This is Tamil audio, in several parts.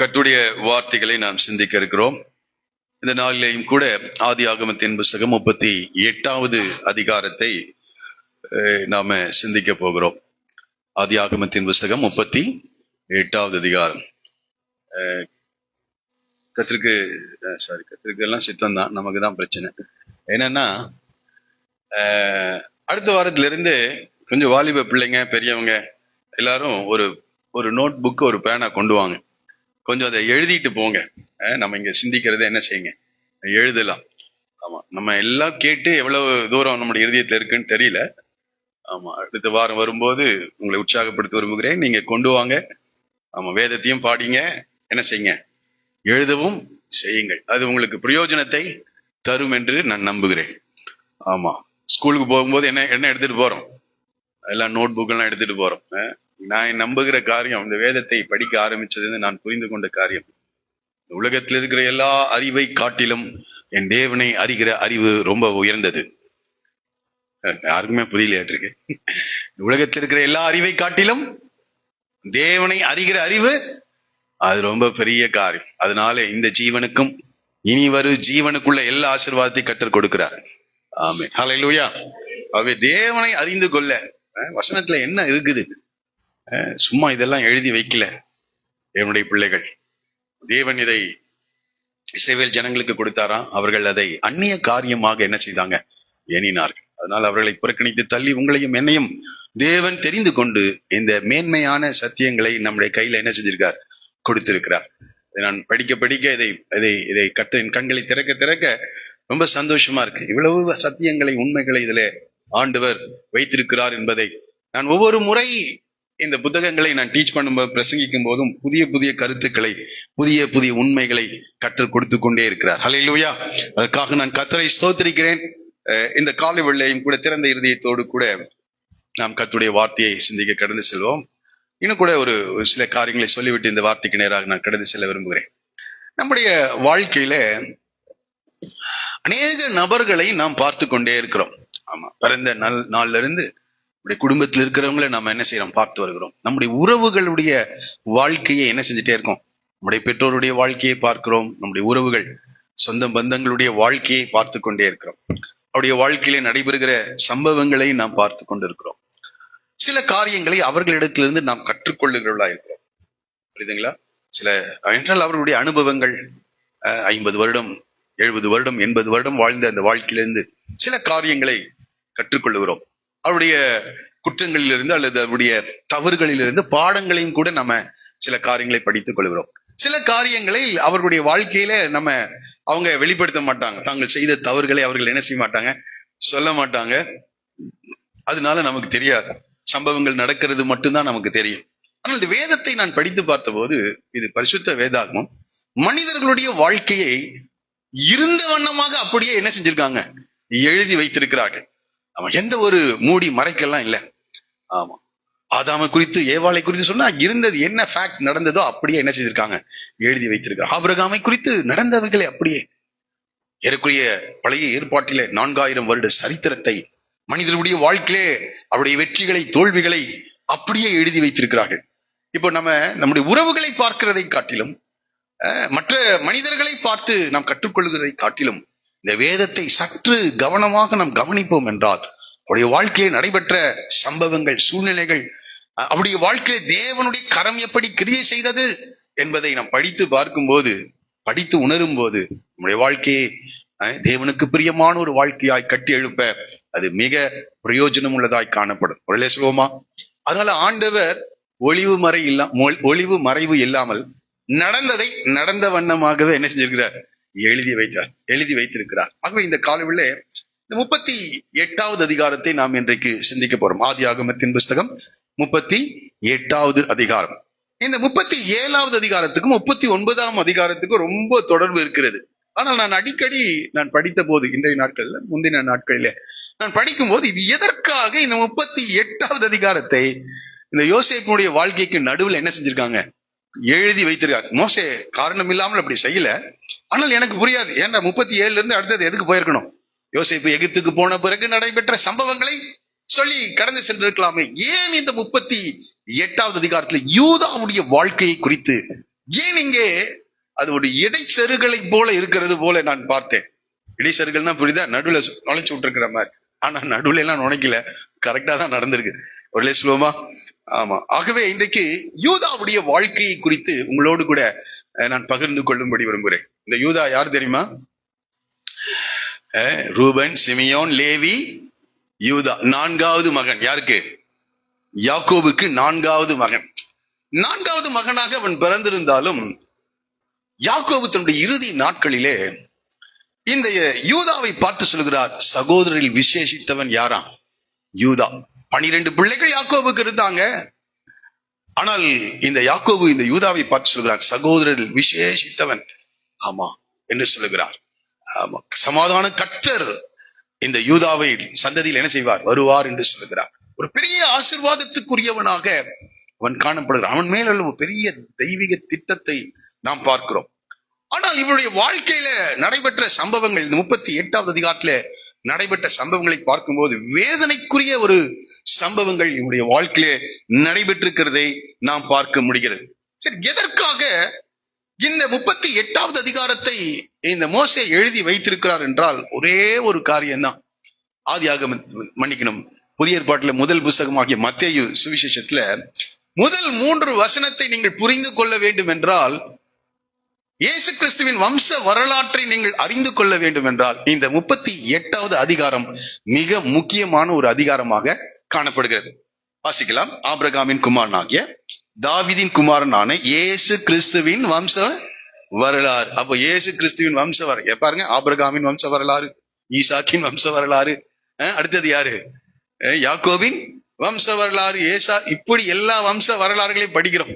கர்த்தருடைய வார்த்தைகளை நாம் சிந்திக்க இருக்கிறோம். இந்த நாளிலேயும் கூட ஆதியாகமத்தின் புஸ்தகம் 38வது அதிகாரத்தை நாம சிந்திக்க போகிறோம். ஆதியாகமத்தின் புஸ்தகம் 38வது அதிகாரம். கர்த்தருக்கு எல்லாம் சித்தம் தான், நமக்கு தான் பிரச்சனை. என்னன்னா, அடுத்த வாரத்துல இருந்து கொஞ்சம் வாலிப பிள்ளைங்க, பெரியவங்க எல்லாரும் ஒரு நோட் புக், ஒரு பேனா கொண்டு வாங்க. கொஞ்சம் அதை எழுதிட்டு போங்க. நம்ம இங்க சிந்திக்கிறத என்ன செய்யுங்க, எழுதலாம். ஆமா, நம்ம எல்லாம் கேட்டு எவ்வளவு தூரம் நம்முடைய இருதயத்துல இருக்குன்னு தெரியல. ஆமா, அடுத்த வாரம் வரும்போது உங்களை உற்சாகப்படுத்த விரும்புகிறேன். நீங்க கொண்டு வாங்க. ஆமா, வேதத்தையும் பாடிங்க, என்ன செய்யுங்க, எழுதவும் செய்யுங்கள். அது உங்களுக்கு பிரயோஜனத்தை தரும் என்று நான் நம்புகிறேன். ஆமா, ஸ்கூலுக்கு போகும்போது என்ன எடுத்துட்டு போறோம்? எல்லாம் நோட் புக் எல்லாம் எடுத்துட்டு போறோம். நான் நம்புகிற காரியம், இந்த வேதத்தை படிக்க ஆரம்பிச்சது நான் புரிந்து கொண்ட காரியம், உலகத்தில் இருக்கிற எல்லா அறிவை காட்டிலும் என் தேவனை அறிகிற அறிவு ரொம்ப உயர்ந்தது. யாருக்குமே புரியலையாட்டிருக்கு. உலகத்தில் இருக்கிற எல்லா அறிவை காட்டிலும் தேவனை அறிகிற அறிவு, அது ரொம்ப பெரிய காரியம். அதனால இந்த ஜீவனுக்கும் இனி வரும் ஜீவனுக்குள்ள எல்லா ஆசீர்வாதத்தையும் கற்றுக் கொடுக்கிறார். ஆமென், ஹல்லேலூயா. அவை தேவனை அறிந்து கொள்ள வசனத்துல என்ன இருக்குது? சும்மா இதெல்லாம் எழுதி வைக்கல தேவனுடைய பிள்ளைகள். தேவன் இதை இஸ்ரவேல் ஜனங்களுக்கு கொடுத்தாராம். அவர்கள் அதை அந்நிய காரியமாக என்ன செய்தாங்க, எண்ணினார்கள். அதனால் அவர்களை புறக்கணித்து தள்ளி உங்களையும் என்னையும் தேவன் தெரிந்து கொண்டு இந்த மேன்மையான சத்தியங்களை நம்முடைய கையில என்ன செஞ்சிருக்கார், கொடுத்திருக்கிறார். நான் படிக்க படிக்க இதை கற்ற என் கண்களை திறக்க திறக்க ரொம்ப சந்தோஷமா இருக்கு. இவ்வளவு சத்தியங்களை, உண்மைகளை இதுல ஆண்டவர் வைத்திருக்கிறார் என்பதை நான் ஒவ்வொரு முறை இந்த புத்தகங்களை நான் டீச் பண்ணும்போது, பிரசங்கிக்கும் போதும் புதிய புதிய கருத்துக்களை, புதிய புதிய உண்மைகளை கற்றுக் கொடுத்து கொண்டே இருக்கிறார். ஹல்லேலூயா. அதற்காக நான் கர்த்தரை ஸ்தோத்திரிக்கிறேன். இந்த காலை வேளையும் கூட திறந்த இருதயத்தோடு கூட நாம் கர்த்தருடைய வார்த்தையை சிந்திக்க கடந்து செல்வோம். இன்னும் கூட ஒரு சில காரியங்களை சொல்லிவிட்டு இந்த வார்த்தைக்கு நேராக நான் கடந்து செல்ல விரும்புகிறேன். நம்முடைய வாழ்க்கையில அநேக நபர்களை நாம் பார்த்து கொண்டே இருக்கிறோம். ஆமா, பிறந்த நாள்ல இருந்து நம்முடைய குடும்பத்தில் இருக்கிறவங்களை நாம என்ன செய்யறோம், பார்த்து வருகிறோம். நம்முடைய உறவுகளுடைய வாழ்க்கையை என்ன செஞ்சுட்டே இருக்கோம், நம்முடைய பெற்றோருடைய வாழ்க்கையை பார்க்கிறோம். நம்முடைய உறவுகள், சொந்த பந்தங்களுடைய வாழ்க்கையை பார்த்து கொண்டே இருக்கிறோம். அவருடைய வாழ்க்கையில நடைபெறுகிற சம்பவங்களை நாம் பார்த்து கொண்டிருக்கிறோம். சில காரியங்களை அவர்களிடத்திலிருந்து நாம் கற்றுக்கொள்ளுகிறவர்களா இருக்கிறோம். புரியுதுங்களா? சில என்றால் அவர்களுடைய அனுபவங்கள், 50 வருடம் 70 வருடம் 80 வருடம் வாழ்ந்த அந்த வாழ்க்கையிலிருந்து சில காரியங்களை கற்றுக்கொள்ளுகிறோம். அவருடைய குற்றங்களிலிருந்து அல்லது அவருடைய தவறுகளிலிருந்து பாடங்களையும் கூட நம்ம சில காரியங்களை படித்துக் கொள்கிறோம். சில காரியங்களை அவர்களுடைய வாழ்க்கையில அவங்க வெளிப்படுத்த மாட்டாங்க. தாங்கள் செய்த தவறுகளை அவர்கள் என்ன செய்ய மாட்டாங்க, சொல்ல மாட்டாங்க. அதனால நமக்கு தெரியாது, சம்பவங்கள் நடக்கிறது மட்டும்தான் நமக்கு தெரியும். ஆனால் இந்த வேதத்தை நான் படித்து பார்த்த போது, இது பரிசுத்த வேதாகமம், மனிதர்களுடைய வாழ்க்கையை இருந்த வண்ணமாக அப்படியே என்ன செஞ்சிருக்காங்க, எழுதி வைத்திருக்கிறார்கள். ஆமா, எந்த ஒரு மூடி மறைக்கலாம் இல்லை. ஆமா, ஆதாமை குறித்து, ஏவாளை குறித்து சொன்னா இருந்தது என்ன ஃபேக்ட் நடந்ததோ அப்படியே என்ன செய்திருக்காங்க, எழுதி வைத்திருக்காங்க. ஆபிரகாமை குறித்து நடந்தவைகளை அப்படியே, ஏறக்குறைய பழைய ஏற்பாட்டிலே 4000 வருட சரித்திரத்தை, மனிதனுடைய வாழ்க்கையிலே அவருடைய வெற்றிகளை, தோல்விகளை அப்படியே எழுதி வைத்திருக்கிறார்கள். இப்போ நம்முடைய உறவுகளை பார்க்கிறதை காட்டிலும், மற்ற மனிதர்களை பார்த்து நாம் கற்றுக்கொள்கிறதை காட்டிலும், இந்த வேதத்தை சற்று கவனமாக நாம் கவனிப்போம் என்றால், அவருடைய வாழ்க்கையில் நடைபெற்ற சம்பவங்கள், சூழ்நிலைகள், அவருடைய வாழ்க்கையில தேவனுடைய கரம் எப்படி கிரியை செய்தது என்பதை நாம் படித்து பார்க்கும்போது, படித்து உணரும் போது, நம்முடைய வாழ்க்கையை தேவனுக்கு பிரியமான ஒரு வாழ்க்கையாய் கட்டி எழுப்ப அது மிக பிரயோஜனம் உள்ளதாய் காணப்படும். ஒரே சொல்லுவோமா? அதனால ஆண்டவர் ஒளிவு மறைவு இல்லாமல் நடந்ததை நடந்த வண்ணமாகவே என்ன செஞ்சிருக்கிறார், எழுதி வைத்திருக்கிறார். ஆகவே இந்த காலையிலே இந்த 38வது அதிகாரத்தை நாம் இன்றைக்கு சிந்திக்க போறோம். ஆதியாகமத்தின் புஸ்தகம் 38வது அதிகாரம். இந்த 37வது அதிகாரத்துக்கும் 39ஆம் அதிகாரத்துக்கும் ரொம்ப தொடர்பு இருக்கிறது. ஆனால் நான் அடிக்கடி படித்த போது, இன்றைய நாட்கள்ல, முந்தின நாட்களில நான் படிக்கும் போது, இது எதற்காக இந்த 38வது அதிகாரத்தை இந்த யோசேப்பினுடைய வாழ்க்கைக்கு நடுவில் என்ன செஞ்சிருக்காங்க, எழுதி வைத்திருக்காங்க. மோசே காரணம் இல்லாமல் அப்படி செய்யல. ஆனால் எனக்கு புரியாது, ஏன்டா 37ல இருந்து அடுத்தது எதுக்கு போயிருக்கணும்? யோசேப்பு எகிப்துக்கு போன பிறகு நடைபெற்ற சம்பவங்களை சொல்லி கடந்து சென்றிருக்கலாமே. ஏன் இந்த 38வது அதிகாரத்துல யூதாவுடைய வாழ்க்கையை குறித்து ஏன் இங்கே அது ஒரு இடைச்செருகளை போல இருக்கிறது போல நான் பார்த்தேன். இடைச்செருகள்னா புரியுதா? நடுவுல நுழைச்சு விட்டுருக்கிற மாதிரி. ஆனா நடுவுல எல்லாம் நுழைக்கல, கரெக்டா தான் நடந்திருக்கு. ஒரு சொல்லுவோமா? ஆமா. ஆகவே இன்றைக்கு யூதாவுடைய வாழ்க்கையை குறித்து உங்களோடு கூட நான் பகிர்ந்து கொள்ளும்படி விரும்புகிறேன். இந்த யூதா யார் தெரியுமா? ரூபன், சிமியோன், லேவி, யூதா. 4வது மகன். யாருக்கு? யாக்கோபுக்கு 4வது மகன். 4வது மகனாக அவன் பிறந்திருந்தாலும் யாக்கோபு தன்னுடைய இறுதி நாட்களிலே இந்த யூதாவை பார்த்து சொல்கிறார், சகோதரில் விசேஷித்தவன் யாரா? யூதா. 12 பிள்ளைகள் யாக்கோபுக்கு இருந்தாங்க. ஆனால் இந்த யாக்கோபு இந்த யூதாவை பார்த்து சொல்கிறார், சகோதரில் விசேஷித்தவன் ஆமா என்று சொல்லுகிறார். ஆமா, சமாதான கர்த்தர் இந்த யூதாவை சந்ததியில் என்ன செய்வார்? வருவார் என்று சொல்லுகிறார். ஒரு பெரிய ஆசீர்வாதத்துக்குரியவனாக அவன் காணப்படுகிறான். அவன் மேல ஒரு பெரிய தெய்வீக திட்டத்தை நாம் பார்க்கிறோம். ஆனால் இவருடைய வாழ்க்கையில நடைபெற்ற சம்பவங்கள், இந்த 38வது அதிகாரத்துல நடைபெற்ற சம்பவங்களை பார்க்கும்போது வேதனைக்குரிய ஒரு சம்பவங்கள் இவருடைய வாழ்க்கையில நடைபெற்றிருக்கிறதை நாம் பார்க்க முடிகிறது. சரி, எதற்காக இந்த 38வது அதிகாரத்தை இந்த மோசே எழுதி வைத்திருக்கிறார் என்றால் ஒரே ஒரு காரியம்தான். ஆதியாகமம், மன்னிக்கணும், புதிய ஏற்பாட்டுல முதல் புஸ்தகமாகிய மத்தேயு சுவிசேஷத்துல முதல் 3 வசனத்தை நீங்கள் புரிந்து கொள்ள வேண்டும் என்றால், இயேசு கிறிஸ்துவின் வம்ச வரலாற்றை நீங்கள் அறிந்து கொள்ள வேண்டும் என்றால், இந்த 38வது அதிகாரம் மிக முக்கியமான ஒரு அதிகாரமாக காணப்படுகிறது. வாசிக்கலாம். ஆபிரகாமின் குமாரனாகிய தாவீதின் குமாரனான இயேசு கிறிஸ்துவின் வம்ச வரலாறு. அப்போ இயேசு கிறிஸ்துவின் வம்ச வரலாறு பாருங்க. ஆபிரகாமின் வம்ச வரலாறு, ஈசாக்கின் வம்ச வரலாறு, அடுத்தது யாரு? யாக்கோபின் வம்ச வரலாறு, ஏசா, இப்படி எல்லா வம்ச வரலாறுகளையும் படிக்கிறோம்.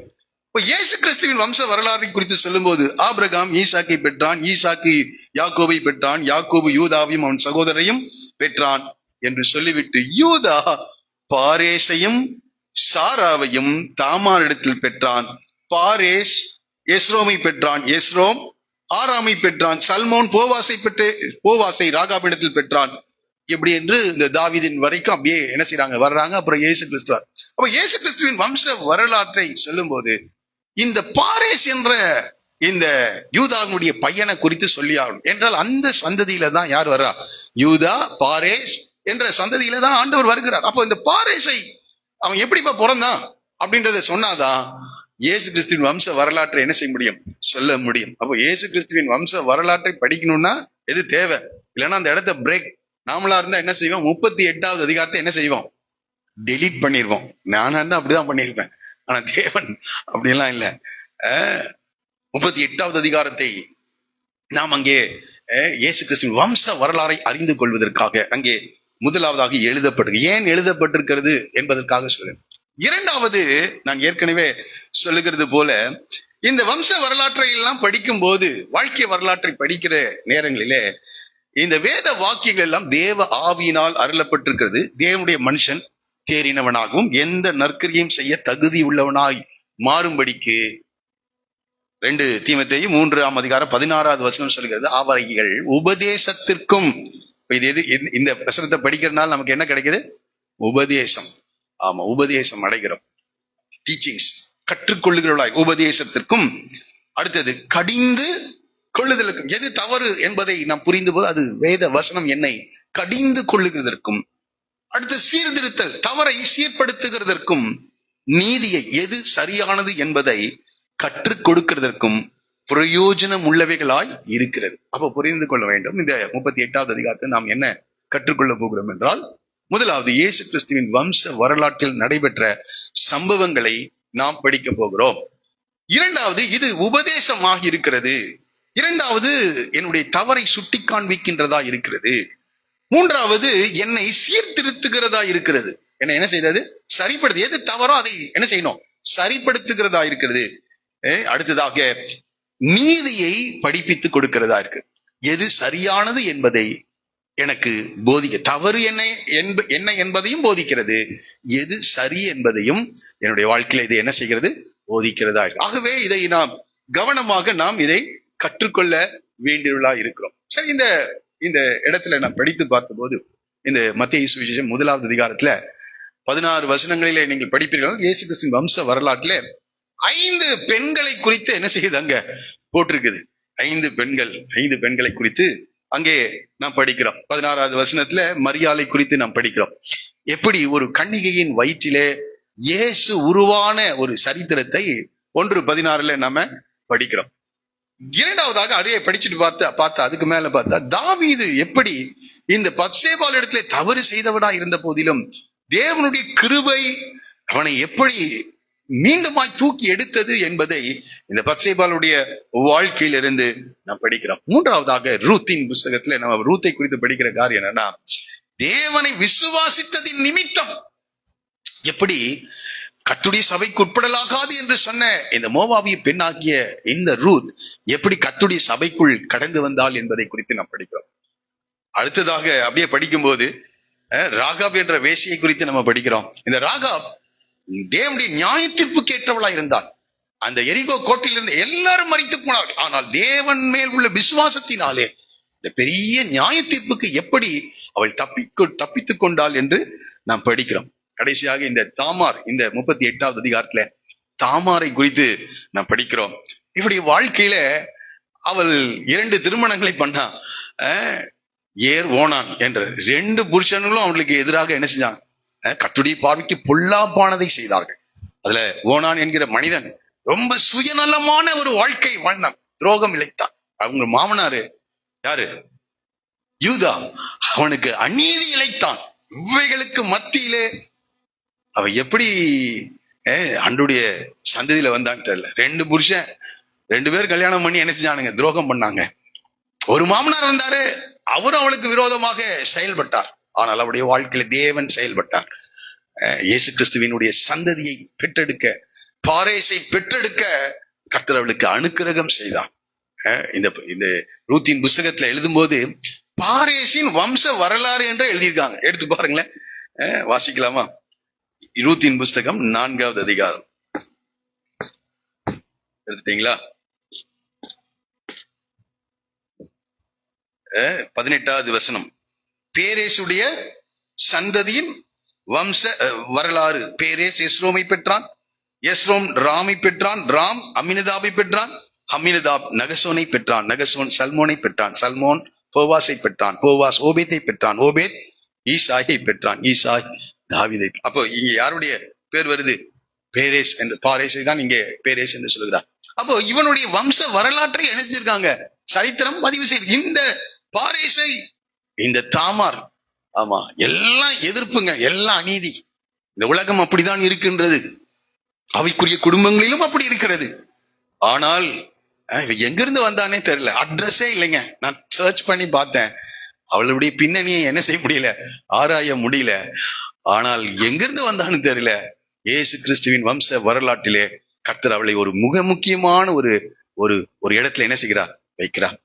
இப்போ இயேசு கிறிஸ்துவின் வம்ச வரலாறை குறித்து சொல்லும் போது, ஆபிரகாம் ஈசாக்கை பெற்றான், ஈசாக்கு யாக்கோபை பெற்றான், யாக்கோபு யூதாவையும் அவன் சகோதரையும் பெற்றான் என்று சொல்லிவிட்டு, யூதா பாரேசையும் சாராவையும் தாமாரிடத்தில் பெற்றான், பாரேஸ் எஸ்ரோமை பெற்றான், எஸ்ரோம் ஆராமை பெற்றான், சல்மோன் போவாசை ராகாபிடத்தில் பெற்றான். இப்படி என்று இந்த தாவீதின் வரைக்கும் அப்படியே என்ன செய்யறாங்க, வர்றாங்க. அப்புறம் இயேசு கிறிஸ்துவார். அப்ப இயேசு கிறிஸ்துவின் வம்ச வரலாற்றை சொல்லும் போது இந்த பாரேஸ் என்ற இந்த யூதாவுடைய பையனை குறித்து சொல்லி ஆகணும். என்றால் அந்த சந்ததியில தான் யார் வர்றா? யூதா, பாரேஸ் என்ற சந்ததியில தான் ஆண்டவர் வருகிறார். அப்போ இந்த பாரேஸை அவன் எப்படிப்பா பிறந்தான் அப்படின்றத சொன்னாதான் இயேசு கிறிஸ்துவின் வம்ச வரலாற்றை என்ன செய்ய முடியும்? சொல்ல முடியும். அப்போ இயேசு கிறிஸ்துவின் வம்ச வரலாற்றை படிக்கணும்னா எது தேவை? இல்லைன்னா அந்த இடத்த பிரேக். நாமளா இருந்தா என்ன செய்வோம்? 38வது அதிகாரத்தை என்ன செய்வோம்? டெலீட் பண்ணிடுவோம். நானா இருந்தா அப்படிதான் பண்ணியிருப்பேன். ஆனா தேவன் அப்படியெல்லாம் இல்லை. 38வது அதிகாரத்தை நாம் அங்கே இயேசு கிறிஸ்துவின் வம்ச வரலாறை அறிந்து கொள்வதற்காக அங்கே முதலாவதாக எழுதப்பட்டிருக்கு. ஏன் எழுதப்பட்டிருக்கிறது என்பதற்காக சொல்றேன். இரண்டாவது, நான் ஏற்கனவே சொல்லுகிறது போல இந்த வம்ச வரலாற்றை எல்லாம் படிக்கும் போது, வாழ்க்கை வரலாற்றை படிக்கிற நேரங்களிலே இந்த வேத வாக்கியங்கள் எல்லாம் தேவ ஆவியினால் அருளப்பட்டிருக்கிறது. தேவனுடைய மனுஷன் தேறினவனாகவும் எந்த நற்கிரியும் செய்ய தகுதி உள்ளவனாய் மாறும்படிக்கு 2 தீமோத்தேயு 3ஆம் அதிகாரம் 16வது வசனம் சொல்கிறது, அவர்கள் உபதேசத்திற்கும். இது எது? இந்த வசனத்தை படிக்கிறதுனால நமக்கு என்ன கிடைக்குது? உபதேசம். ஆமா, உபதேசம் அடைகிறோம். டீச்சிங்ஸ், கற்றுக்கொள்ளுகிறாய். உபதேசத்திற்கும், அடுத்தது கடிந்து கொள்ளுதலுக்கும். எது தவறு என்பதை நாம் புரிந்து போது அது வேத வசனம் என்னை கடிந்து கொள்ளுகிறதற்கும், அடுத்து சீர்திருத்தல், தவறை சீர்படுத்துகிறதற்கும், நீதியை எது சரியானது என்பதை கற்றுக் கொடுக்கிறதற்கும் பிரயோஜனம் உள்ளவைகளாய் இருக்கிறது. அப்ப புரிந்து கொள்ள வேண்டும். இந்த 38வது அதிகாரத்தை நாம் என்ன கற்றுக்கொள்ள போகிறோம் என்றால், முதலாவது இயேசு கிறிஸ்துவின் வம்ச வரலாற்றில் நடைபெற்ற சம்பவங்களை நாம் படிக்க போகிறோம். இரண்டாவது, இது உபதேசமாக இருக்கிறது. இரண்டாவது, என்னுடைய தவறை சுட்டி காண்பிக்கின்றதா இருக்கிறது. மூன்றாவது, என்னை சீர்திருத்துகிறதா இருக்கிறது. என்ன செய்தது? சரிப்படுத்து. எது தவறோ அதை என்ன செய்யணும்? சரிப்படுத்துகிறதா இருக்கிறது. அடுத்ததாக நீதியை படிப்பித்து கொடுக்கிறதா இருக்கு. எது சரியானது என்பதை எனக்கு போதிக்க, தவறு என்ன என்பதையும் போதிக்கிறது, எது சரி என்பதையும் என்னுடைய வாழ்க்கையில இதை என்ன செய்கிறது? போதிக்கிறதா இருக்கு. ஆகவே இதை நாம் கவனமாக நாம் இதை கற்றுக்கொள்ள வேண்டியவர்களா இருக்கிறோம். சரி, இந்த இடத்துல நான் படித்து பார்த்தபோது, இந்த மத்தேயு சுவிசேஷம் 1வது அதிகாரத்துல 16 வசனங்களிலே நீங்கள் படிப்பீர்கள். இயேசு கிறிஸ்துவின் வம்ச வரலாற்றிலே 5 பெண்களை குறித்து என்ன செய்யுது அங்க போட்டிருக்குது. 5 பெண்களை குறித்து அங்கே நாம் படிக்கிறோம். 16வது வசனத்துல மரியாளை குறித்து நாம் படிக்கிறோம். எப்படி ஒரு கன்னிகையின் வயிற்றிலே இயேசு உருவான ஒரு சரித்திரத்தை 1:16 நாம படிக்கிறோம். இரண்டாவதாக அதையே படிச்சுட்டு பார்த்தா அதுக்கு மேல பார்த்தா தாவீது எப்படி இந்த பத்சேபாள் இடத்துல தவறு செய்தவனா இருந்த போதிலும் தேவனுடைய கிருபை அவனை எப்படி மீண்டுமாய் தூக்கி எடுத்தது என்பதை இந்த பத்சேபாளுடைய வாழ்க்கையிலிருந்து நாம் படிக்கிறோம். மூன்றாவதாக ரூத்தின் புஸ்தகத்துல நம்ம ரூத்தை குறித்து படிக்கிற காரியம் என்னன்னா, தேவனை விசுவாசித்ததின் நிமித்தம் எப்படி கர்த்தருடைய சபைக்கு உட்படலாகாது என்று சொன்ன இந்த மோவாபிய பெண்ணாகிய இந்த ரூத் எப்படி கர்த்தருடைய சபைக்குள் கடந்து வந்தாள் என்பதை குறித்து நாம் படிக்கிறோம். அடுத்ததாக அப்படியே படிக்கும்போது ராகாப் என்ற வேசியை குறித்து நம்ம படிக்கிறோம். இந்த ராகாப் தேவனுடைய நியாய தீர்ப்புக்கு ஏற்றவளா இருந்தாள். அந்த எரிகோ கோட்டையிலிருந்து எல்லாரும் மரித்து போனார்கள். ஆனால் தேவன் மேல் உள்ள விசுவாசத்தினாலே இந்த பெரிய நியாய தீர்ப்புக்கு எப்படி அவள் தப்பித்துக் கொண்டாள் என்று நாம் படிக்கிறோம். கடைசியாக இந்த தாமார், இந்த 38வது அதிகாரத்துல தாமாரை குறித்து நாம் படிக்கிறோம். இப்படி வாழ்க்கையில அவள் 2 திருமணங்களை பண்ணா. ஓனான் என்ற 2 புருஷன்களும் அவளுக்கு எதிராக என்ன செஞ்சாங்க? கர்த்தருடைய பார்வைக்கு பொல்லாப்பானதை செய்தார்கள். அதுல ஓனான் என்கிற மனிதன் ரொம்ப சுயநலமான ஒரு வாழ்க்கை வாழ்ந்தான், துரோகம் இழைத்தான். அவங்க மாமனாரு யாரு? யூதா. அவனுக்கு அநீதி இழைத்தான். இவைகளுக்கு மத்தியிலே அவ எப்படி அன்றைய சந்ததியில வந்தான்னு தெரியல. 2 புருஷன், 2 பேர் கல்யாணம் பண்ணி என்ன செஞ்சானுங்க? துரோகம் பண்ணாங்க. ஒரு மாமனார் வந்தாரு, அவரும் அவளுக்கு விரோதமாக செயல்பட்டார். ஆனால் அவருடைய வாழ்க்கையில தேவன் செயல்பட்டார். இயேசு கிறிஸ்துவினுடைய சந்ததியை பெற்றெடுக்க, பாரேசை பெற்றெடுக்க கர்த்தர் அவளுக்கு அனுக்கிரகம் செய்தார். இந்த ரூத்தின் புஸ்தகத்துல எழுதும் போது பாரேசின் வம்ச வரலாறு என்று எழுதியிருக்காங்க. எடுத்து பாருங்களேன், வாசிக்கலாமா? ரூத்தின் புஸ்தகம் 4வது அதிகாரம் எடுத்துட்டீங்களா? 18வது வசனம். பேரேசுடைய சந்ததியின் வம்ச வரலாறு. பேரேஸ் எஸ்ரோமை பெற்றான், எஸ்ரோம் ராமை பெற்றான், ராம் அம்மினதாபை பெற்றான், அம்மினதாப் நகசோனை பெற்றான், நகசோன் சல்மோனை பெற்றான், சல்மோன் போவாசை பெற்றான், போவாஸ் ஓபேத்தை பெற்றான், ஓபேத் ஈசாயை பெற்றான், ஈசாய் தாவீதை. அப்போ இங்க யாருடைய பேர் வருது? பேரேஸ் என்று. பாரேசை தான் இங்கே பேரேஸ் என்று சொல்கிறார். அப்போ இவனுடைய வம்ச வரலாற்றை என்ன செஞ்சிருக்காங்க? சரித்திரம் பதிவு செய்து. இந்த பாரேசை, இந்த தாமார், ஆமா, எல்லாம் எதிர்ப்புங்க, எல்லாம் அநீதி. இந்த உலகம் அப்படிதான் இருக்கின்றது, அவைக்குரிய குடும்பங்களிலும் அப்படி இருக்கிறது. ஆனால் எங்கிருந்து வந்தானே தெரியல, அட்ரஸே இல்லைங்க. நான் சர்ச் பண்ணி பார்த்தேன், அவளுடைய பின்னணியை என்ன செய்ய முடியல, ஆராய முடியல. ஆனால் எங்கிருந்து வந்தான்னு தெரியல. இயேசு கிறிஸ்துவின் வம்ச வரலாற்றிலே கர்த்தர் அவளை ஒரு முக்கியமான ஒரு இடத்துல என்ன செய்கிறார்? வைக்கிறார்.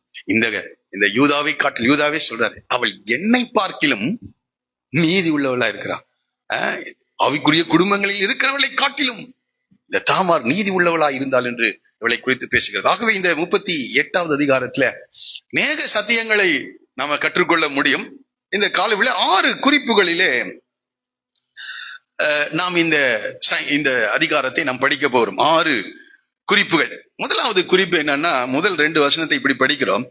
இந்த யூதாவை காட்டில், யூதாவே சொல்றாரு, அவள் என்னை பார்க்கிலும் நீதி உள்ளவளா இருக்கிறார். அவைக்குரிய குடும்பங்களில் இருக்கிறவளை காட்டிலும் இந்த தாமார் நீதி உள்ளவளா இருந்தாள் என்று இவளை குறித்து பேசுகிறது. ஆகவே இந்த 38வது அதிகாரத்துல அநேக சத்தியங்களை நாம கற்றுக்கொள்ள முடியும். இந்த காலவில் 6 குறிப்புகளிலே நாம் இந்த அதிகாரத்தை நாம் படிக்க போறோம். 6 குறிப்புகள். முதலாவது குறிப்பு என்னன்னா, முதல் 2 வசனத்தை இப்படி படிக்கிறோம்.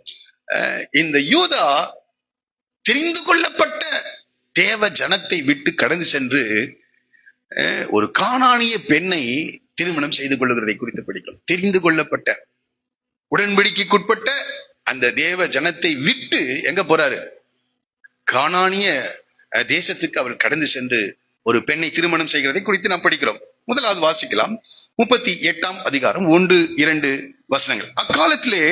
இந்த யூதா தெரிந்து கொள்ளப்பட்ட தேவ ஜனத்தை விட்டு கடந்து சென்று ஒரு கானானிய பெண்ணை திருமணம் செய்து கொள்ளுகிறதை குறித்து படிக்கிறோம். தெரிந்து கொள்ளப்பட்ட, உடன்படிக்கைக்குட்பட்ட அந்த தேவ ஜனத்தை விட்டு எங்க போறாரு? கானானிய தேசத்துக்கு அவர் கடந்து சென்று ஒரு பெண்ணை திருமணம் செய்கிறதை குறித்து நாம் படிக்கிறோம். முதலாவது வாசிக்கலாம். 38ஆம் அதிகாரம் 1-2 வசனங்கள். அக்காலத்திலே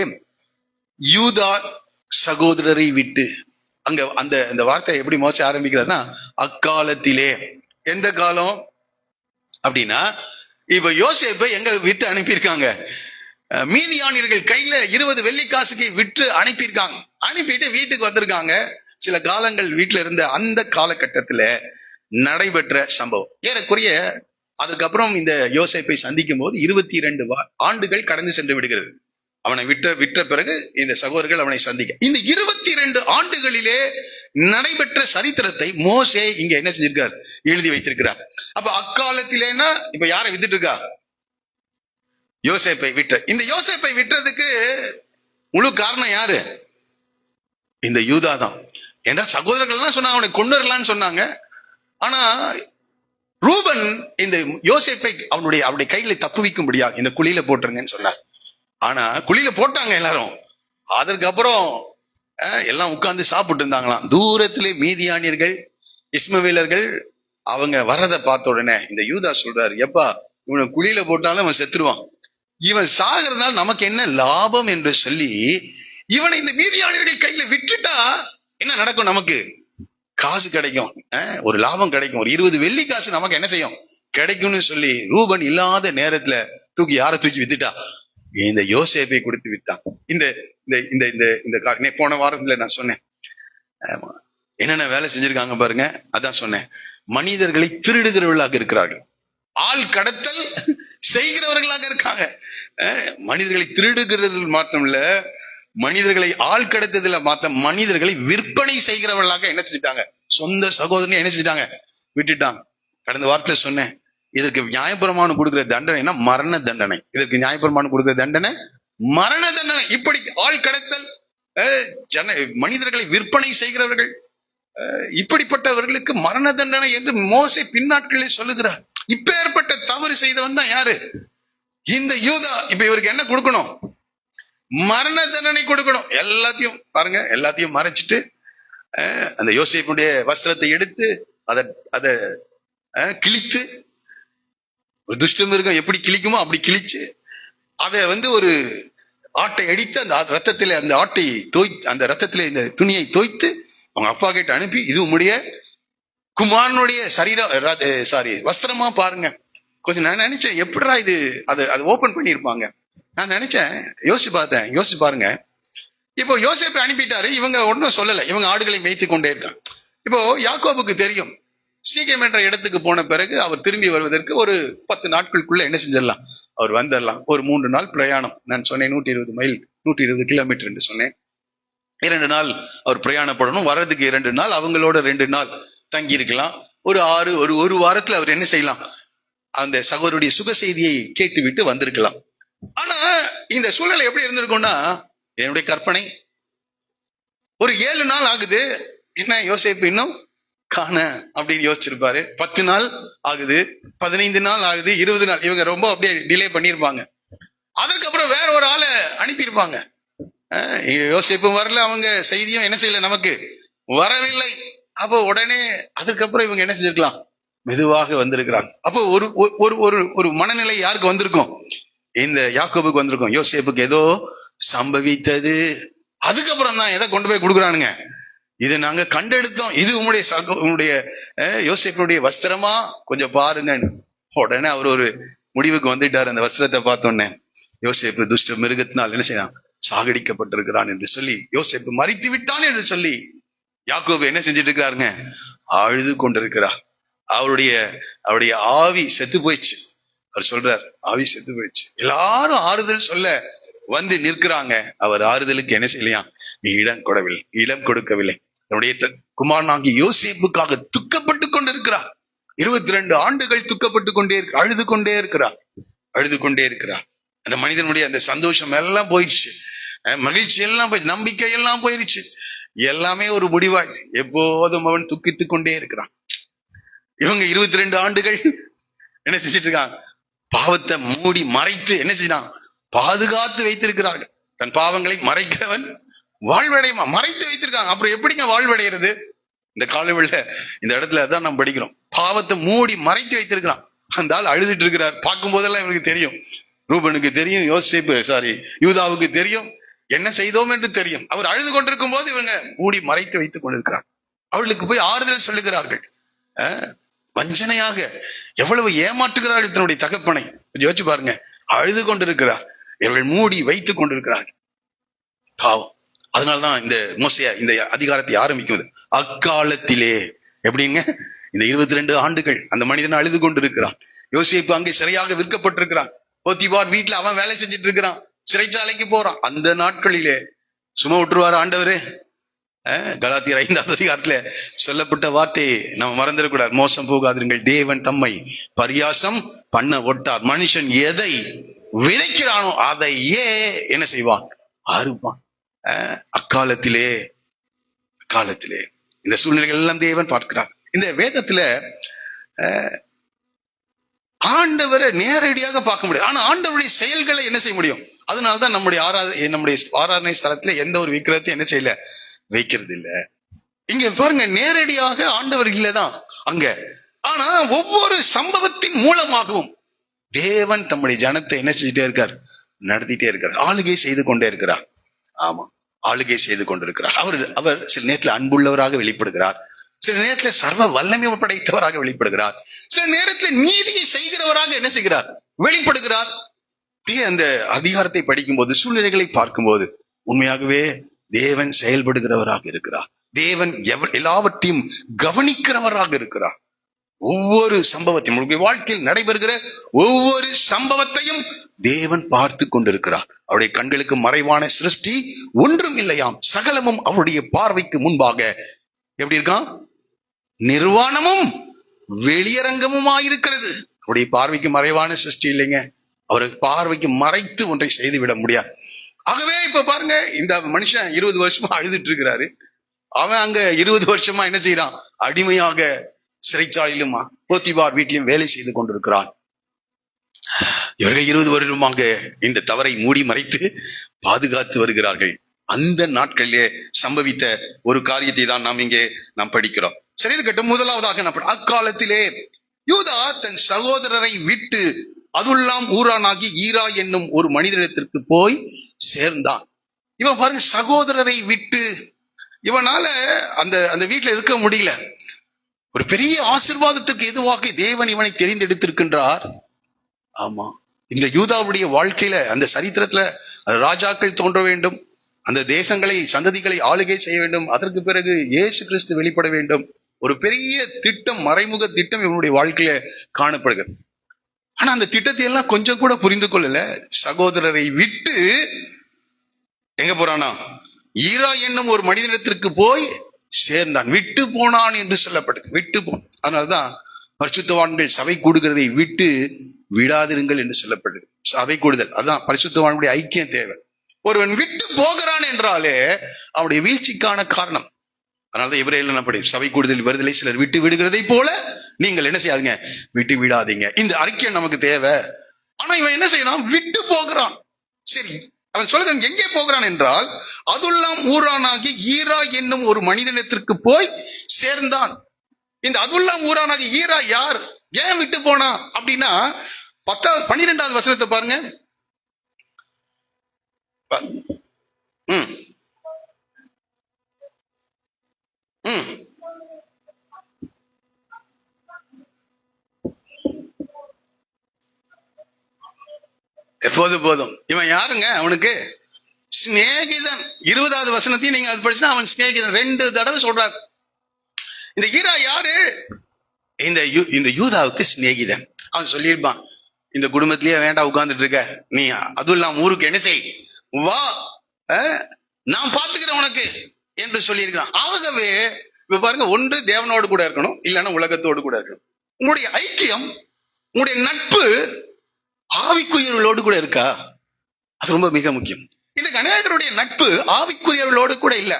யூதா சகோதரரை விட்டு, அங்க அந்த வார்த்தை எப்படி மோச ஆரம்பிக்கிறார்னா, அக்காலத்திலே. எந்த காலம் அப்படின்னா, இப்ப யோசேப்பை எங்க விட்டு அனுப்பியிருக்காங்க? மீதியானியர்கள் கையில 20 வெள்ளிக்காசுக்கு விற்று அனுப்பியிருக்காங்க. அனுப்பிட்டு வீட்டுக்கு வந்திருக்காங்க. சில காலங்கள் வீட்டுல இருந்த அந்த காலகட்டத்துல நடைபெற்ற சம்பவம். ஏறக்குறைய அதுக்கப்புறம் இந்த யோசேப்பை சந்திக்கும் போது 22 ஆண்டுகள் கடந்து சென்று விடுகிறது. அவனை விற்ற பிறகு இந்த சகோதரர்கள் அவனை சந்திக்க, இந்த 22 ஆண்டுகளிலே நடைபெற்ற சரித்திரத்தை மோசே இங்க என்ன செஞ்சிருக்கார்? எழுதி வைத்திருக்கிறார். அப்ப அக்காலத்திலேனா இப்ப யாரை வித்துட்டு இருக்கா? யோசேப்பை விட்ட. இந்த யோசேப்பை விட்டதுக்கு முழு காரணம் யாரு? இந்த யூதா தான். ஏன்னா சகோதரர்கள் எல்லாம் சொன்னாங்க அவனை கொண்டு வரலான்னு சொன்னாங்க. ஆனா ரூபன் இந்த யோசேப்பை அவனுடைய கையில தப்புவிக்கும்படியா இந்த குழியில போட்டுருங்கன்னு சொன்னார். ஆனா குழியில போட்டாங்க எல்லாரும். அதற்கப்புறம் எல்லாம் உட்கார்ந்து சாப்பிட்டு இருந்தாங்களாம். தூரத்திலே மீதியானியர்கள், இஸ்மவேலர்கள் அவங்க வர்றதை பார்த்த உடனே இந்த யூதா சொல்றாரு, எப்பா இவனை குழியில போட்டாலும் அவன் செத்துருவான், இவன் சாகிறதுனால நமக்கு என்ன லாபம் என்று சொல்லி இவனை இந்த மீதியானியர்கள் கையில விட்டுட்டா என்ன நடக்கும்? நமக்கு காசு கிடைக்கும், ஒரு லாபம் கிடைக்கும், ஒரு 20 வெள்ளி காசு நமக்கு என்ன செய்யும் கிடைக்கும்னு சொல்லி ரூபன் இல்லாத நேரத்துல யாரை தூக்கி வித்துட்டா? இந்த யோசேப்பை கொடுத்து விட்டான். இந்த போன வாரத்துல நான் சொன்னேன் என்னென்ன வேலை செஞ்சிருக்காங்க பாருங்க. அதான் சொன்னேன், மனிதர்களை திருடுகிறவர்களாக இருக்கிறார்கள், ஆள் கடத்தல் செய்கிறவர்களாக இருக்காங்க. மனிதர்களை திருடுகிறது மாத்திரம் இல்ல, மனிதர்களை ஆள் கடத்ததுல மாத்த மனிதர்களை விற்பனை செய்கிறவர்களாக என்ன செஞ்சிட்டாங்க? சொந்த சகோதரனை என்ன செஞ்சிட்டாங்க? விட்டுட்டாங்க. கடந்த வாரத்துல சொன்னேன், இதற்கு நியாயப்பிரமாணம் கொடுக்கிற தண்டனை மரண தண்டனை. இதற்கு நியாயப்பிரமாணம் கொடுக்கிற தண்டனை மரண தண்டனை. இப்படி ஆள் கடத்தல், மனிதர்களை விற்பனை செய்கிறவர்கள், இப்படிப்பட்டவர்களுக்கு மரண தண்டனை என்று மோசே பின்னாட்களில் சொல்லுகிறார். இப்ப ஏற்பட்ட தவறு செய்தவன் தான் யாரு? இந்த யூதா. இப்ப இவருக்கு என்ன கொடுக்கணும்? மரண தண்டனை கொடுக்கணும். எல்லாத்தையும் பாருங்க, எல்லாத்தையும் மறைச்சிட்டு அந்த யோசேப்புடைய வஸ்திரத்தை எடுத்து அதை கிழித்து, ஒரு துஷ்டம் மிருகம் எப்படி கிழிக்குமோ அப்படி கிழிச்சு அதை ஒரு ஆட்டை அடித்து அந்த ரத்தத்திலே அந்த ஆட்டை அந்த ரத்தத்திலே இந்த துணியை தோய்த்து அவங்க அப்பா கிட்ட அனுப்பி, இது உம்முடைய குமாரனுடைய வஸ்திரமா பாருங்க. கொஞ்சம் நான் நினைச்சேன், எப்படிடா இது அதை ஓபன் பண்ணியிருப்பாங்க நான் நினைச்சேன். யோசிச்சு பாருங்க. இப்போ யோசேப்பை அனுப்பிட்டாரு, இவங்க ஒன்னும் சொல்லல, இவங்க ஆடுகளை மேய்த்து கொண்டே இருக்காங்க. இப்போ யாக்கோபுக்கு தெரியும், சீக்கிரம் என்ற இடத்துக்கு போன பிறகு அவர் திரும்பி வருவதற்கு ஒரு 10 நாட்களுக்குள்ள என்ன செஞ்சிடலாம், அவர் வந்துடலாம். ஒரு 3 நாள் பிரயாணம். நான் சொன்னேன் 120 மைல், 120 கிலோமீட்டர் என்று சொன்னேன். 2 நாள் அவர் பிரயாணப்படணும், வர்றதுக்கு 2 நாள், அவங்களோட 2 நாள் தங்கி இருக்கலாம். ஒரு வாரத்துல அவர் என்ன செய்யலாம், அந்த சகோதரருடைய சுக செய்தியை கேட்டு விட்டு வந்திருக்கலாம். ஆனா இந்த சூழ்நிலை எப்படி இருந்திருக்கும்னா, என்னுடைய கற்பனை, ஒரு 7 நாள் ஆகுது, என்ன யோசேப்பு இன்னும் காண அப்படின்னு யோசிச்சிருப்பாரு. 10 நாள் ஆகுது, 15 நாள் ஆகுது, 20 நாள். இவங்க ரொம்ப அப்படியே டிலே பண்ணிருப்பாங்க. அதற்கப்புறம் வேற ஒரு ஆளை அனுப்பியிருப்பாங்க. யோசேப்பும் வரல, அவங்க செய்தியும் என்ன செய்யல, நமக்கு வரவில்லை. அப்போ உடனே அதுக்கப்புறம் இவங்க என்ன செஞ்சிருக்கலாம், மெதுவாக வந்திருக்கிறாங்க. அப்போ ஒரு மனநிலை யாருக்கு வந்திருக்கும்? இந்த யாக்கோபுக்கு வந்திருக்கும். யோசேப்புக்கு ஏதோ சம்பவித்தது. அதுக்கப்புறம் தான் எதை கொண்டு போய் கொடுக்குறானுங்க, இது நாங்க கண்டெடுத்தோம், இது உங்களுடைய யோசேப்புடைய வஸ்திரமா, கொஞ்சம் பாருங்க. உடனே அவர் ஒரு முடிவுக்கு வந்துட்டார். அந்த வஸ்திரத்தை பார்த்தோன்னே, யோசேப்பு துஷ்ட மிருகத்தினால் என்ன செய்யலாம், சாகடிக்கப்பட்டிருக்கிறான் என்று சொல்லி, யோசேப்பு மரித்து விட்டான் என்று சொல்லி யாக்கோபு என்ன செஞ்சிட்டு இருக்கிறாருங்க, அழுது கொண்டிருக்கிறார். அவருடைய ஆவி செத்து போயிடுச்சு. அவர் சொல்றார், ஆவி செத்து போயிடுச்சு. எல்லாரும் ஆறுதல் சொல்ல வந்து நிற்கிறாங்க. அவர் ஆறுதலுக்கு என்ன செய்யலையா, இடம் கொடுக்கவில்லை. தன்னுடைய குமாரனாகி யோசேப்புக்காக துக்கப்பட்டு கொண்டிருக்கிறார். 22 ஆண்டுகள் துக்கப்பட்டு கொண்டே அழுது கொண்டே இருக்கிறார். அந்த மனிதனுடைய அந்த சந்தோஷம் எல்லாம் போயிடுச்சு, மகிழ்ச்சி எல்லாம் போயிடுச்சு, நம்பிக்கை எல்லாம் போயிடுச்சு. எல்லாமே ஒரு முடிவாச்சு. எப்போதும் அவன் துக்கித்துக் கொண்டே இருக்கிறான். இவங்க 22 ஆண்டுகள் என்ன செஞ்சிட்டு இருக்காங்க, பாவத்தை மூடி மறைத்து என்ன செய்யலாம், பாதுகாத்து வைத்திருக்கிறார்கள். தன் பாவங்களை மறைக்கிறவன் வாழ்வடையுமா, மறைத்து வைத்திருக்காங்க. அப்புறம் எப்படிங்க வாழ்வடைகிறது? இந்த காலவெளியில இந்த இடத்துல அதான் நம்ம படிக்கிறோம். பாவத்தை மூடி மறைத்து வைத்திருக்கிறான். அந்த ஆள் அழுதுட்டு இருக்கிறார். பார்க்கும் போதெல்லாம் இவனுக்கு தெரியும், ரூபனுக்கு தெரியும், யூதாவுக்கு தெரியும், என்ன செய்தோம் என்று தெரியும். அவர் அழுது கொண்டிருக்கும் போது இவங்க மூடி மறைத்து வைத்துக் கொண்டிருக்கிறார். அவர்களுக்கு போய் ஆறுதல் சொல்லுகிறார்கள். வஞ்சனையாக எவ்வளவு ஏமாற்றுகிறார்கள் தன்னுடைய தகப்பனை. யோசிச்சு பாருங்க, அழுது கொண்டிருக்கிறார், இவர்கள் மூடி வைத்துக் கொண்டிருக்கிறார்கள். பாவம். அதனாலதான் இந்த மோசையா இந்த அதிகாரத்தை ஆரம்பிக்குது. அக்காலத்திலே எப்படிங்க, இந்த 22 ஆண்டுகள் அந்த மனிதன் அழுது கொண்டிருக்கிறான். யோசேப்பு அங்கே சிறையாக விற்கப்பட்டிருக்கிறான். போத்திபார் வீட்டுல அவன் வேலை செஞ்சுட்டு இருக்கிறான், சிறைச்சாலைக்கு போறான். அந்த நாட்களிலே சும்மா விட்டுருவாரு ஆண்டவரே? கலாத்தியர் 5ஆம் அதிகாரத்துல சொல்லப்பட்ட வார்த்தையை நம்ம மறந்துடக்கூடாது. மோசம் போகாதீர்கள், தேவன் தம்மை பரியாசம் பண்ண ஒட்டார். மனுஷன் எதை விதைக்கிறானோ அதையே என்ன செய்வான்? அறுப்பான். அக்காலத்திலே இந்த சூழ்நிலைகள் எல்லாம் தேவன் பார்க்கிறார். இந்த வேதத்துல ஆண்டவரை நேரடியாக பார்க்க முடியாது. ஆனா ஆண்டவருடைய செயல்களை என்ன செய்ய முடியும்? அதனாலதான் நம்முடைய ஆராதனை ஸ்தலத்துல எந்த ஒரு விக்கிரகத்தையும் என்ன செய்யல, வைக்கிறது இல்ல. இங்க பாருங்க, நேரடியாக ஆண்டவர் இல்லதான் அங்க. ஆனா ஒவ்வொரு சம்பவத்தின் மூலமாகவும் தேவன் தம்முடைய ஜனத்தை என்ன செஞ்சுட்டே இருக்கார்? நடத்திட்டே இருக்கார். ஆளுகை செய்து கொண்டே இருக்கிறார். ஆமா, ஆளுகை செய்து கொண்டிருக்கிறார். அவர் சில நேரத்துல அன்புள்ளவராக வெளிப்படுகிறார், சில நேரத்துல சர்வ வல்லமை படைத்தவராக வெளிப்படுகிறார், சில நேரத்துல நீதியை செய்கிறவராக என்ன செய்கிறார்? வெளிப்படுகிறார். அந்த அதிகாரத்தை படிக்கும் போது, சூழ்நிலைகளை பார்க்கும்போது உண்மையாகவே தேவன் செயல்படுகிறவராக இருக்கிறார். தேவன் எல்லாவற்றையும் கவனிக்கிறவராக இருக்கிறார். ஒவ்வொரு சம்பவத்தையும், உங்களுடைய வாழ்க்கையில் நடைபெறுகிற ஒவ்வொரு சம்பவத்தையும் தேவன் பார்த்து கொண்டிருக்கிறார். அவருடைய கண்களுக்கு மறைவான சிருஷ்டி ஒன்றும் இல்லையாம், சகலமும் அவருடைய பார்வைக்கு முன்பாக எப்படி இருக்கான்? நிர்வாணமும் வெளியரங்கமுமாயிருக்கிறது. அவருடைய பார்வைக்கு மறைவான சிருஷ்டி இல்லைங்க. அவருக்கு பார்வைக்கு மறைத்து ஒன்றை செய்து விட முடியாது. ஆகவே இப்ப பாருங்க, இந்த மனுஷன் 20 வருஷமா அழுதுட்டு இருக்கிறாரு. அவன் அங்க 20 வருஷமா என்ன செய்யறான்? அடிமையாக சிறைச்சாலையிலும் போத்திபார் வீட்டிலும் வேலை செய்து கொண்டிருக்கிறான். இவர்கள் 20 வருடமாக இந்த தவறை மூடி மறைத்து பாதுகாத்து வருகிறார்கள். அந்த நாட்களிலே சம்பவித்த ஒரு காரியத்தை தான் நாம் படிக்கிறோம். சரி இருக்கட்டும். முதலாவதாக அக்காலத்திலே யூதா தன் சகோதரரை விட்டு அதுல்லாம் ஊரானாகி ஈரா என்னும் ஒரு மனிதனிடத்திற்கு போய் சேர்ந்தான். இவன் பாருங்க, சகோதரரை விட்டு இவனால அந்த வீட்டுல இருக்க முடியல. ஒரு பெரிய ஆசீர்வாதத்துக்கு எதுவாக தேவன் இவனை தெரிந்தெடுத்திருக்கின்றார். ஆமா, இந்த யூதாவுடைய வாழ்க்கையில, அந்த சரித்திரத்துல ராஜாக்கள் தோன்ற வேண்டும், அந்த தேசங்களை சந்ததிகளை ஆளுகை செய்ய வேண்டும், அதற்கு பிறகு இயேசு கிறிஸ்து வெளிப்பட வேண்டும். ஒரு பெரிய திட்டம், மறைமுக திட்டம் இவனுடைய வாழ்க்கையில காணப்படுகிறது. ஆனா அந்த திட்டத்தை எல்லாம் கொஞ்சம் கூட புரிந்து கொள்ளல. சகோதரரை விட்டு எங்க போறானா? ஈரா என்னும் ஒரு மனிதனிடத்திற்கு போய் சேர்ந்தான். விட்டு போனான் என்று சொல்லப்பட்டது. விட்டு போ. அதனாலதான் பரிசுத்தவான்கள் சபை கூடுகிறதை விட்டு விடாதிருங்கள் என்று சொல்லப்பட்டது. சபை கூடுதல், அதான் பரிசுத்தவானுடைய ஐக்கியம் தேவை. ஒருவன் விட்டு போகிறான் என்றாலே அவனுடைய வீழ்ச்சிக்கான காரணம். அதனாலதான் எபிரேயர்ல அப்படி சபை கூடுதல் வருதலை சிலர் விட்டு விடுகிறதை போல நீங்கள் என்ன செய்யாதீங்க? விட்டு விடாதீங்க. இந்த அறிக்கை நமக்கு தேவை. ஆனா இவன் என்ன செய்யறான்? விட்டு போகிறான். சரி, அவன் சொல்லுகிறான் எங்கே போகிறான் என்றால், அதுல்லாம் ஊரானாகி ஈரா என்னும் ஒரு மனிதனிடத்திற்கு போய் சேர்ந்தான். இந்த அதுல்லாம் ஊரானாகி ஈரா யார்? ஏன் விட்டு போனா அப்படின்னா, 12வது வசனத்தை பாருங்க. எப்போது போதும். இவன் யாருங்க? அவனுக்கு சிநேகிதன். 20வது வசனத்தையும் நீங்க அது படிச்சா அவன் சிநேகிதன் 2 தடவை சொல்றார். இந்த ஈரா யாரு? இந்த யூதாவுக்கு சிநேகிதன். அவன் சொல்லியிருப்பான், இந்த குடும்பத்திலேயே வேண்டாம் உட்கார்ந்துட்டு இருக்க, நீ அதுவும் இல்லாம ஊருக்கு என்ன செய், வா, நான் பார்த்துக்கிறேன் உனக்கு என்று சொல்லியிருக்கிறான். ஆகவே இப்ப பாருங்க, ஒன்று தேவனோடு கூட இருக்கணும், இல்லைன்னா உலகத்தோடு கூட இருக்கணும். உங்களுடைய ஐக்கியம், உங்களுடைய நட்பு ஆவிக்குரியவர்களோடு கூட இருக்கா? அது ரொம்ப மிக முக்கியம். இன்றைக்கு அநேகருடைய நட்பு ஆவிக்குரியவர்களோடு கூட இல்ல.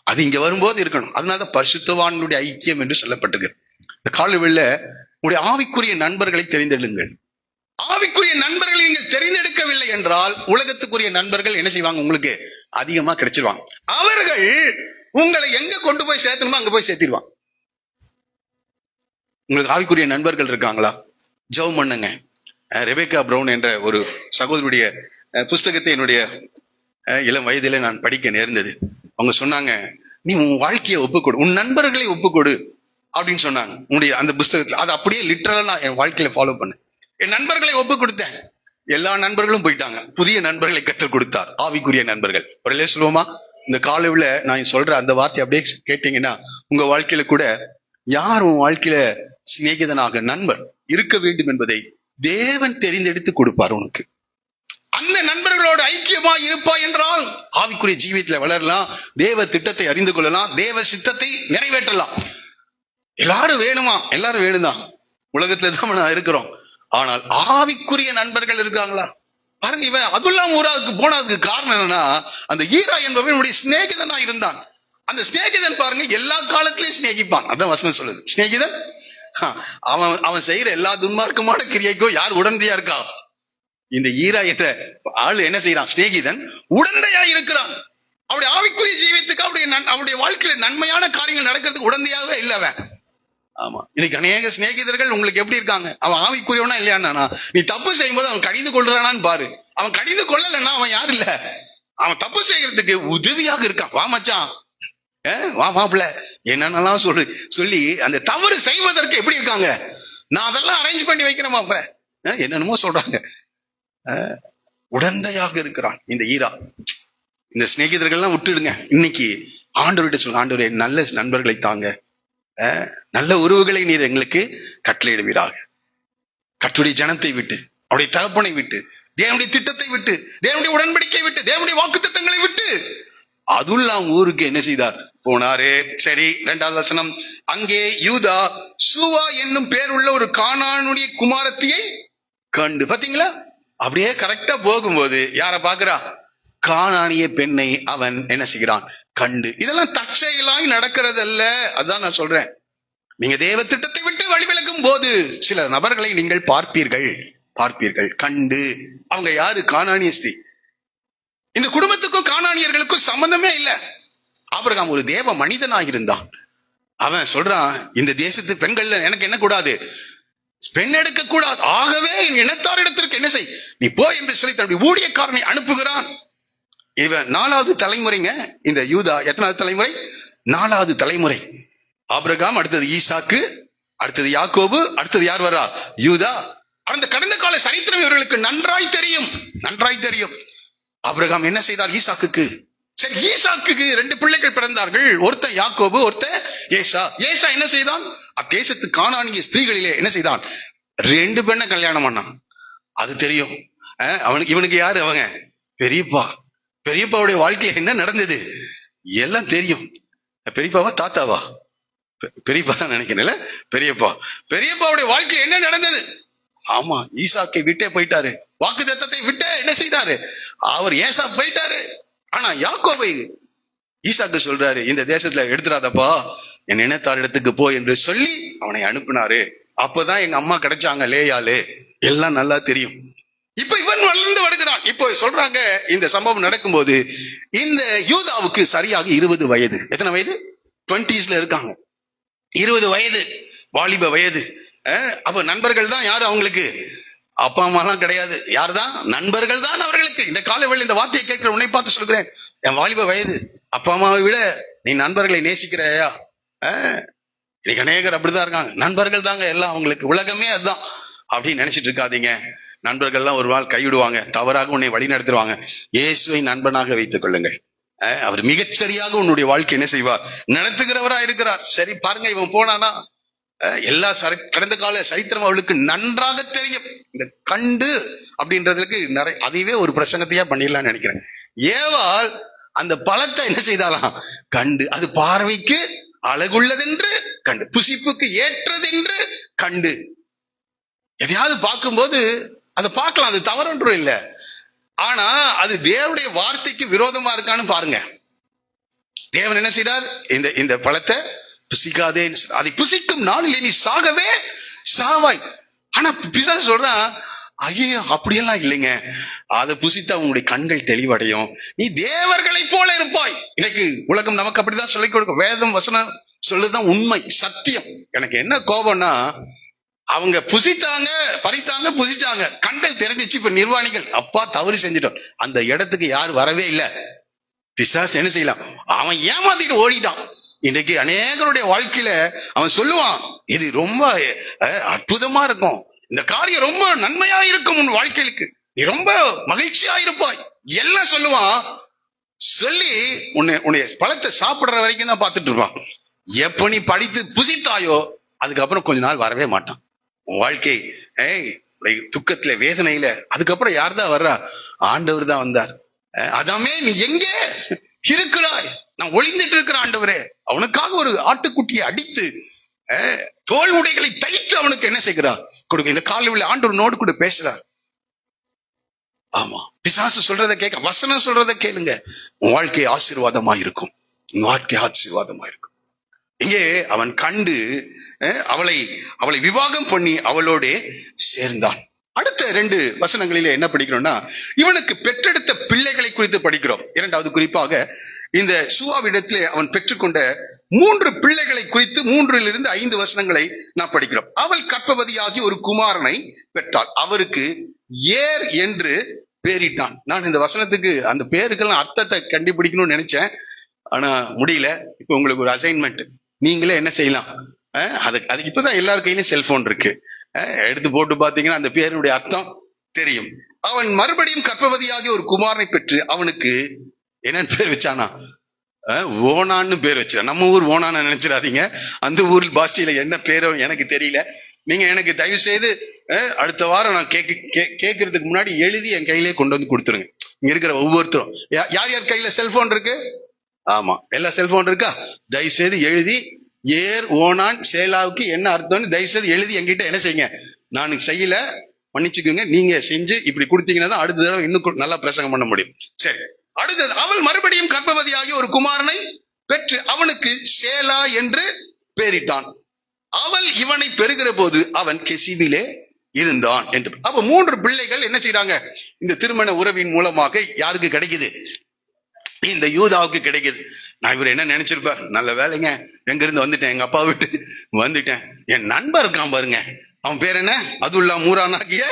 அது இங்க வரும்போது இருக்கணும். அதனால பரிசுத்தவான்களுடைய ஐக்கியம் என்று சொல்லப்பட்டிருக்கு. இந்த காலவெளியில உங்களுடைய ஆவிக்குரிய நண்பர்களை தெரிந்தெடுங்கள். ஆவிக்குரிய நண்பர்களை நீங்கள் தெரிந்தெடுக்கவில்லை என்றால் உலகத்துக்குரிய நண்பர்கள் என்ன செய்வாங்க? உங்களுக்கு அதிகமா கிடைச்சிருவாங்க. அவர்கள் உங்களை எங்க கொண்டு போய் சேர்த்தணுமோ அங்க போய் சேர்த்திடுவாங்க. உங்களுக்கு ஆவிக்குரிய நண்பர்கள் இருக்காங்களா? ஜெபம் பண்ணுங்க. ரெபேக்கா பிரவுன் என்ற ஒரு சகோதரியுடைய புஸ்தகத்தை என்னுடைய இளம் வயதில நான் படிக்க நேர்ந்தது. அவங்க சொன்னாங்க, நீ உன் வாழ்க்கையை ஒப்புக்கொடு, உன் நண்பர்களை ஒப்புக்கொடு அப்படின்னு சொன்னாங்க. உன்னுடைய அந்த புஸ்தகத்துல அது அப்படியே லிட்டரலா நான் என் வாழ்க்கையில ஃபாலோ பண்ணேன். என் நண்பர்களை ஒப்பு கொடுத்தேன். எல்லா நண்பர்களும் போயிட்டாங்க. புதிய நண்பர்களை கற்றுக் கொடுத்தார், ஆவிக்குரிய நண்பர்கள். ஒரு சொல்லுவோமா, இந்த காலையில நான் சொல்ற அந்த வார்த்தை அப்படியே கேட்டீங்கன்னா, உங்க வாழ்க்கையில கூட யார் உன் வாழ்க்கையில சிநேகிதனாக நண்பர் இருக்க வேண்டும் என்பதை தேவன் தெரிந்தெடுத்து கொடுப்பார் உனக்கு. அந்த நண்பர்களோடு ஐக்கியமா இருப்பா என்றால் ஆவிக்குரிய ஜீவியத்துல வளரலாம், தேவ திட்டத்தை அறிந்து கொள்ளலாம், தேவ சித்தத்தை நிறைவேற்றலாம். எல்லாரும் வேணுமா? எல்லாரும் வேணும்தான். உலகத்துல தான் இருக்கிறோம். ஆனால் ஆவிக்குரிய நண்பர்கள் இருக்காங்களா? பாருங்க, இவன் அதுல்லாம் ஊராவுக்கு போனதுக்கு காரணம் என்னன்னா, அந்த ஈரா என்பவனுடைய சிநேகிதனா இருந்தான். அந்த சிநேகிதன் பாருங்க எல்லா காலத்திலயும் சிநேகிப்பான். அதான் வசனம் சொல்லுது. சிநேகிதன் அவன் செய்யற எல்லா துன்மார்க்கமான கிரியைக்கும் யார் உடந்தையா இருக்கா? இந்த ஈரா என்ற ஆளு என்ன செய்யறான்? சிநேகிதன் உடந்தையா இருக்கிறான். அவருடைய ஆவிக்குரிய ஜீவியத்துக்கு அவருடைய வாழ்க்கையில நன்மையான காரியங்கள் நடக்கிறதுக்கு உடந்தையாகவே இல்லவன். ஆமா, இன்னைக்கு அநேக சிநேகிதர்கள் உங்களுக்கு எப்படி இருக்காங்க? அவன் ஆவிக்குரியவனா இல்லையானா, நீ தப்பு செய்யும் போது அவன் கடிந்து கொள்றானான்னு பாரு. அவன் கடிந்து கொள்ளலன்னா அவன் யாரு இல்ல, அவன் தப்பு செய்யறதுக்கு உதவியாக இருக்கான். வா மச்சான், வா மாப்பிள்ள, என்னென்னலாம் சொல்லி அந்த தவறு செய்வதற்கு எப்படி இருக்காங்க? நான் அதெல்லாம் அரேஞ்ச் பண்ணி வைக்கிறேன் மாப்பிள்ள, என்னென்னமோ சொல்றாங்க. உடந்தையாக இருக்கிறான் இந்த ஈரா. இந்த சிநேகிதர்கள்லாம் விட்டுடுங்க. இன்னைக்கு ஆண்டவர்கிட்ட சொல்லுங்க, ஆண்டவரே நல்ல நண்பர்களை தாங்க, நல்ல உறவுகளை நீர் எங்களுக்கு கட்டளையிடுவீராக. கர்த்தருடைய ஜனத்தை விட்டு, அவருடைய தகப்பனை விட்டு, தேவனுடைய திட்டத்தை விட்டு, தேவனுடைய உடன்படிக்கை விட்டு, தேவனுடைய வாக்குத்தத்தங்களை விட்டு அதுல்லாம் ஊருக்கு என்ன செய்தார்? போனாரு. சரி, 2வது வசனம். அங்கே யூதா சூவா என்னும் பேர் உள்ள ஒரு கானானுடைய குமாரத்தியை கண்டு. பாத்தீங்களா? அப்படியே கரெக்டா போகும்போது யார பாக்குறா? கானானிய பெண்ணை அவன் என்ன செய்கிறான்? கண்டு. இதெல்லாம் தற்செயலாய் நடக்கிறது அல்ல. அதான் நான் சொல்றேன், நீங்க தேவ திட்டத்தை விட்டு வழிவிலக்கும் போது சில நபர்களை நீங்கள் பார்ப்பீர்கள். கண்டு. அவங்க யாரு? கானானிய ஸ்திரீ. இந்த குடும்பத்துக்கும் கானானியர்களுக்கும் சம்பந்தமே இல்ல. ஆபிரகாம் ஒரு தேவ மனிதனாக இருந்தான். அவன் சொல்றான், இந்த தேசத்து பெண்கள்ல எனக்கு என்ன கூடாது? பெண் எடுக்க கூடாது. ஆகவே என் இனத்தார் இடத்திற்கு என்ன செய், நீ போ என்று சொல்லி தன்னுடைய ஊழியக்காரனை அனுப்புகிறான். இவன் 4வது தலைமுறைங்க. இந்த யூதா எத்தனாவது தலைமுறை? 4வது தலைமுறை. ஆபிரகாம், அடுத்தது ஈசாக்கு, அடுத்தது யாக்கோபு, அடுத்தது யார் வரா? யூதா. அந்த கடந்த கால சரித்திரம் இவர்களுக்கு நன்றாய் தெரியும். ஆபிரகாம் என்ன செய்தார்? ஈசாக்குக்கு, சரி, ஈசாக்குக்கு 2 பிள்ளைகள் பிறந்தார்கள். ஒருத்தன் யாக்கோபு, ஒருத்தன் ஏசா. ஏசா என்ன செய்தான்? அத்தேசத்து கானானிய ஸ்திரீகளிலே என்ன செய்தான்? 2 பெண்ணை கல்யாணம் பண்ணான். அது தெரியும். இவனுக்கு யாரு? அவங்க பெரியப்பாவுடைய வாழ்க்கையில என்ன நடந்தது எல்லாம் தெரியும். பெரியப்பாவா தாத்தாவா? பெரியப்பா தான் நினைக்கிறேன். பெரியப்பாவுடைய வாழ்க்கையில என்ன நடந்தது? ஆமா, ஈசாக்கை விட்டே போயிட்டாரு. வாக்குத்தத்தத்தை விட்டே என்ன செய்தாரு? அவர் ஏசா போயிட்டாரு. ஆனா யாக்கோபை ஈசாக்கு சொல்றாரு, இந்த தேசத்துல எடுத்துறாதப்பா, என் இனத்தார் இடத்துக்கு போ என்று சொல்லி அவனை அனுப்பினாரு. அப்பதான் எங்க அம்மா கிடைச்சாங்க, லேயாலு. எல்லாம் நல்லா தெரியும். இப்ப இவன் வளர்ந்து வருகிறான். இப்போ சொல்றாங்க, இந்த சம்பவம் நடக்கும்போது இந்த யூதாவுக்கு சரியாக 20 வயது. எத்தனை வயது? 20ஸ்ல இருக்காங்க. 20 வயது, வாலிப வயது. அப்ப நண்பர்கள் தான் யாரு அவங்களுக்கு? அப்பா அம்மா எல்லாம் கிடையாது. யாருதான்? நண்பர்கள் தான் அவர்களுக்கு. இந்த காலவேளை இந்த வார்த்தையை கேட்கிற உன்னை பார்த்து சொல்கிறேன், என் வாலிப வயது, அப்பா அம்மாவை விட நீ நண்பர்களை நேசிக்கிறையா? இன்னைக்கு அநேகர் அப்படிதான் இருக்காங்க. நண்பர்கள் தாங்க எல்லாம் அவங்களுக்கு, உலகமே அதுதான் அப்படின்னு நினைச்சிட்டு இருக்காதீங்க. நண்பர்கள்லாம் ஒரு நாள் கைவிடுவாங்க, தவறாக உன்னை வழி நடத்துவாங்க. இயேசுவை நண்பனாக வைத்துக் கொள்ளுங்கள். அவர் மிகச்சரியாக உன்னுடைய வாழ்க்கை என்ன செய்வார்? நடத்துகிறவரா இருக்கிறார். சரி பாருங்க, இவன் போனானா எல்லா கடந்த கால சரித்திரம் அவளுக்கு நன்றாக தெரியும். இந்த கண்டு அப்படின்றதுக்கு நிறைய, அதையவே ஒரு பிரசங்கத்தையா பண்ணிடலாம்னு நினைக்கிறேன். ஏவாள் அந்த பழத்தை என்ன செய்தாலாம்? கண்டு. அது பார்வைக்கு அழகுள்ளதென்று கண்டு, புசிப்புக்கு ஏற்றதென்று கண்டு. எதையாவது பார்க்கும்போது அதை பார்க்கலாம், அது தவறொன்றும் இல்லை. ஆனா அது தேவனுடைய வார்த்தைக்கு விரோதமா இருக்கான்னு பாருங்க. தேவன் என்ன செய்தார்? இந்த பழத்தை புசிக்காதே, அதை புசிக்கும் நாளிலே நீ சாகவே சாவாய். ஆனா பிசாசு சொல்றான், ஐயோ அப்படியெல்லாம் இல்லைங்க, அதை புசித்தா உங்களுடைய கண்கள் தெளிவடையும், நீ தேவர்களை போல இருப்பாய். இன்னைக்கு உலகம் நமக்கு அப்படிதான் சொல்லிக் கொடுக்கும். வேதம் வசனம் சொல்லுதான் உண்மை, சத்தியம். எனக்கு என்ன கோபம்னா, அவங்க புசித்தாங்க, பறித்தாங்க, புசித்தாங்க, கண்கள் தெரிஞ்சிச்சு. இப்ப நிர்வாணிகள், அப்பா தவறு செஞ்சிட்டோம், அந்த இடத்துக்கு யார் வரவே இல்லை. பிசாசு என்ன செய்யலாம்? அவன் ஏமாத்திட்டு ஓடிட்டான். இன்னைக்கு அநேகருடைய வாழ்க்கையில அவன் சொல்லுவான், இது ரொம்ப அற்புதமா இருக்கும், இந்த காரியம் ரொம்ப நன்மையா இருக்கும், உன் வாழ்க்கைக்கு நீ ரொம்ப மகிழ்ச்சியா இருப்பாய், எல்லாம் சொல்லுவான். சொல்லி உன்னை பழத்தை சாப்பிடுற வரைக்கும் தான் பார்த்துட்டு இருப்பான். எப்ப நீ படித்து புசித்தாயோ அதுக்கப்புறம் கொஞ்ச நாள் வரவே மாட்டான். உன் வாழ்க்கை துக்கத்துல, வேதனையில, அதுக்கப்புறம் யார் தான் வர்றா? ஆண்டவர் தான் வந்தார். அதாமே நீ எங்கே இருக்கிறாய்? நான் ஒளிந்துட்டு இருக்கிற ஆண்டவரே, அவனுக்காக ஒரு ஆட்டுக்குட்டியை அடித்து தோல் உடைகளை தைத்து அவனுக்கு என்ன செய்கிறார்? கொடுக்க. இந்த காலையில் ஆண்டவர் நோடு கூட பேசுறார். ஆமா, பிசாசு சொல்றத கேட்க, வசனம் சொல்றத கேளுங்க. உன் வாழ்க்கை ஆசீர்வாதமா இருக்கும். உன் வாழ்க்கை ஆசீர்வாதமா இருக்கும். இங்கே அவன் கண்டு அவளை அவளை விவாகம் பண்ணி அவளோட சேர்ந்தான். அடுத்த 2 வசனங்களிலே என்ன படிக்கிறோம்னா, இவனுக்கு பெற்றெடுத்த பிள்ளைகளை குறித்து படிக்கிறோம். 2வது குறிப்பாக இந்த சூவாவிடத்திலே அவன் பெற்றுக்கொண்ட 3 பிள்ளைகளை குறித்து 3 - 5 வசனங்களை நான் படிக்கிறோம். அவள் கர்ப்பவதியாகி ஒரு குமாரனை பெற்றாள். அவருக்கு ஏர் என்று பேரிட்டான். நான் இந்த வசனத்துக்கு அந்த பேருக்கெல்லாம் அர்த்தத்தை கண்டுபிடிக்கணும்னு நினைச்சேன், ஆனா முடியல. இப்ப உங்களுக்கு ஒரு அசைன்மெண்ட், நீங்களே என்ன செய்யலாம், அதுக்கு இப்பதான் எல்லார் கையிலும் செல்போன் இருக்கு, எடுத்து போட்டு பாத்தீங்கன்னா அந்த பேருடைய அர்த்தம் தெரியும். அவன் மறுபடியும் கர்ப்பவதியாகி ஒரு குமாரனை பெற்று அவனுக்கு என்னன்னு பேர் வச்சானா, ஓனான்னு பேர் வச்சான். நம்ம ஊர் ஓனான்னு நினைச்சிடாதீங்க, அந்த ஊர் பாஷையில என்ன பேரோ எனக்கு தெரியல. நீங்க எனக்கு தயவு செய்து அடுத்த வாரம் நான் கேட்கறதுக்கு முன்னாடி எழுதி என் கையிலே கொண்டு வந்து கொடுத்துருங்க. இங்க இருக்கிற ஒவ்வொருத்தரும் யார் யார் கையில செல்போன் இருக்கு, ஆமா எல்லா செல்போன் இருக்கா, தயவு செய்து எழுதி ஏர் ஓனான் சேலாவுக்கு என்ன அர்த்தம்னு தயவு செய்து எழுதி என்கிட்ட என்ன செய்யுங்க. நான் செய்யல, மன்னிச்சுக்கோங்க. நீங்க செஞ்சு இப்படி கொடுத்தீங்கன்னா தான் அடுத்த தடவை இன்னும் நல்லா பிரசங்கம் பண்ண முடியும். சரி, அடுத்தது, அவள் மறுபடியும் கர்ப்பவதியாகி ஒரு குமாரனை பெற்று அவனுக்கு சேலா என்று பெயரிட்டான். அவள் இவனை பெறுகிற போது அவன் கெசிபிலே இருந்தான் என்று. அப்ப 3 பிள்ளைகள் என்ன செய்யறாங்க, இந்த திருமண உறவின் மூலமாக யாருக்கு கிடைக்குது, இந்த யூதாவுக்கு கிடைக்குது. நான் இவர் என்ன நினைச்சிருப்பார், நல்ல வேலைங்க, எங்க இருந்து வந்துட்டேன், எங்க அப்பா விட்டு வந்துட்டேன், என் நண்பர் இருக்கான் பாருங்க, அவன் பேர் என்ன, அதுல்லா மூரானாகிய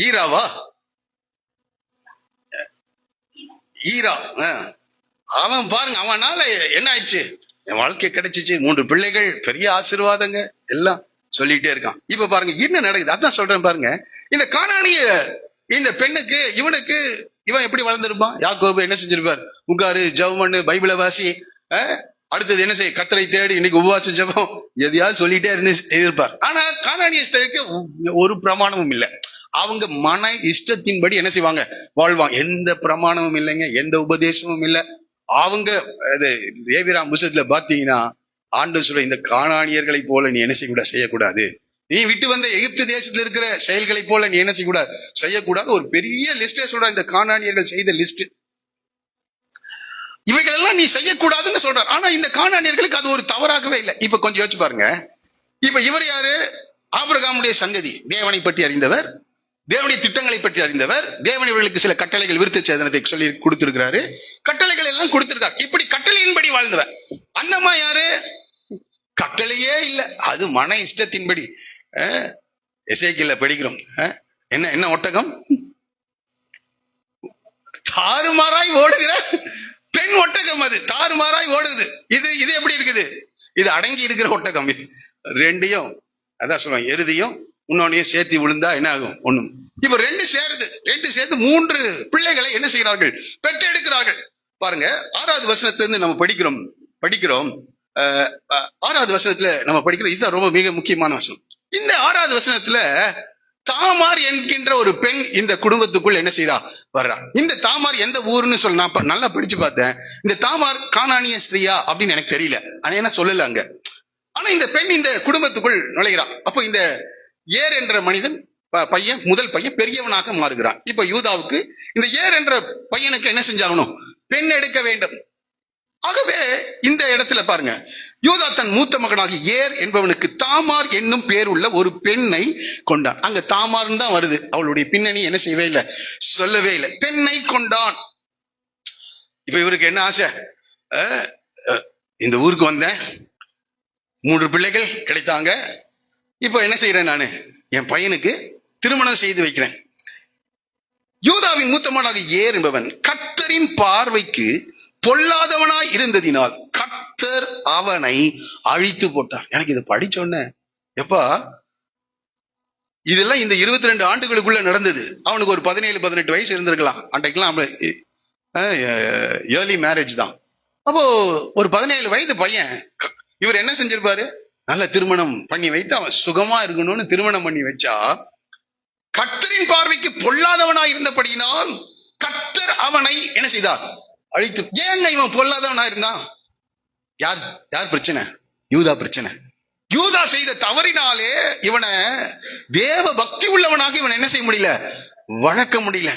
ஈராவா, ஈரா, அவன் பாருங்க, அவனால என்ன ஆயிடுச்சு, என் வாழ்க்கை கிடைச்சிச்சு, 3 பிள்ளைகள், பெரிய ஆசீர்வாதங்க, எல்லாம் சொல்லிட்டே இருக்கான். இப்ப பாருங்க என்ன நடக்குது, அதான் சொல்றேன் பாருங்க. இந்த கானானிய இந்த பெண்ணுக்கு இவன் எப்படி வளர்ந்திருப்பான், யாக்கோபு என்ன செஞ்சிருப்பார், உட்காரு ஜெபம், பைபிளை வாசி, அடுத்தது என்ன செய்ய, கர்த்தரை தேடி, இன்னைக்கு உபவாச ஜெபம், எதையாவது சொல்லிட்டே இருப்பார். ஆனா கானானியஸ்தருக்கு ஒரு பிரமாணமும் இல்லை. அவங்க மன இஷ்டத்தின்படி என்ன செய்வாங்க, வாழ்வாங்க. எந்த பிரமாணமும் இல்லைங்க, எந்த உபதேசமும் இல்லை. அவங்க லேவியராம் புத்தகத்துல பாத்தீங்கன்னா ஆண்டவர் சொல்ற, இந்த கானானியர்களை போல நீ என்ன செய்யக்கூடாது, நீ விட்டு வந்த எகிப்து தேசத்துல இருக்கிற செயல்களை போல நீ என்ன செய்யக்கூடாது. ஒரு பெரிய லிஸ்டே சொல்ற, இந்த கானானியர்கள் செய்த லிஸ்ட், இவைகள் எல்லாம் நீ செய்யக்கூடாதுன்னு சொல்றார். ஆனா இந்த கானானியர்களுக்கு அது ஒரு தவறாகவே இல்லை. இப்ப கொஞ்சம் யோசிச்சு பாருங்க. இப்ப இவர் யாரு, ஆபிரகாமுடைய சங்கதி, தேவனை பற்றி அறிந்தவர், தேவனுடைய திட்டங்களை பற்றி அறிந்தவர், தேவன் இவர்களுக்கு சில கட்டளைகள், விருத்த சேதனத்தை சொல்லி கொடுத்திருக்கிறாரு, கட்டளைகள் எல்லாம் கொடுத்திருக்காரு. இப்படி கட்டளையின்படி வாழ்ந்தவர். அந்தம்மா யாரு, கட்டளையே இல்லை, அது மன இஷ்டத்தின்படி. எசேக்கியேல்ல படிக்கிறோம், என்ன ஒட்டகம், தாறுமாறாய் ஓடுகிற பெண் ஒட்டகம், அது தாறுமாறாய் ஓடுது. இது எப்படி இருக்குது, இது அடங்கி இருக்கிற ஒட்டகம். இது ரெண்டையும் அதான் சொல்லுவாங்க, எருதியும் இன்னொன்னையும் சேர்த்து விழுந்தா என்ன ஆகும், ஒண்ணும். இப்ப ரெண்டு சேர்ந்து 3 பிள்ளைகளை என்ன செய்கிறார்கள், பெற்றெடுக்கிறார்கள். பாருங்க 6வது வசனத்திலிருந்து நம்ம படிக்கிறோம். 6வது வசனத்துல நம்ம படிக்கிறோம். இதுதான் ரொம்ப மிக முக்கியமான வசனம். இந்த 6வது வசனத்துல தாமார் என்கின்ற ஒரு பெண் இந்த குடும்பத்துக்குள் என்ன செய்யறா, வர்றா. இந்த தாமார் எந்த ஊருன்னு சொல்ல நான் நல்லா பிடிச்சு பார்த்தேன். இந்த தாமார் கானானிய ஸ்திரியா அப்படின்னு எனக்கு தெரியல, ஆனா என்ன சொல்லல அங்க. ஆனா இந்த பெண் இந்த குடும்பத்துக்குள் நுழைகிறா. அப்போ இந்த ஏர் என்ற மனிதன் பையன், முதல் பையன் பெரியவனாக மாறுகிறான். இப்ப யூதாவுக்கு இந்த ஏர் என்ற பையனுக்கு என்ன செஞ்சாகணும், பெண் எடுக்க வேண்டும். ஆகவே இந்த இடத்துல பாருங்க, யூதா தன் மூத்த மகனாகி ஏர் என்பவனுக்கு தாமார் என்னும் பேர் உள்ள ஒரு பெண்ணை கொண்டான். அங்க தாமார்னு தான் வருது, அவளுடைய பின்னணி என்ன செய்யவே இல்லை, சொல்லவே இல்லை. பெண்ணை கொண்டான். இப்ப இவருக்கு என்ன ஆசை, இந்த ஊருக்கு வந்தேன், 3 பிள்ளைகள் கிடைத்தாங்க, இப்ப என்ன செய்யறேன், நானு என் பையனுக்கு திருமணம் செய்து வைக்கிறேன். யூதாவின் மூத்த மகனாகி ஏர் என்பவன் கர்த்தரின் பார்வைக்கு பொல்லாதவனாய் இருந்ததினால் கர்த்தர் அவனை அழித்து போட்டார். எனக்கு இதை படிச்சோன்ன, எப்பா இதெல்லாம் இந்த 22 ஆண்டுகளுக்குள்ள நடந்தது. அவனுக்கு ஒரு 17-18 வயசு இருந்திருக்கலாம். அன்றைக்கெல்லாம் ஏர்லி மேரேஜ் தான். அப்போ ஒரு 17 வயது பையன், இவர் என்ன செஞ்சிருப்பாரு, நல்ல திருமணம் பண்ணி வைத்து அவன் சுகமா இருக்கணும்னு திருமணம் பண்ணி வச்சா, கர்த்தரின் பார்வைக்கு பொல்லாதவனா இருந்தபடியினால் கர்த்தர் அவனை என்ன செய்தார், அழித்து. ஏங்க இவன் பொல்லாதவனா இருந்தான், யார் பிரச்சனை, யூதா பிரச்சனை. யூதா செய்த தவறினாலே இவனை தேவ பக்தி உள்ளவனாக இவன் என்ன செய்ய முடியல, வளர்க்க முடியல.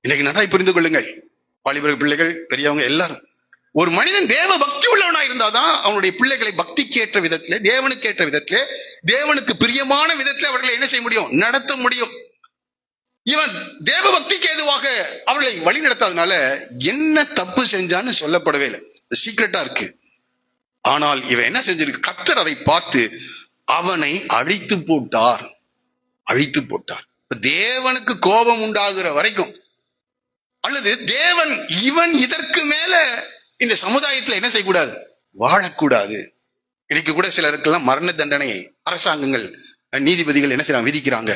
இன்னைக்கு நன்றாய் புரிந்து கொள்ளுங்கள், வாலிபர்கள், பிள்ளைகள், பெரியவங்க எல்லாரும். ஒரு மனிதன் தேவ பக்தி உள்ளவனா இருந்தாதான் அவனுடைய பிள்ளைகளை பக்திக்கு ஏற்ற விதத்திலே, தேவனுக்கு ஏற்ற விதத்திலே, தேவனுக்கு பிரியமான விதத்திலே அவர்களை என்ன செய்ய முடியும்? நடத்த முடியும். இவன் தேவ பக்திக்கு ஏதுவாக அவர்களை வழி நடத்தாதனால என்ன தப்பு செஞ்சான்னு சொல்லப்படவே இல்லை, சீக்கிரட்டா இருக்கு. ஆனால் இவன் என்ன செஞ்சிருக்கு? கர்த்தர் அதை பார்த்து அவனை அழித்து போட்டார். அழித்து போட்டார். தேவனுக்கு கோபம் உண்டாகிற வரைக்கும், அல்லது தேவன் இவன் இதற்கு மேல இந்த சமுதாயத்துல என்ன செய்யக்கூடாது? வாழக்கூடாது. இன்னைக்கு கூட சிலருக்கெல்லாம் மரண தண்டனையை அரசாங்கங்கள், நீதிபதிகள் என்ன செய்யறாங்க? விதிக்கிறாங்க.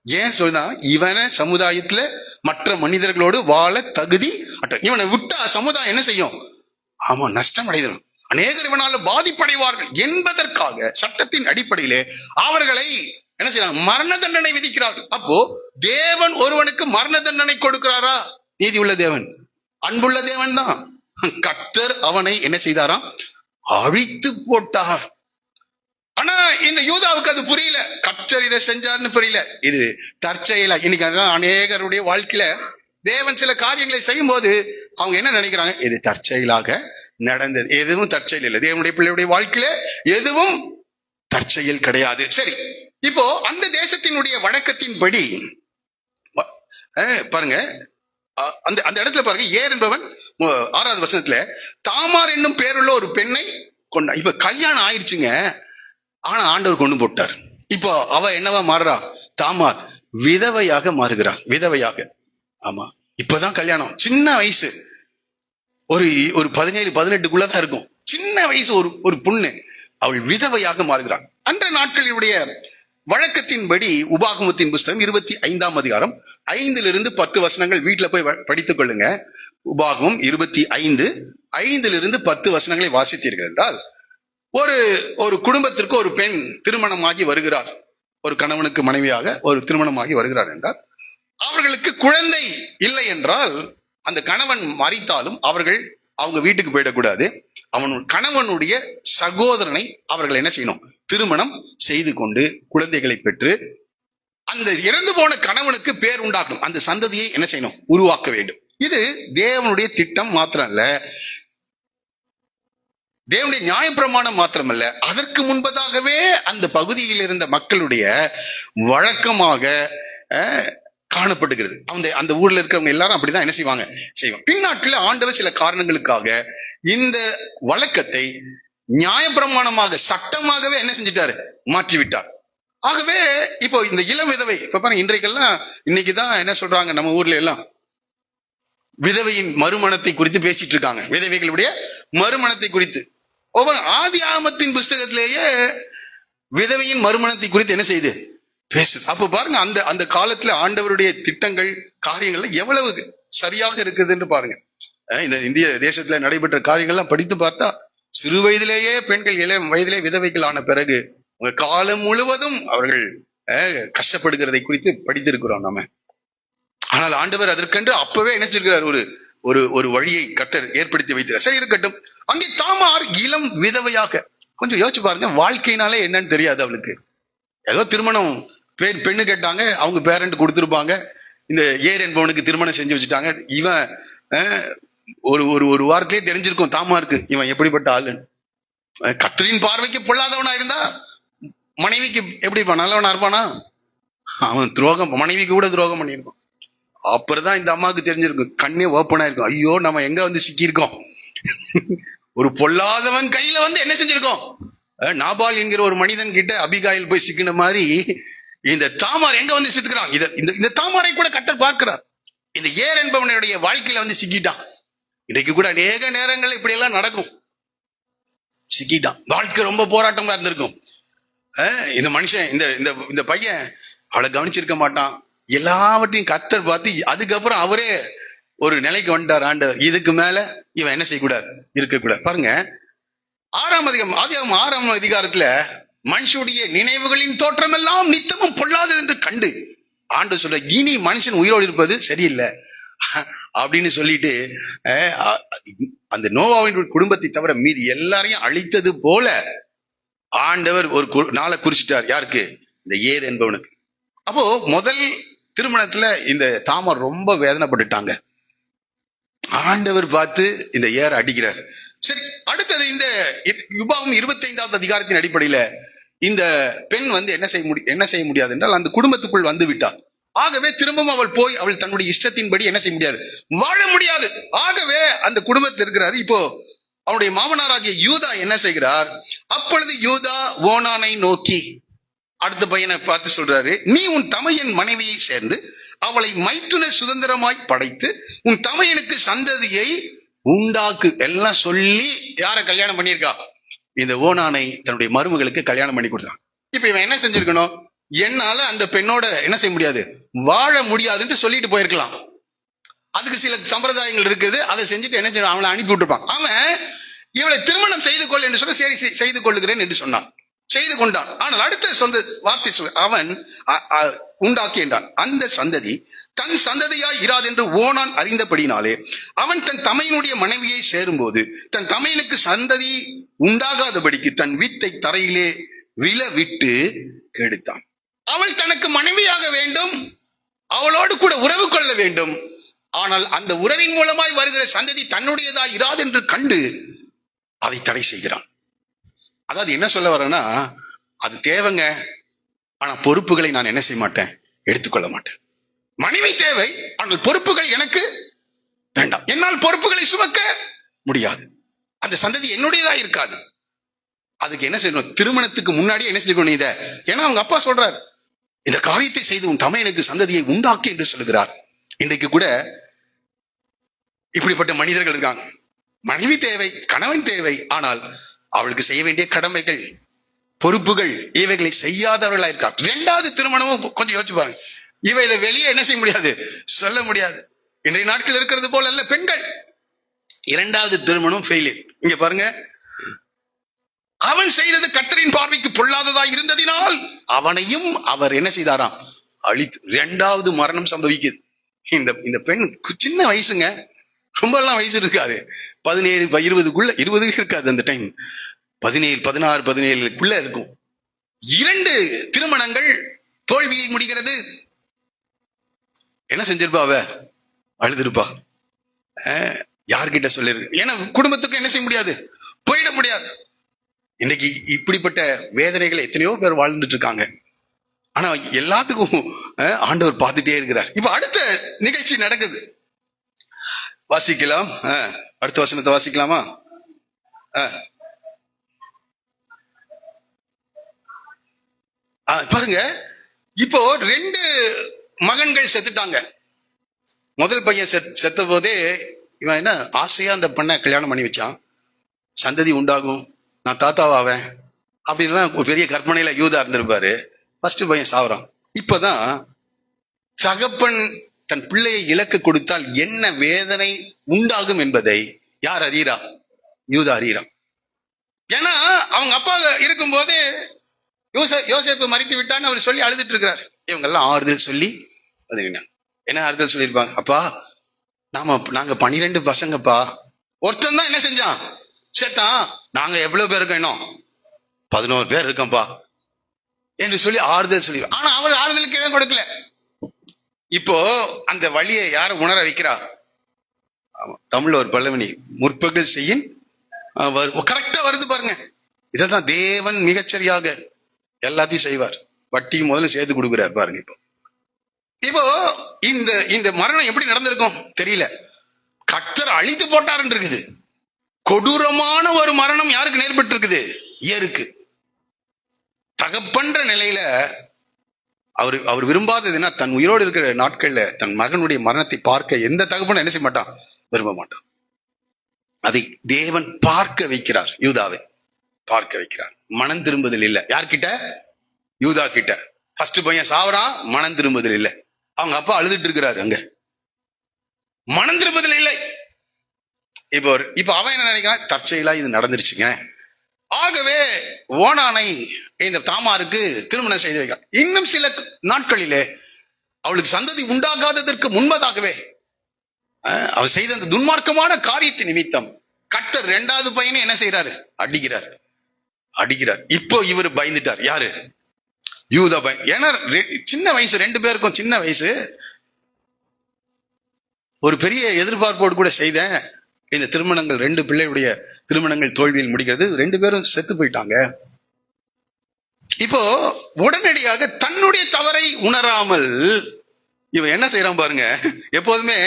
ஏன் சொன்னா, இவனை சமுதாயத்துல மற்ற மனிதர்களோடு வாழ தகுதி அற்ற, இவனை விட்டா சமுதாயம் என்ன செய்யும்? ஆமா, நஷ்டம் அடைதலும், அநேகர் இவனால பாதிப்படைவார்கள் என்பதற்காக சட்டத்தின் அடிப்படையிலே அவர்களை என்ன செய்யறாங்க? மரண தண்டனை விதிக்கிறார்கள். அப்போ தேவன் ஒருவனுக்கு மரண தண்டனை கொடுக்கிறாரா? நீதி உள்ள தேவன், அன்புள்ள தேவன் தான். கர்த்தர் அவனை என்ன செய்தாராம்? அழித்து போட்டார். ஆனா இந்த யூதாவுக்கு அது புரியல. கர்த்தர் இதை செஞ்சார்னு புரியல. இது தற்செயலா. இன்னைக்கு அநேகருடைய வாழ்க்கையில தேவன் சில காரியங்களை செய்யும் போது அவங்க என்ன நினைக்கிறாங்க? இது தற்செயலாக நடந்தது. எதுவும் தற்செயல் இல்லை. தேவனுடைய பிள்ளையுடைய வாழ்க்கையில எதுவும் தற்செயல் கிடையாது. சரி, இப்போ அந்த தேசத்தினுடைய வழக்கத்தின்படி பாருங்க, அந்த அந்த இடத்துல பாருங்க, ஏர் என்பவன் 6வது வசனத்துல தாமார் என்னும் பேருள்ள ஒரு பெண்ணை கொண்டா. இப்ப கல்யாணம் ஆயிடுச்சுங்க, ஆனா ஆண்டவர் கொண்டு போட்டார். இப்போ அவ என்னவா மாறுறா? தாமார் விதவையாக மாறுகிறார். விதவையாக. ஆமா, இப்பதான் கல்யாணம், சின்ன வயசு, ஒரு 17-18 இருக்கும், சின்ன வயசு ஒரு பொண்ணு, அவள் விதவையாக மாறுகிறாள். அன்ற நாட்களினுடைய வழக்கத்தின்படி உபாகமத்தின் புஸ்தகம் 25ஆம் அதிகாரம் 5-10 வசனங்கள் வீட்டுல போய் படித்துக் கொள்ளுங்க. உபாகமம் 25:5-10 வசனங்களை வாசித்தீர்கள் என்றால், ஒரு குடும்பத்திற்கு ஒரு பெண் திருமணமாகி வருகிறார், ஒரு கணவனுக்கு மனைவியாக ஒரு திருமணமாகி வருகிறார் என்றால், அவர்களுக்கு குழந்தை இல்லை என்றால் அந்த கணவன் மரித்தாலும் அவர்கள் அவங்க வீட்டுக்கு போயிடக்கூடாது. கணவனுடைய சகோதரனை அவர்கள் என்ன செய்யணும்? திருமணம் செய்து கொண்டு குழந்தைகளை பெற்று அந்த இறந்து போன கணவனுக்கு பேர் உண்டாக்கணும். அந்த சந்ததியை என்ன செய்யணும்? உருவாக்க வேண்டும். இது தேவனுடைய திட்டம் மாத்திரமல்ல, தேவனுடைய நியாயப்பிரமாணம் மாத்திரமல்ல, அதற்கு முன்பதாகவே அந்த பகுதியில் இருந்த மக்களுடைய வழக்கமாக காணப்படுகிறது. அந்த ஊர்ல இருக்கிறவங்க எல்லாரும் அப்படிதான் என்ன செய்வாங்க? பின்னாட்களில் ஆண்டவர் சில காரணங்களுக்காக இந்த வழக்கத்தை நியாயப்பிரமாணமாக, சட்டமாகவே என்ன செஞ்சிட்டாரு? மாற்றிவிட்டார். ஆகவே இப்போ இந்த இளம் விதவை, இப்ப பாருங்க, இன்னைக்குதான் என்ன சொல்றாங்க நம்ம ஊர்ல எல்லாம், விதவையின் மறுமணத்தை குறித்து பேசிட்டு இருக்காங்க. விதவைகளுடைய மறுமணத்தை குறித்து ஒவ்வொரு ஆதி ஆகமத்தின் புஸ்தகத்திலேயே விதவையின் மறுமணத்தை குறித்து என்ன செய்யுது? பேசுது. அப்ப பாருங்க, அந்த காலத்துல ஆண்டவருடைய திட்டங்கள், காரியங்கள்ல எவ்வளவு சரியாக இருக்குதுன்னு பாருங்க. இந்த இந்திய தேசத்துல நடைபெற்ற காரியங்கள்லாம் படித்து பார்த்தா, சிறு வயதிலேயே பெண்கள் இளம் வயதிலே விதவைகள் ஆன பிறகு உங்க காலம் முழுவதும் அவர்கள் கஷ்டப்படுகிறதை குறித்து படித்திருக்கிறோம் நாம. ஆனால் ஆண்டவர் அதற்கென்று அப்பவே நினைச்சிருக்கிறார், ஒரு வழியை கர்த்தர் ஏற்படுத்தி வைத்தார். சரி, இருக்கட்டும். அங்கே தாமார் இளம் விதவையாக, கொஞ்சம் யோசிச்சு பாருங்க, வாழ்க்கையினாலே என்னன்னு தெரியாது அவளுக்கு. ஏதோ திருமணம் பெண்ணு கேட்டாங்க, அவங்க பேரண்ட் கொடுத்திருப்பாங்க, இந்த ஏர் என்பவனுக்கு திருமணம் செஞ்சு வச்சுட்டாங்க. இவன் ஒரு வாரத்திலே தெரிஞ்சிருக்கும் தாமாருக்கு இவன் எப்படிப்பட்ட ஆளுன்னு. கர்த்தரின் பார்வைக்கு பொல்லாதவனா இருந்தா மனைவிக்கு எப்படி இருப்பான்? நல்லவனா இருப்பானா? அவன் துரோகம், மனைவிக்கு கூட துரோகம் பண்ணியிருப்பான். அப்புறம்தான் இந்த அம்மாவுக்கு தெரிஞ்சிருக்கும், கண்ணே ஓப்பனா இருக்கும், ஐயோ நம்ம எங்க வந்து சிக்கியிருக்கோம், ஒரு பொல்லாதவன் கையில வந்து என்ன செஞ்சிருக்கோம்? நாபால் என்கிற ஒரு மனிதன் கிட்ட அபிகாயில் போய் சிக்கின மாதிரி இந்த தாமார் எங்க வந்து சித்துக்கிறான். இந்த தாமாரை கூட கர்த்தர் பார்க்கிறார். இந்த ஏர் என்பவனுடைய வாழ்க்கையில வந்து சிக்கிட்டான். இன்றைக்கு கூட அநேக நேரங்கள் இப்படி எல்லாம் நடக்கும். சிக்கிட்டான், வாழ்க்கை ரொம்ப போராட்டமா இருந்திருக்கும். இந்த மனுஷன், இந்த பையன் அவளை கவனிச்சிருக்க மாட்டான். எல்லாவற்றையும் கர்த்தர் பார்த்து அதுக்கப்புறம் அவரே ஒரு நிலைக்கு வந்துட்டார் ஆண்டவர். இதுக்கு மேல இவன் என்ன செய்யக்கூடாது? இருக்கக்கூடாது. பாருங்க, ஆதியாகமம் 6ஆம் அதிகாரத்துல மனுஷனுடைய நினைவுகளின் தோற்றம் எல்லாம் நித்தமும் பொல்லாதது என்று கண்டு ஆண்டவர் சொல்ற, இனி மனுஷன் உயிரோடு இருப்பது சரியில்லை அப்படின்னு சொல்லிட்டு அந்த நோவாவின் குடும்பத்தை தவிர மீதி எல்லாரையும் அழித்தது போல ஆண்டவர் ஒரு நாளை குறிச்சிட்டார். யாருக்கு? இந்த ஏர் என்பவனுக்கு. அப்போ முதல் திருமணத்துல இந்த தாமார் ரொம்ப வேதனைப்பட்டுட்டாங்க. ஆண்டவர் பார்த்து இந்த ஏற அடிக்கிறார். சரி, அடுத்தது இந்த உபாகமம் 25வது அதிகாரத்தின் அடிப்படையில இந்த பெண் என்ன செய்ய முடியாது என்றால் அந்த குடும்பத்துக்குள் வந்து விட்டார். ஆகவே திரும்பவும் அவள் போய் அவள் தன்னுடைய இஷ்டத்தின்படி என்ன செய்ய முடியாது, வாழ முடியாது. ஆகவே அந்த குடும்பத்தில் இருக்கிறார். இப்போ அவனுடைய மாமனாராகிய யூதா என்ன செய்கிறார்? அப்பொழுது யூதா ஓனானை நோக்கி அடுத்த பையனை பார்த்து சொல்றாரு, நீ உன் தமையன் மனைவியை சேர்ந்து அவளை மைத்துனர் சுதந்திரமாய் படைத்து உன் தமையனுக்கு சந்ததியை உண்டாக்கு எல்லாம் சொல்லி யார கல்யாணம் பண்ணியிருக்கா? இந்த ஓனானை தன்னுடைய மருமகளுக்கு கல்யாணம் பண்ணி கொடுத்தான். இப்ப இவன் என்ன செஞ்சிருக்கணும்? என்னால அந்த பெண்ணோட என்ன செய்ய முடியாது, வாழ முடியாதுன்னு சொல்லிட்டு போயிருக்கலாம். அதுக்கு சில சம்பிரதாயங்கள் இருக்குது, அதை செஞ்சுட்டு என்ன செய்ய, அவனை அனுப்பி விட்டுருப்பான். அவன் இவளை திருமணம் செய்து கொள் என்று சொல்ல, சரி செய்து கொள்ளுகிறேன் என்று சொன்னான், செய்து கொண்டான். ஆனால் அடுத்த சொந்த வார்த்தை அவன் உண்டாக்கி என்றான், அந்த சந்ததி தன் சந்ததியாய் இராது என்று ஓனான் அறிந்தபடினாலே அவன் தன் தமையனுடைய மனைவியை சேரும்போது தன் தமையனுக்கு சந்ததி உண்டாகாதபடிக்கு தன் வீட்டை தரையிலே விழ விட்டு கெடுத்தான். அவள் தனக்கு மனைவியாக வேண்டும், அவளோடு கூட உறவு கொள்ள வேண்டும். ஆனால் அந்த உறவின் மூலமாய் வருகிற சந்ததி தன்னுடையதாய் இராது என்று கண்டு அதை தடை செய்கிறான். அதாவது என்ன சொல்ல வரேன்னா, அது தேவைங்க, ஆனா பொறுப்புகளை நான் என்ன செய்ய மாட்டேன், எடுத்துக்கொள்ள மாட்டேன். மனைவி தேவை, ஆனால் பொறுப்புகள் எனக்கு வேண்டாம். என்னால் பொறுப்புகளை சுமக்க முடியாது, அந்த சந்ததி என்னுடையதா இருக்காது. அதுக்கு என்ன செய்யணும்? திருமணத்துக்கு முன்னாடியே என்ன செய்யணும் இதை? ஏன்னா அவங்க அப்பா சொல்றார், இந்த காரியத்தை செய்து உன் தமையனுக்கு சந்ததியை உண்டாக்கி என்று சொல்லுகிறார். இன்றைக்கு கூட இப்படிப்பட்ட மனிதர்கள் இருக்காங்க. மனைவி தேவை, கணவன் தேவை, ஆனால் அவளுக்கு செய்ய வேண்டிய கடமைகள், பொறுப்புகள், இவைகளை செய்யாதவர்களா இருக்காங்க. இரண்டாவது திருமணமும் கொஞ்சம் யோசிச்சு பாருங்க. இதை வெளியே என்ன செய்ய முடியாது, சொல்ல முடியாது. இன்றைய நாட்கள் இருக்கிறது போல அல்ல பெண்கள். இரண்டாவது திருமணம் ஃபெயிலியர். இங்க பாருங்க, அவன் செய்தது கர்த்தரின் பார்வைக்கு பொல்லாததா இருந்ததினால் அவனையும் அவர் என்ன செய்தாராம், அழித்து. இரண்டாவது மரணம் சம்பவிக்குது. இந்த பெண் சின்ன வயசுங்க, ரொம்ப எல்லாம் வயசு இருக்காது, 17 20 இருக்காது அந்த டைம், 17 16 17 இருக்கும். 2 திருமணங்கள் தோல்வியை முடிகிறது. என்ன செஞ்சிருப்பா அவ? அழுதுருப்பா. யார்கிட்ட சொல்லிருக்கு? ஏன்னா குடும்பத்துக்கு என்ன செய்ய முடியாது, போயிட முடியாது. இன்னைக்கு இப்படிப்பட்ட வேதனைகளை எத்தனையோ பேர் வாழ்ந்துட்டு இருக்காங்க. ஆனா எல்லாத்துக்கும் ஆண்டவர் பார்த்துட்டே இருக்கிறார். இப்ப அடுத்த நிகழ்ச்சி நடக்குது, வாசிக்கலாம். அடுத்த வசனத்தை வாசிக்கலாமா? பாருங்க, இப்போ 2 மகன்கள் செத்துட்டாங்க. முதல் பையன் செத்த போதே இவன் என்ன ஆசையா அந்த பெண்ணை கல்யாணம் பண்ணி வச்சான், சந்ததி உண்டாகும், நான் தாத்தாவாவேன் அப்படின்லாம் ஒரு பெரிய கற்பனையில யூதா இருந்திருப்பாரு. ஃபர்ஸ்ட் பையன் சாவறான். இப்பதான் தகப்பன் தன் பிள்ளையை இலக்கு கொடுத்தால் என்ன வேதனை உண்டாகும் என்பதை யார் அறியறா? யூதா அறியறான். ஏன்னா அவங்க அப்பா இருக்கும் போது யோசேப்பு மறித்து விட்டான்னு அவர் சொல்லி அழுதுட்டு இருக்கிறார். இவங்க எல்லாம் ஆறுதல் சொல்லி என்ன ஆறுதல் சொல்லியிருப்பாங்க? அப்பா நாங்க 12 பசங்கப்பா, ஒருத்தன் தான் என்ன செஞ்சான், செத்தான், நாங்க எவ்வளவு பேர் இருக்கோம், இன்னும் 11 பேர் இருக்கோம்ப்பா என்று சொல்லி ஆறுதல் சொல்லி. ஆனா அவர் ஆறுதலுக்கு இடம் கொடுக்கல. இப்போ அந்த வழியை யார உணர வைக்கிறா? தமிழ்ல ஒரு பல்லவனி, முற்பகல் செய்யும் கரெக்டா வருது பாருங்க. இதான் தேவன் மிகச்சரியாக எல்லாத்தையும் செய்வார். வட்டி முதல்ல சேர்த்து கொடுக்கிறார் பாருங்க. இப்போ இந்த மரணம் எப்படி நடந்திருக்கும் தெரியல. கர்த்தர் அழித்து போட்டாருன்னு இருக்குது. கொடூரமான ஒரு மரணம் யாருக்கு நேர்பட்டு இருக்குது? ஏருக்கு. தகப்பன்ற நிலையில அவர் விரும்பாததுன்னா தன் உயிரோடு இருக்கிற நாட்கள்ல தன் மகனுடைய மரணத்தை பார்க்க எந்த தகப்பனும் என்ன செய்ய மாட்டான், விரும்ப மாட்டான். அதை தேவன் பார்க்க வைக்கிறார், யூதாவை பார்க்க வைக்கிறார். மனம் திரும்புதல் இல்லை. யார்கிட்ட? யூதா கிட்ட. ஃபர்ஸ்ட் பையன் சாவறான், மனம் திரும்புதல் இல்லை. அவங்க அப்பா அழுதுட்டு இருக்கிறாரு, அங்க மனம் திரும்புதல் இல்லை. இப்போ அவன் என்ன நினைக்கிறான், தற்செயலா இது நடந்துருச்சுங்க, ஆகவே ஓனானை இந்த தாமாருக்கு திருமணம் செய்து வைக்க. இன்னும் சில நாட்களிலே அவளுக்கு சந்ததி உண்டாகாததற்கு முன்பதாகவே அவர் செய்த அந்த துன்மார்க்கமான காரியத்தின் நிமித்தம் கர்த்தர் 2வது பையனை என்ன செய்யறாரு, அடிக்கிறார். இப்போ இவர் பயந்துட்டார். யாரு? யூதா பையன். ஏன்னா சின்ன வயசு, 2 பேருக்கும் சின்ன வயசு. ஒரு பெரிய எதிர்பார்ப்போடு கூட செய்தேன். இந்த திருமணங்கள், 2 பிள்ளையுடைய திருமணங்கள் தோல்வியில் முடிக்கிறது. 2 பேரும் செத்து போயிட்டாங்க. இப்போ உடனடியாக தன்னுடைய தவறை உணராமல் இவன் என்ன செய்யறான் பாருங்க. எப்போதுமே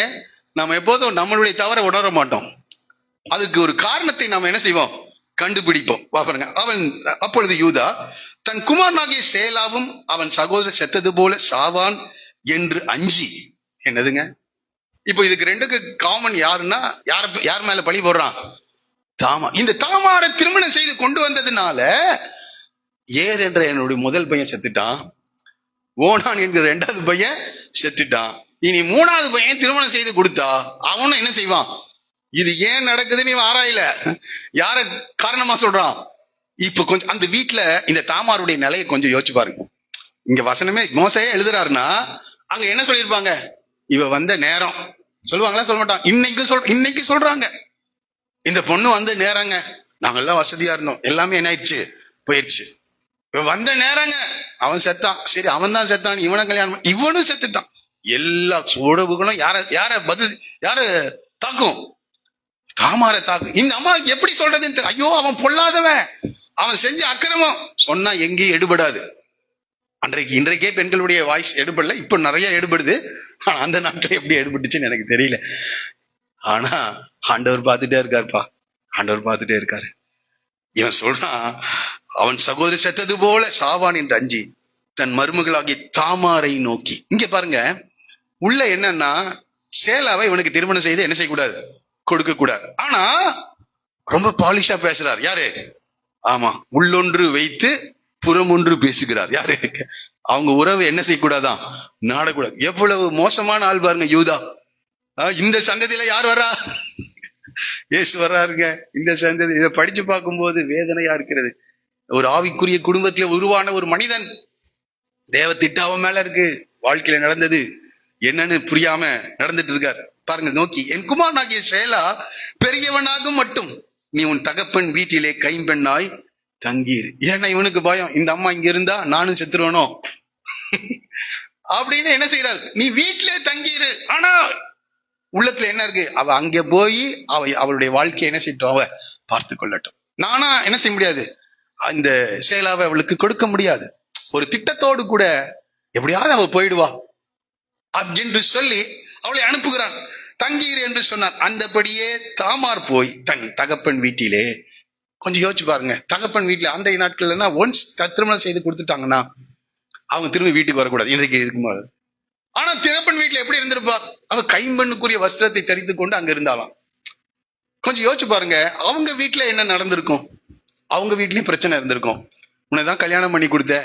நம்ம எப்போதும் நம்மளுடைய தவறை உணர மாட்டோம். அதுக்கு ஒரு காரணத்தை நாம என்ன செய்வோம், கண்டுபிடிப்போம். பாருங்க, அவன் அப்பொழுது யூதா தன் குமாரனாகிய சேலாவும் அவன் சகோதரர் செத்தது போல சாவான் என்று அஞ்சி. என்னதுங்க இப்போ இதுக்கு 2க்கு காமன் யாருன்னா, யார் மேல பழி போடுறான்? தாமார். இந்த தாமாரை திருமணம் செய்து கொண்டு வந்ததுனால ஏர் என்ற என்னுடைய முதல் பையன் செத்துட்டான், ஓனான் என்கிற 2வது பையன் செத்துட்டான். இனி 3வது பையன் திருமணம் செய்து கொடுத்தா அவனும் என்ன செய்வான்? இது ஏன் நடக்குதுன்னு இவன் ஆராயல, யார காரணமா சொல்றான்? இப்ப கொஞ்சம் அந்த வீட்டுல இந்த தாமாருடைய நிலையை கொஞ்சம் யோசிச்சு பாருங்க. இங்க வசனமே மோசையே எழுதுறாருன்னா அங்க என்ன சொல்லியிருப்பாங்க? இவ வந்த நேரம் சொல்லுவாங்களா? சொல்ல மாட்டான். இன்னைக்கு சொல்றாங்க, இந்த பொண்ணு வந்த நேரங்க, நாங்கெல்லாம் வசதியா இருந்தோம், எல்லாமே என்ன ஆயிடுச்சு, போயிடுச்சு. இவ வந்த நேரங்க, அவன் செத்தான். சரி, அவன் தான் செத்தான், இவனை கல்யாணம், இவனும் செத்துட்டான். எல்லா உறவுகளும் யார தாக்கும்? தாமாரை தாக்கும். இந்த அம்மா எப்படி சொல்றதுன்னு, ஐயோ அவன் பொல்லாதவன், அவன் செஞ்ச அக்கிரமம் சொன்னா எங்கேயும் எடுபடாது. இன்றைக்கே பெண்களுடைய வாய்ஸ் எடுபடல, இப்ப நிறைய எடுபடுது. ஆனா அந்த நாட்டுல எப்படி எடுபட்டுச்சுன்னு எனக்கு தெரியல. ஆனா ஆண்டவர் பார்த்துட்டே இருக்காருப்பா, ஆண்டவர் பார்த்துட்டே இருக்காரு. இவன் சொல்றான், அவன் சகோதரி செத்தது போல சாவான் என்று அஞ்சி தன் மருமகளாகிய தாமாரை நோக்கி. இங்க பாருங்க, உள்ள என்னன்னா, சேலாவை இவனுக்கு திருமணம் செய்து என்ன செய்யக்கூடாது, கொடுக்க கூடாது. ஆனா ரொம்ப பாலிஷா பேசுறார். யாரு? ஆமா, உள்ளொன்று வைத்து புறம் ஒன்று பேசுகிறார். யாரு? அவங்க உறவு என்ன செய்யக்கூடாதான், நாடக்கூடாது. எவ்வளவு மோசமான ஆள் பாருங்க யூதா. இந்த சந்ததியில யார் வர்றா? இயேசு வர்றாருங்க. இந்த சந்ததி இதை படிச்சு பார்க்கும்போது வேதனையா இருக்கிறது. ஒரு ஆவிக்குரிய குடும்பத்தில உருவான ஒரு மனிதன், தேவ திட்டம் அவன் மேல இருக்கு, வாழ்க்கையில நடந்தது என்னன்னு புரியாம நடந்துட்டு இருக்காரு. பாருங்க, நோக்கி, என் குமாரனாகிய சேலா பெரியவனாகும் மட்டும் நீ உன் தகப்பன் வீட்டிலே கைம்பெண்ணாய் தங்கீர். ஏன்னா இவனுக்கு பயம், இந்த அம்மா இங்க இருந்தா நானும் செத்துருவனோ அப்படின்னு என்ன செய்யறாரு, நீ வீட்டிலே தங்கீரு. ஆனா உள்ளத்துல என்ன இருக்கு, அவ அங்க போய் அவளுடைய வாழ்க்கையை என்ன செய்யட்டும், அவ பார்த்து கொள்ளட்டும். நானா என்ன செய்ய முடியாது, இந்த சேலாவை அவளுக்கு கொடுக்க முடியாது. ஒரு திட்டத்தோடு கூட எப்படியாவது அவ போயிடுவா என்று சொல்லி அவளை அனுப்புகிறான். தங்கீர் என்று சொன்னார். அந்தபடியே தாமார் போய் தன் தகப்பன் வீட்டிலே. கொஞ்சம் யோசிச்சு பாருங்க, தகப்பன் வீட்டுல அன்றைய நாட்கள்னா ஒன்ஸ் திருமணம் செய்து கொடுத்துட்டாங்கன்னா அவங்க திரும்பி வீட்டுக்கு வரக்கூடாது. இன்றைக்கு இருக்கும்போது. ஆனா தகப்பன் வீட்டுல எப்படி இருந்திருப்பா, அவ கைம்பெண்ணுக்குரிய வஸ்திரத்தை தரித்து கொண்டு அங்க இருந்தாலாம். கொஞ்சம் யோசிச்சு பாருங்க, அவங்க வீட்டுல என்ன நடந்திருக்கும்? அவங்க வீட்லயும் பிரச்சனை இருந்திருக்கும். உன்னைதான் கல்யாணம் பண்ணி கொடுத்த,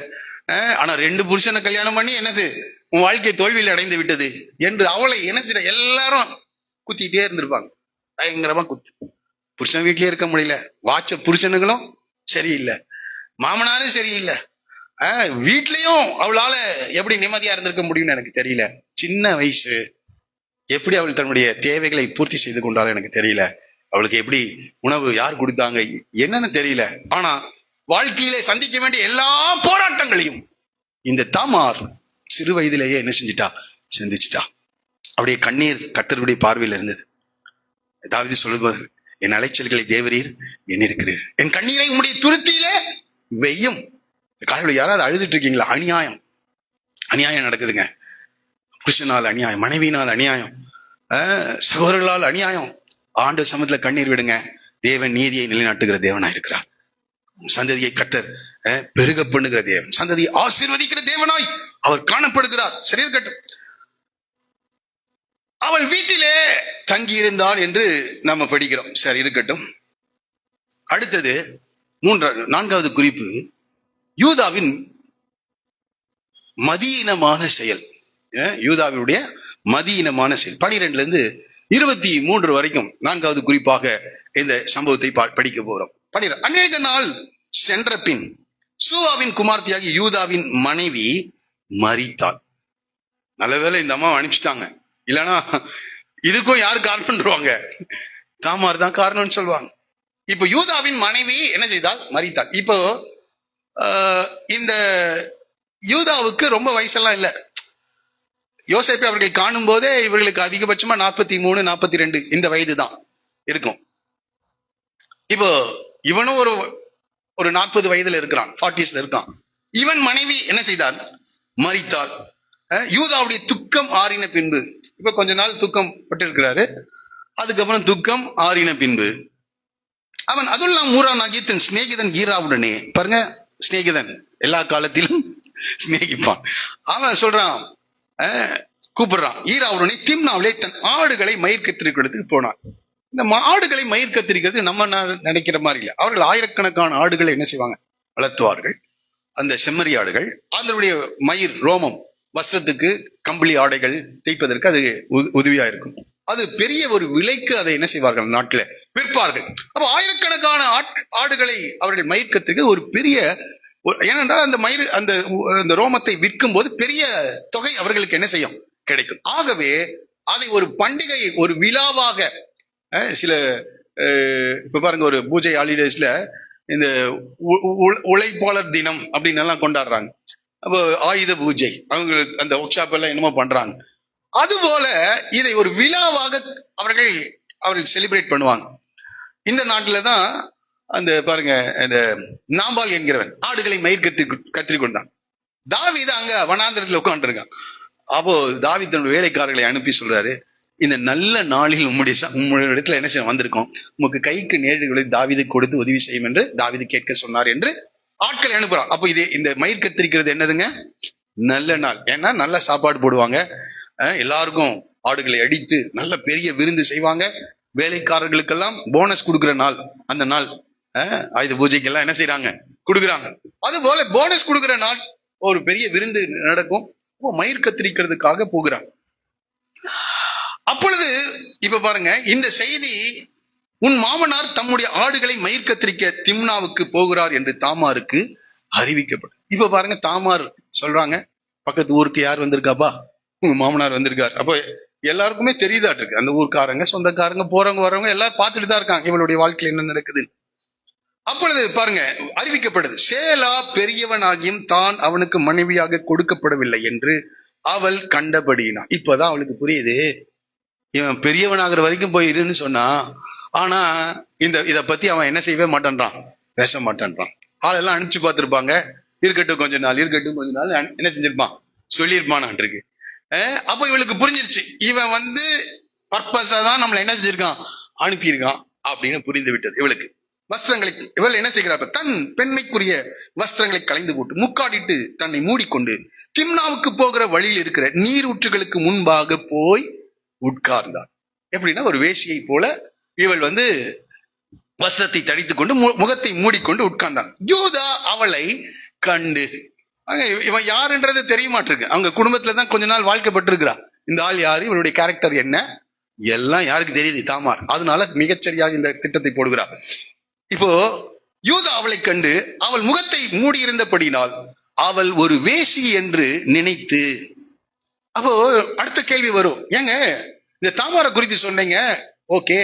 ஆனா 2 புருஷனை கல்யாணம் பண்ணி என்னது, உன் வாழ்க்கை தோல்வியில் அடைந்து விட்டது என்று அவளை என்ன செய்ய எல்லாரும் குத்திட்டே இருந்திருப்பாங்க. பயங்கரமா குத்து. புருஷன் வீட்லயே இருக்க முடியல, வாச்ச புருஷனுங்களும் சரியில்லை, மாமனாரும் சரியில்லை, வீட்லயும் அவளால எப்படி நிம்மதியா இருந்திருக்க முடியும்னு எனக்கு தெரியல. சின்ன வயசு, எப்படி அவள் தன்னுடைய தேவைகளை பூர்த்தி செய்து கொண்டாலும் எனக்கு தெரியல. அவளுக்கு எப்படி உணவு யார் கொடுத்தாங்க என்னன்னு தெரியல. ஆனா வாழ்க்கையிலே சந்திக்க வேண்டிய எல்லா போராட்டங்களையும் இந்த தாமார் சிறு வயதிலேயே என்ன செஞ்சிட்டா, சந்திச்சிட்டா. அவருடைய கண்ணீர் கர்த்தருடைய பார்வையில் இருந்தது. தாவீது சொல்லுவது, என் அலைச்சல்களை தேவரீர் எண்ணிருக்கிறீர், என் கண்ணீரை உம்முடைய துருத்தியிலே வெய்யும். காலையில் யாராவது அழுதுட்டு இருக்கீங்களா? அநியாயம், அநியாயம் நடக்குதுங்க. புருஷனால் அநியாயம், மனைவியினால் அநியாயம், சகோதரர்களால் அநியாயம். ஆண்டு சமத்துல கண்ணீர் விடுங்க. தேவன் நீதியை நிலைநாட்டுகிற தேவனா இருக்கிறார். சந்ததியை கர்த்தர் பெருக பண்ணுகிற தேவன், சந்ததியை ஆசீர்வதிக்கிற தேவனாய் அவர் காணப்படுகிறார். சரி இருக்கட்டும். அவள் வீட்டிலே தங்கியிருந்தாள் என்று நாம படிக்கிறோம். சரி இருக்கட்டும். அடுத்தது 4வது குறிப்பு, யூதாவின் மதியீனமான செயல். யூதாவினுடைய மதியீனமான செயல் 12 23 வரைக்கும் 4வது குறிப்பாக இந்த சம்பவத்தை படிக்க போறோம். அநேக நாள் சென்ற பின் சூவாவின் குமார்த்தியாகி யூதாவின் மனைவி மரித்தாள். நல்லவேளை இந்த அம்மா அனுப்பிச்சிட்டாங்க, இல்லைன்னா இதுக்கும் யாரு காரணம்ன்றவாங்க, தாமார் தான் காரணம்னு சொல்லுவாங்க. இப்ப யூதாவின் மனைவி என்ன செய்தால், மரித்தாள். இப்போ இந்த யூதாவுக்கு ரொம்ப வயசெல்லாம் இல்ல. யோசேப்பை அவர்கள் காணும் போதே இவர்களுக்கு அதிகபட்சமா 43, 42 இந்த வயது தான் இருக்கும். இப்போ இவனும் ஒரு 40 வயதுல இருக்கிறான், 40ஸ்ல இருக்கான். இவன் மனைவி என்ன செய்தார்? மரித்தாள். யூதாவுடைய துக்கம் ஆறின பின்பு, இப்ப கொஞ்ச நாள் துக்கம் பட்டிருக்கிறாரு, அதுக்கப்புறம் துக்கம் ஆறின பின்பு அவன் அதுல்லாம் ஊரானாகி தன் சிநேகிதன் ஈராவுடனே, பாருங்க, சிநேகிதன் எல்லா காலத்திலும் சிநேகிப்பான். அவன் சொல்றான், கூப்பிடுறான், ஈராவுடனே திம்னாவிலே தன் ஆடுகளை மயிர் கத்திரிக்கிறதுக்கு போனான். இந்த ஆடுகளை மயிர் கத்திரிக்கிறது நம்ம நினைக்கிற மாதிரி இல்லை. அவர்கள் ஆயிரக்கணக்கான ஆடுகளை என்ன செய்வாங்க? வளர்த்துவார்கள். அந்த செம்மறி ஆடுகள், அதனுடைய மயிர் ரோமம் வஸ்திரத்துக்கு, கம்பளி ஆடைகள் தைப்பதற்கு அது உதவியா இருக்கும். அது பெரிய ஒரு விலைக்கு அதை என்ன செய்வார்கள்? நாட்டுல விற்பார்கள். அப்ப ஆயிரக்கணக்கான ஆடுகளை அவர்கள் மயிர் கத்திரிக்க ஒரு பெரிய, ஏனென்றால் அந்த மயிர் அந்த ரோமத்தை விற்கும் போது பெரிய தொகை அவர்களுக்கு என்ன செய்யும்? கிடைக்கும். ஆகவே அதை ஒரு பண்டிகை, ஒரு விழாவாக, சில இப்ப பாருங்க, ஒரு பூஜை ஹாலிடேஸ்ல இந்த உழைப்பாளர் தினம் அப்படின்னு எல்லாம் கொண்டாடுறாங்க. அப்போ ஆயுத பூஜை, அவங்க அந்த ஒர்க் ஷாப் எல்லாம் என்னமோ பண்றாங்க. அதுபோல இதை ஒரு விழாவாக அவர்கள் செலிப்ரேட் பண்ணுவாங்க. இந்த நாட்டுல தான் அந்த பாருங்க, இந்த நாம்பால் என்கிறவன் ஆடுகளை மயிர் கத்திரி கொண்டான். தாவீது அங்க வனாந்திரத்துல உட்காந்துருக்கான். அப்போ தாவீது தன்னுடைய வேலைக்காரர்களை அனுப்பி சொல்றாரு, இந்த நல்ல நாளில் உம்முடைய இடத்துல என்ன செய்ய வந்திருக்கோம், உமக்கு கைக்கு நேர்களை தாவீது கொடுத்து உதவி செய்யும் என்று தாவீது கேட்க சொன்னார் என்று ஆட்களை அனுப்புறான். அப்போ இந்த மயிர் கத்திரிக்கிறது என்னதுங்க? நல்ல நாள். ஏன்னா நல்ல சாப்பாடு போடுவாங்க, எல்லாருக்கும் ஆடுகளை அடித்து நல்ல பெரிய விருந்து செய்வாங்க, வேலைக்காரர்களுக்கெல்லாம் போனஸ் கொடுக்குற நாள் அந்த நாள். ஆயுத பூஜைக்கெல்லாம் என்ன செய்யறாங்க? கொடுக்குறாங்க. அது போல போனஸ் கொடுக்குற நாள், ஒரு பெரிய விருந்து நடக்கும். மயிர் கத்திரிக்கிறதுக்காக போகிறாங்க. அப்பொழுது இப்ப பாருங்க, இந்த செய்தி, உன் மாமனார் தம்முடைய ஆடுகளை மயிர் கத்திரிக்க திம்னாவுக்கு போகிறார் என்று தாமாருக்கு அறிவிக்கப்படும். இப்ப பாருங்க, தாமார் சொல்றாங்க, பக்கத்து ஊருக்கு யார் வந்திருக்காப்பா? உங்க மாமனார் வந்திருக்காரு. அப்போ எல்லாருக்குமே தெரியுதாட்டு இருக்கு. அந்த ஊர்க்காரங்க, சொந்தக்காரங்க, போறவங்க வரவங்க எல்லாரும் பார்த்துட்டு தான் இருக்காங்க இவளுடைய வாழ்க்கையில் என்ன நடக்குது. அப்பொழுது பாருங்க, அறிவிக்கப்படுது, சேலா பெரியவனாகியும் தான் அவனுக்கு மனைவியாக கொடுக்கப்படவில்லை என்று அவள் கண்டபடினா. இப்பதான் அவளுக்கு புரியுது, இவன் பெரியவனாகிற வரைக்கும் போயிருன்னு சொன்னா, ஆனா இத பத்தி அவன் என்ன செய்யவே மாட்டான்றான், பேச மாட்டான்றான். ஆளெல்லாம் அனுப்பிச்சு பார்த்திருப்பாங்க, இருக்கட்டும் கொஞ்ச நாள், இருக்கட்டும் கொஞ்ச நாள் என்ன செஞ்சிருப்பான், சொல்லியிருப்பான் இருக்கு. அப்போ இவளுக்கு புரிஞ்சிருச்சு, இவன் பர்பஸா தான் நம்மள என்ன செஞ்சிருக்கான், அனுப்பியிருக்கான் அப்படின்னு புரிந்து விட்டது இவளுக்கு. வஸ்திரங்களை இவள் என்ன செய்கிறார்? தன் பெண்மைக்குரிய வஸ்திரங்களை களைந்து போட்டு முக்காடிட்டு தன்னை மூடிக்கொண்டு திம்னாவுக்கு போகிற வழியில் இருக்கிற நீரூற்றுகளுக்கு முன்பாக போய் உட்கார்ந்தார். எப்படின்னா, ஒரு வேசியை போல இவள் வஸ்திரத்தை தடித்துக் கொண்டு முகத்தை மூடிக்கொண்டு உட்கார்ந்தார். யூதா அவளை கண்டு, இவன் யாருன்றது தெரிய மாட்டிருக்கு. அவங்க குடும்பத்துலதான் கொஞ்ச நாள் வாழ்க்கப்பட்டிருக்கிறா. இந்த ஆள் யாரு, இவளுடைய கேரக்டர் என்ன, எல்லாம் யாருக்கு தெரியுது? தாமார். அதனால மிகச்சரியாக இந்த திட்டத்தை போடுகிறார். இப்போ யூதா அவளை கண்டு அவள் முகத்தை மூடியிருந்தபடினால் அவள் ஒரு வேசி என்று நினைத்து, அப்போ அடுத்த கேள்வி வரும், ஏங்க இந்த தாமாரை குறித்து சொன்னீங்க, ஓகே,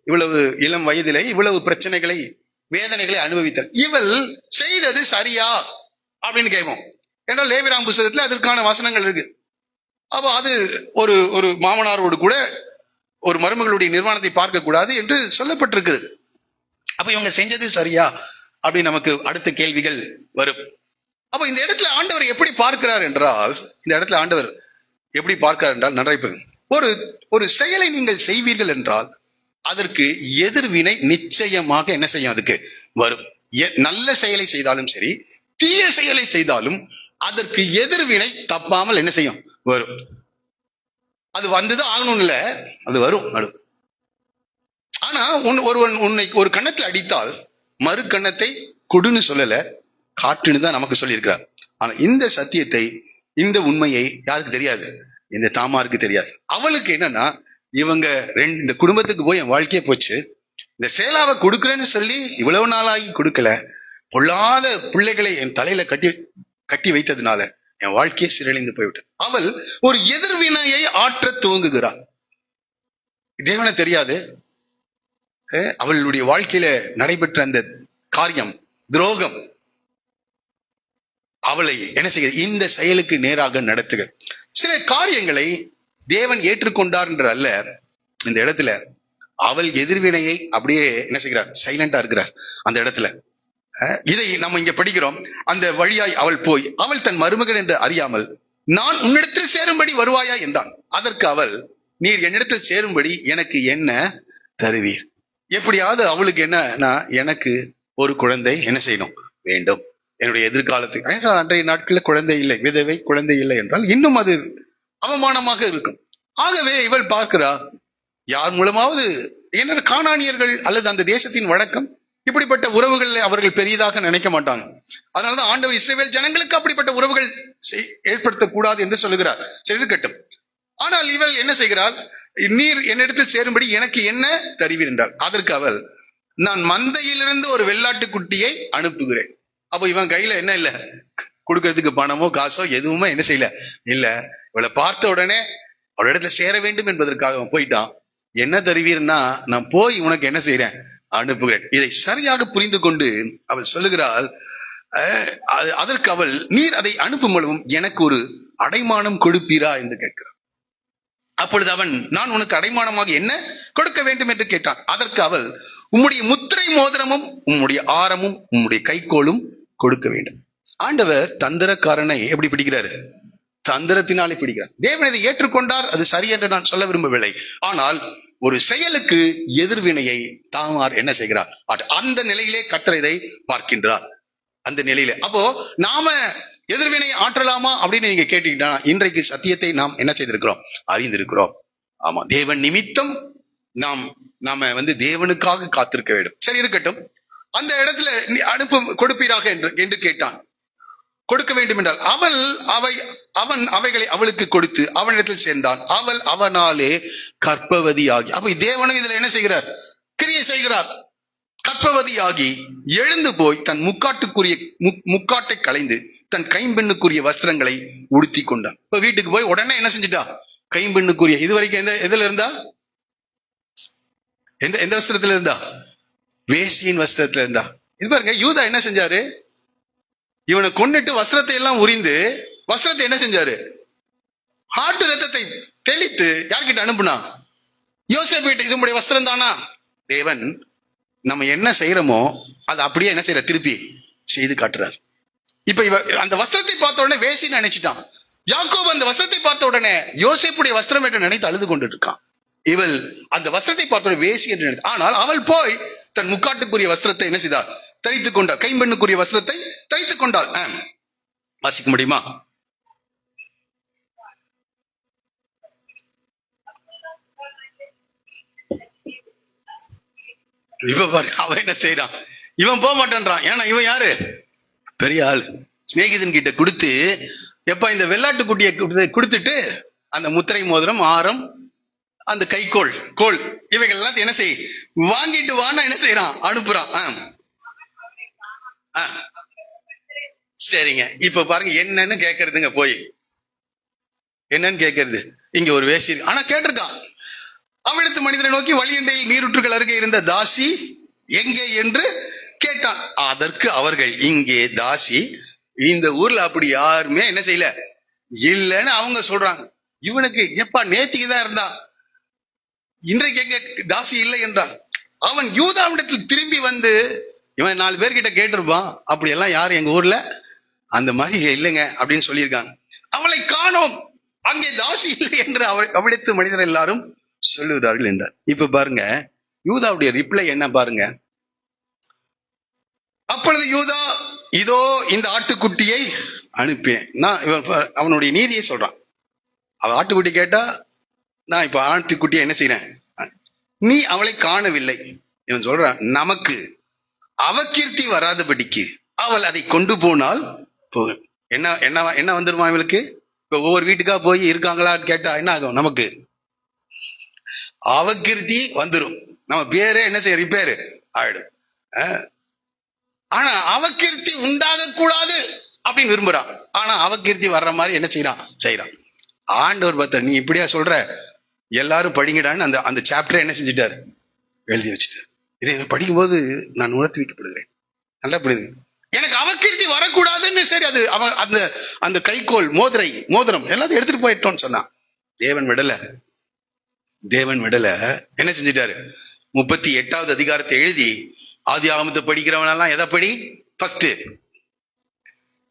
இவ்வளவு இளம் வயதிலே இவ்வளவு பிரச்சனைகளை, வேதனைகளை அனுபவித்தாள், இவள் செய்தது சரியா அப்படின்னு கேட்போம். என்றால் லேவியராம் புத்தகத்துல அதற்கான வசனங்கள் இருக்கு. அப்போ அது ஒரு மாமனாரோடு கூட ஒரு மருமகளுடைய நிர்வாணத்தை பார்க்க கூடாது என்று சொல்லப்பட்டிருக்குது. அப்ப இவங்க செஞ்சது சரியா அப்படி நமக்கு அடுத்த கேள்விகள் வரும். அப்ப இந்த இடத்துல ஆண்டவர் எப்படி பார்க்கிறார் என்றால், ஒரு செயலை நீங்கள் செய்வீர்கள் என்றால் அதற்கு எதிர்வினை நிச்சயமாக என்ன செய்யும், அதுக்கு வரும். நல்ல செயலை செய்தாலும் சரி, தீய செயலை செய்தாலும் அதற்கு எதிர்வினை தப்பாமல் என்ன செய்யும், வரும். அது வந்துதான் ஆகணும் இல்ல, அது வரும். ஆனா ஒருவன் உன்னை ஒரு கன்னத்தில் அடித்தால் மறு கன்னத்தை கொடுன்னு சொல்லல, காட்டுன்னு தான் நமக்கு சொல்லியிருக்கிறார். ஆனா இந்த சத்தியத்தை, இந்த உண்மையை யாருக்கு தெரியாது? இந்த தாமாருக்கு தெரியாது. அவளுக்கு என்னன்னா, இவங்க இந்த குடும்பத்துக்கு போய் என் வாழ்க்கையே போச்சு, இந்த சேலாவை கொடுக்குறேன்னு சொல்லி இவ்வளவு நாளாகி கொடுக்கல, பொல்லாத பிள்ளைகளை என் தலையில கட்டி வைத்ததுனால என் வாழ்க்கையை சீரழிந்து போய்விட்டது. அவள் ஒரு எதிர்வினையை ஆற்ற துவங்குகிறாள். தேவனை தெரியாது, அவளுடைய வாழ்க்கையில நடைபெற்ற அந்த காரியம் துரோகம், அவளை என்ன செய்ய இந்த செயலுக்கு நேராக நடத்துக. சில காரியங்களை தேவன் ஏற்றுக்கொண்டார் என்று அல்ல, இந்த இடத்துல அவள் எதிர்வினையை அப்படியே என்ன செய்கிறார், சைலண்டா இருக்கிறார் அந்த இடத்துல. இதை நம்ம இங்க படிக்கிறோம். அந்த வழியாய் அவள் போய் அவள் தன் மருமகன் என்று அறியாமல் நான் உன்னிடத்தில் சேரும்படி வருவாயா என்றான். அதற்கு அவள், நீர் என்னிடத்தில் சேரும்படி எனக்கு என்ன தருவீர்? எப்படியாவது அவளுக்கு என்ன, எனக்கு ஒரு குழந்தை என்ன செய்யணும் வேண்டும், என்னுடைய எதிர்காலத்துக்கு. அன்றைய நாட்களில் குழந்தை இல்லை, விதவை குழந்தை இல்லை என்றால் இன்னும் அது அவமானமாக இருக்கும். ஆகவே இவள் பார்க்கிறா, யார் மூலமாவது என்ன, கானானியர்கள் அல்லது அந்த தேசத்தின் வழக்கம் இப்படிப்பட்ட உறவுகள் அவர்கள் பெரியதாக நினைக்க மாட்டாங்க. அதனாலதான் ஆண்டவர் இஸ்ரவேல் ஜனங்களுக்கு அப்படிப்பட்ட உறவுகள் ஏற்படுத்தக்கூடாது என்று சொல்லுகிறார். சரி, இருக்கட்டும். ஆனால் இவள் என்ன செய்கிறாள், நீர் என்னிடத்தில் சேரும்படி எனக்கு என்ன தருவீர் என்றாள். அதற்கு அவள், நான் மந்தையிலிருந்து ஒரு வெள்ளாட்டு குட்டியை அனுப்புகிறேன். அப்போ இவன் கையில என்ன இல்ல, கொடுக்கறதுக்கு பணமோ காசோ எதுவுமே என்ன செய்யல இல்ல. இவளை பார்த்த உடனே அவளிடத்துல சேர வேண்டும் என்பதற்காக அவன் போயிட்டான். என்ன தருவீர்னா, நான் போய் உனக்கு என்ன செய்யறேன், அனுப்புகிறேன். இதை சரியாக புரிந்து கொண்டு அவள் சொல்லுகிறாள். அதற்கு அவள், நீர் அதை அனுப்பும் பொழுதும் எனக்கு ஒரு அடைமானம் கொடுப்பீரா என்று கேட்கிறார். அப்பொழுது அவன், நான் உனக்கு அடைமானமாக என்ன கொடுக்க வேண்டும் என்று கேட்டான். அதற்கு அவள், உம்முடைய முத்திரை மோதிரமும் உம்முடைய ஆரமும் உம்முடைய கைக்கோளும் கொடுக்க வேண்டும். ஆண்டவர் தந்திரக்காரனை எப்படி பிடிக்கிறாரு, தந்திரத்தினாலே பிடிக்கிறார். தேவன் இதை ஏற்றுக்கொண்டார், அது சரி என்று நான் சொல்ல விரும்பவில்லை. ஆனால் ஒரு செயலுக்கு எதிர்வினையை தாமார் என்ன செய்கிறார், அந்த நிலையிலே கர்த்தர் இதை பார்க்கின்றார். அந்த நிலையில அப்போ நாம எதிர்வினை ஆற்றலாமா அப்படின்னு நீங்க கேட்டீங்கன்னா, இன்றைக்கு சத்தியத்தை நாம் என்ன செய்திருக்கிறோம், அறிந்திருக்கிறோம். ஆமா, தேவன் நிமித்தம் நாம தேவனுக்காக காத்திருக்க வேண்டும். சரி, இருக்கட்டும். அந்த இடத்துல அனுப்பு கொடுப்பீராக என்று கேட்டான். கொடுக்க வேண்டும் என்றால் அவன் அவைகளை அவளுக்கு கொடுத்து அவனிடத்தில் சேர்ந்தான். அவள் அவனாலே கர்ப்பவதியாகி, அப்ப தேவனும் இதுல என்ன செய்கிறார், கிரியை செய்கிறார். கர்ப்பவதியாகி எழுந்து போய் தன் முக்காட்டை களைந்து தன் கைம்பெண்ணுக்குரிய வஸ்திரங்களை உடுத்தி கொண்டான். இப்ப வீட்டுக்கு போய் உடனே என்ன செஞ்சுட்டா, கைம்பெண்ணுக்குரிய, இதுவரைக்கும் எதுல இருந்தா, எந்த வஸ்திரத்துல இருந்தா, வேசியின் வஸ்திரத்துல இருந்தா. இது பாருங்க, யூதா என்ன செஞ்சாரு, இவனை கொன்னுட்டு வஸ்திரத்தை எல்லாம் உரிந்து வஸ்திரத்தை என்ன செஞ்சாரு, ஆட்டு ரத்தத்தை தெளித்து யார்கிட்ட அனுப்புனா, யோசேப்பு. இது உடைய வஸ்திரம் தானா? தேவன் நம்ம என்ன செய்யறோமோ அது அப்படியே என்ன செய்யற, திருப்பி செய்து காட்டுறார். இப்ப அந்த வஸ்திரத்தை பார்த்த உடனே வேசின்னு நினைச்சிட்டான். யாக்கோபு அந்த வஸ்திரத்தை பார்த்த உடனே யோசேப்புடைய வஸ்திரம் என்று நினைத்து அழுது கொண்டு இருக்கான். இவள் அந்த வஸ்திரத்தை பார்த்த வேசி என்று நினைத்து, ஆனால் அவள் போய் தன் முக்காட்டுக்குரிய வஸ்திரத்தை என்ன செய்தார், தரித்துக் கொண்டாள். கைம்பெண்ணுக்குரிய வஸ்திரத்தை தரித்துக் கொண்டாள். வாசிக்க முடியுமா? இப்ப பாருங்க, அவன் என்ன செய்யறான், இவன் போக மாட்டேன்றான். ஏன்னா இவன் யாரு, பெரிய ஆள். சிநேகிதன் கிட்ட கொடுத்து, எப்ப இந்த வெள்ளாட்டு குட்டியை கொடுத்துட்டு அந்த முத்திரை மோதிரம், ஆரம், அந்த கைக்கோள் கோள் இவைகள் எல்லாம் என்ன செய், வாங்கிட்டு வானா என்ன செய்யறான், அனுப்புறான். சரிங்க, இப்ப பாருங்க என்னன்னு கேட்கறதுங்க, போய் என்னன்னு கேட்கறது. இங்க ஒரு வேசி, ஆனா கேட்டிருக்கான். அவளிடத்து மனிதனை நோக்கி, வழியண்டையில் நீருற்றுகள் அருகே இருந்த தாசி எங்கே என்று கேட்டான். அதற்கு அவர்கள், இங்கே தாசி இந்த ஊர்ல அப்படி யாருமே என்ன செய்யல இல்லைன்னு அவங்க சொல்றாங்க. இவனுக்கு எப்பா நேத்திக்குதான் இருந்தா, இன்றைக்கு எங்க தாசி இல்லை என்றான். அவன் யூதாவிடத்தில் திரும்பி வந்து, இவன் 4 பேர்கிட்ட கேட்டிருப்பான், அப்படி எல்லாம் யாரும் எங்க ஊர்ல அந்த மாதிரி இல்லைங்க அப்படின்னு சொல்லியிருக்காங்க. அவளை காணோம், அங்கே தாசி இல்லை என்று அவளிடத்து மனிதர் எல்லாரும் சொல்லுகிறார்கள் என்றார். இப்ப பாருங்க யூதாவுடைய ரிப்ளை என்ன பாருங்க. அப்பொழுது யூதா, இதோ இந்த ஆட்டுக்குட்டியை அனுப்பேன். நான் அவனுடைய நீதியை சொல்றான். அவன் ஆட்டுக்குட்டி கேட்டா, நான் இப்ப ஆட்டுக்குட்டியை என்ன செய்யறேன், நீ அவளை காணவில்லை. இவன் சொல்றான், நமக்கு அவகீர்த்தி வராதபடிக்கு அவள் அதை கொண்டு போனால் போகும். என்ன என்ன என்ன வந்துருமா இவளுக்கு? இப்ப ஒவ்வொரு வீட்டுக்கா போய் இருக்காங்களான்னு கேட்டா என்ன ஆகும், நமக்கு அவகீர்த்தி வந்துடும். நம்ம பேரே என்ன செய்ய, ரிப்பேரு ஆயிடும். ஆனா அவகீர்த்தி உண்டாக கூடாது அப்படின்னு விரும்புறான். ஆனா அவகீர்த்தி வர்ற மாதிரி என்ன செய்யறான். ஆண்டவர் பார்த்த, நீ இப்படியா சொல்ற, எல்லாரும் படிங்கடான்னு அந்த சாப்டரை என்ன செஞ்சுட்டாரு, எழுதி வச்சுட்டாரு. இதை படிக்கும்போது நான் உணர்த்தி வைக்கப்படுகிறேன். நல்லா புரியுது. எனக்கு அவகீர்த்தி வர வரக்கூடாதுன்னு சரி, அது அவன் அந்த அந்த கைக்கோல் மோதிரம் எல்லாத்தையும் எடுத்துட்டு போயிட்டோம்னு சொன்னான். தேவன் விடல. என்ன செஞ்சிட்டாரு? 38வது அதிகாரத்தை எழுதி ஆதி ஆகமத்தை படிக்கிறவனெல்லாம் எதை படி? ஃபர்ஸ்ட்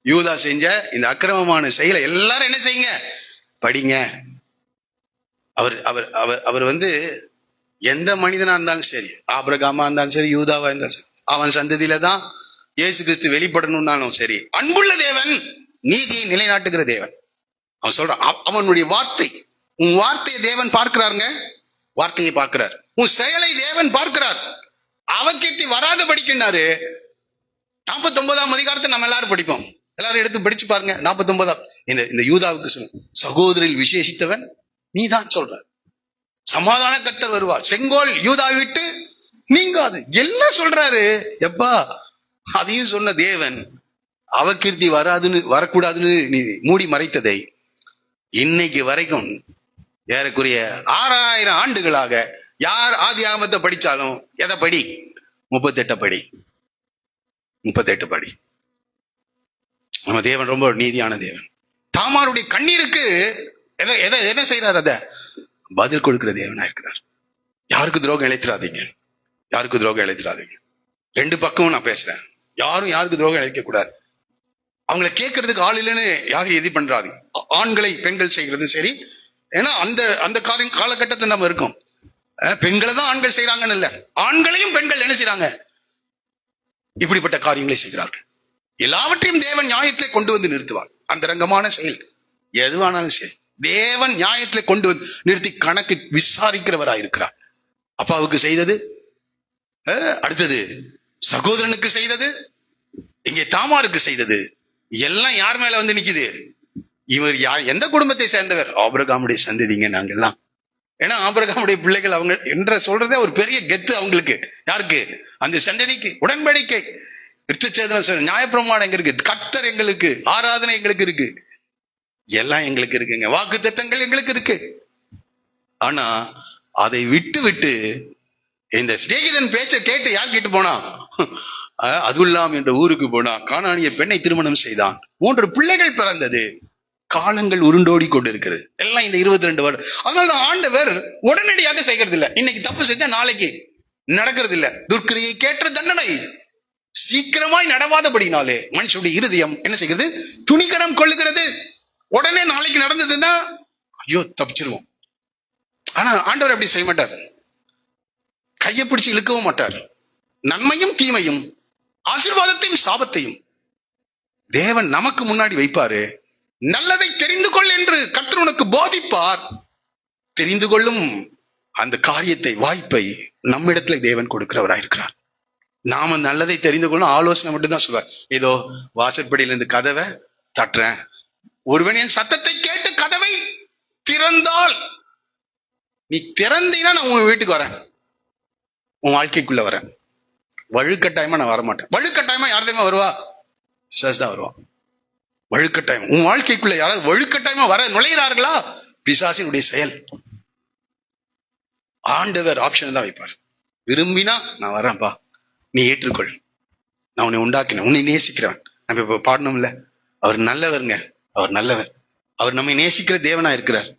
யூதா செஞ்ச இந்த அக்கிரமமான செயலை எல்லாரும் என்ன செய்யுங்க? படிங்க. அவர் அவர் அவர் அவர் எந்த மனிதனா இருந்தாலும் சரி, ஆபிரகாமா இருந்தாலும் சரி, யூதாவா இருந்தாலும் சரி, அவன் சந்ததியில தான் இயேசு கிறிஸ்து வெளிப்படணும்னாலும் சரி, அன்புள்ள தேவன், நீதியை நிலைநாட்டுகிற தேவன். அவன் சொல்றான், அவனுடைய வார்த்தை, உன் வார்த்தையை தேவன் பார்க்கிறாருங்க. வார்த்தையை பார்க்கிறார். உன் செயலை தேவன் பார்க்கிறார். அவகீர்த்தி வராத படிக்கின்றாரு. 49ஆம் அதிகாரத்தை நம்ம எல்லாரும் படிப்போம். எல்லாரும் எடுத்து படிச்சு பாருங்க. 49ஆம் இந்த யூதாவுக்கு சொல்ல, சகோதரில் விசேஷித்தவன் நீதான் சொல்ற. சமாதான கர்த்தர் வருவார், செங்கோல் யூதாவை விட்டு நீங்காது எல்லாம் சொல்றாரு. எப்பா, அதையும் சொன்ன தேவன் அவகீர்த்தி வரக்கூடாதுன்னு நீ மூடி மறைத்ததை இன்னைக்கு வரைக்கும் ஏறக்குறைய 6000 ஆண்டுகளாக யார் ஆதி ஆகமத்தை படிச்சாலும் எதை படி? 38 படி. 38 படி. நம்ம தேவன் ரொம்ப நீதியான தேவன். தாமாருடைய கண்ணீருக்கு என்ன செய்யறாரு? அத பதில் கொடுக்கிற தேவனா இருக்கிறார். யாருக்கு துரோகம் இழைத்திராதீங்க. யாருக்கு துரோகம் இழைத்திராதீங்க. 2 பக்கமும் நான் பேசுறேன். யாருக்கு துரோகம் இழைக்க கூடாது. அவங்களை கேட்கறதுக்கு ஆள் இல்லைன்னு யாரும் எது பண்றாதீங்க. ஆண்களை பெண்கள் செய்கிறது சரி. ஏன்னா அந்த காலகட்டத்தில் நம்ம இருக்கோம். பெண்களை தான் ஆண்கள் செய்யறாங்கன்னு இல்ல, ஆண்களையும் பெண்கள் என்ன செய்யறாங்க? இப்படிப்பட்ட காரியங்களை செய்கிறார்கள். எல்லாவற்றையும் தேவன் நியாயத்திலே கொண்டு வந்து நிறுத்துவார். அந்த ரங்கமான செயல் எதுவானாலும் சரி, தேவன் நியாயத்திலே கொண்டு வந்து நிறுத்தி கணக்கு விசாரிக்கிறவராயிருக்கிறார். அப்பாவுக்கு செய்தது, அடுத்தது சகோதரனுக்கு செய்தது, இங்கே தாமாருக்கு செய்தது, எல்லாம் யார் மேல வந்து நிக்குது? இவர் எந்த குடும்பத்தை சேர்ந்தவர்? ஆபிரகாமுடைய சந்ததிங்க நாங்கெல்லாம். ஏன்னா ஆபிரகாமுடைய பிள்ளைகள் அவங்க என்ற சொல்றதே ஒரு பெரிய கெத்து அவங்களுக்கு. யாருக்கு? அந்த சந்ததிக்கு. உடன்படிக்கை, விருத்தசேதனம், நியாயப்பிரமாணம் எங்க இருக்கு? கர்த்தர் எங்களுக்கு, ஆராதனை எங்களுக்கு இருக்கு, எல்லாம் எங்களுக்கு இருக்குங்க. வாக்கு தத்தங்கள் எங்களுக்கு இருக்கு. ஆனா அதை விட்டு இந்த சிநேகிதன் பேச்சை கேட்டு யார் கேட்டு போனா? அதுல்லாம் என்ற ஊருக்கு போனா, கானானிய பெண்ணை திருமணம் செய்தான், 3 பிள்ளைகள் பிறந்தது. காலங்கள் உருண்டோடி கொண்டு இருக்கிறது. எல்லாம் இந்த 22 வருடம். அதனாலதான் ஆண்டவர் உடனடியாக செய்கிறது இல்லை. இன்னைக்கு தப்பு செஞ்சா நாளைக்கு நடக்கிறது இல்லை. துர்க்கிரியை கேட்ட தண்டனை சீக்கிரமாய் நடவாதபடினாலே மனுஷனுடைய இருதயம் என்ன செய்கிறது? துணிகரம் கொள்ளுகிறது. உடனே நாளைக்கு நடந்ததுன்னா ஐயோ தப்பிச்சிருவோம். ஆனா ஆண்டவர் அப்படி செய்ய மாட்டார். கையை பிடிச்சு இழுக்கவும் மாட்டார். நன்மையும் தீமையும், ஆசீர்வாதத்தையும் சாபத்தையும் தேவன் நமக்கு முன்னாடி வைப்பாரு. நல்லதை தெரிந்து கொள் என்று கர்த்தர் உனக்கு போதிப்பார். தெரிந்து கொள்ளும் அந்த காரியத்தை, வாய்ப்பை நம்மிடத்துல தேவன் கொடுக்கிறவராயிருக்கிறார். நாம நல்லதை தெரிந்து கொள்ளும் ஆலோசனை மட்டும் தான் சொல்வார். ஏதோ வாசற்படியில இருந்து கதவை தட்டுறேன், ஒருவன் என் சத்தத்தை கேட்டு கதவை திறந்தால், நீ திறந்தீனா நான் உன் வீட்டுக்கு வரேன், உன் வாழ்க்கைக்குள்ள வரேன். வழுக்கட்டாயமா நான் வரமாட்டேன். வழுக்கட்டாயமா யார் தெரியுமா வருவா? பிசாசு தான் வருவான். வழுக்கட்டாயம் உன் வாழ்க்கைக்குள்ள யாராவது வழுக்கட்டாயமா வர நுழைகிறார்களா? பிசாசினுடைய செயல். ஆண்டவர் ஆப்ஷன் தான் வைப்பார். விரும்பினா நான் வரேன்பா, நீ ஏற்றுக்கொள், நான் உன்னை உண்டாக்கினேன், உன்னை நேசிக்கிறவன். நம்ம இப்ப பாடணும்ல, அவர் நல்லவருங்க, அவர் நல்லவர், அவர் நம்மை நேசிக்கிற தேவனா இருக்கிறார்,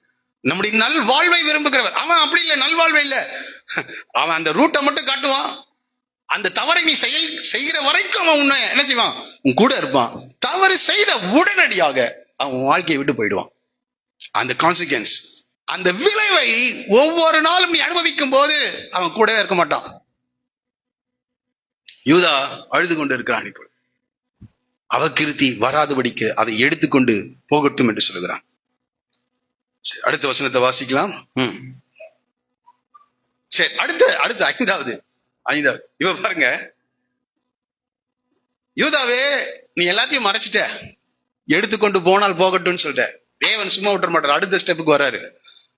நம்முடைய நல் வாழ்வை விரும்புகிறவர். அவன் அப்படி இல்லை, நல்வாழ்வை இல்லை, அவன் அந்த ரூட்டை மட்டும் காட்டுவான். அந்த தவறை நீ செய்கிற வரைக்கும் அவன் உன்னை என்ன செய்வான்? உன் கூட இருப்பான். தவறு செய்த உடனடியாக அவன் வாழ்க்கையை விட்டு போயிடுவான். அந்த கான்சிக்வன்ஸ், அந்த விளைவை ஒவ்வொரு நாளும் நீ அனுபவிக்கும் போது அவன் கூடவே இருக்க மாட்டான். யூதா அழுது கொண்டு இருக்கிறான். இப்போ அவகீர்த்தி வராதபடிக்கு அதை எடுத்துக்கொண்டு போகட்டும் என்று சொல்லுகிறான். அடுத்த வசனத்தை வாசிக்கலாம். சரி, அடுத்து ஐந்தாவது இவ பாருங்க, யூதாவே நீ எல்லாத்தையும் மறைச்சிட்ட, எடுத்துக்கொண்டு போனால் போகட்டும்னு சொல்லிட்ட. தேவன் சும்மா விட்டுற மாட்டார். அடுத்த ஸ்டெப்புக்கு வர்றாரு.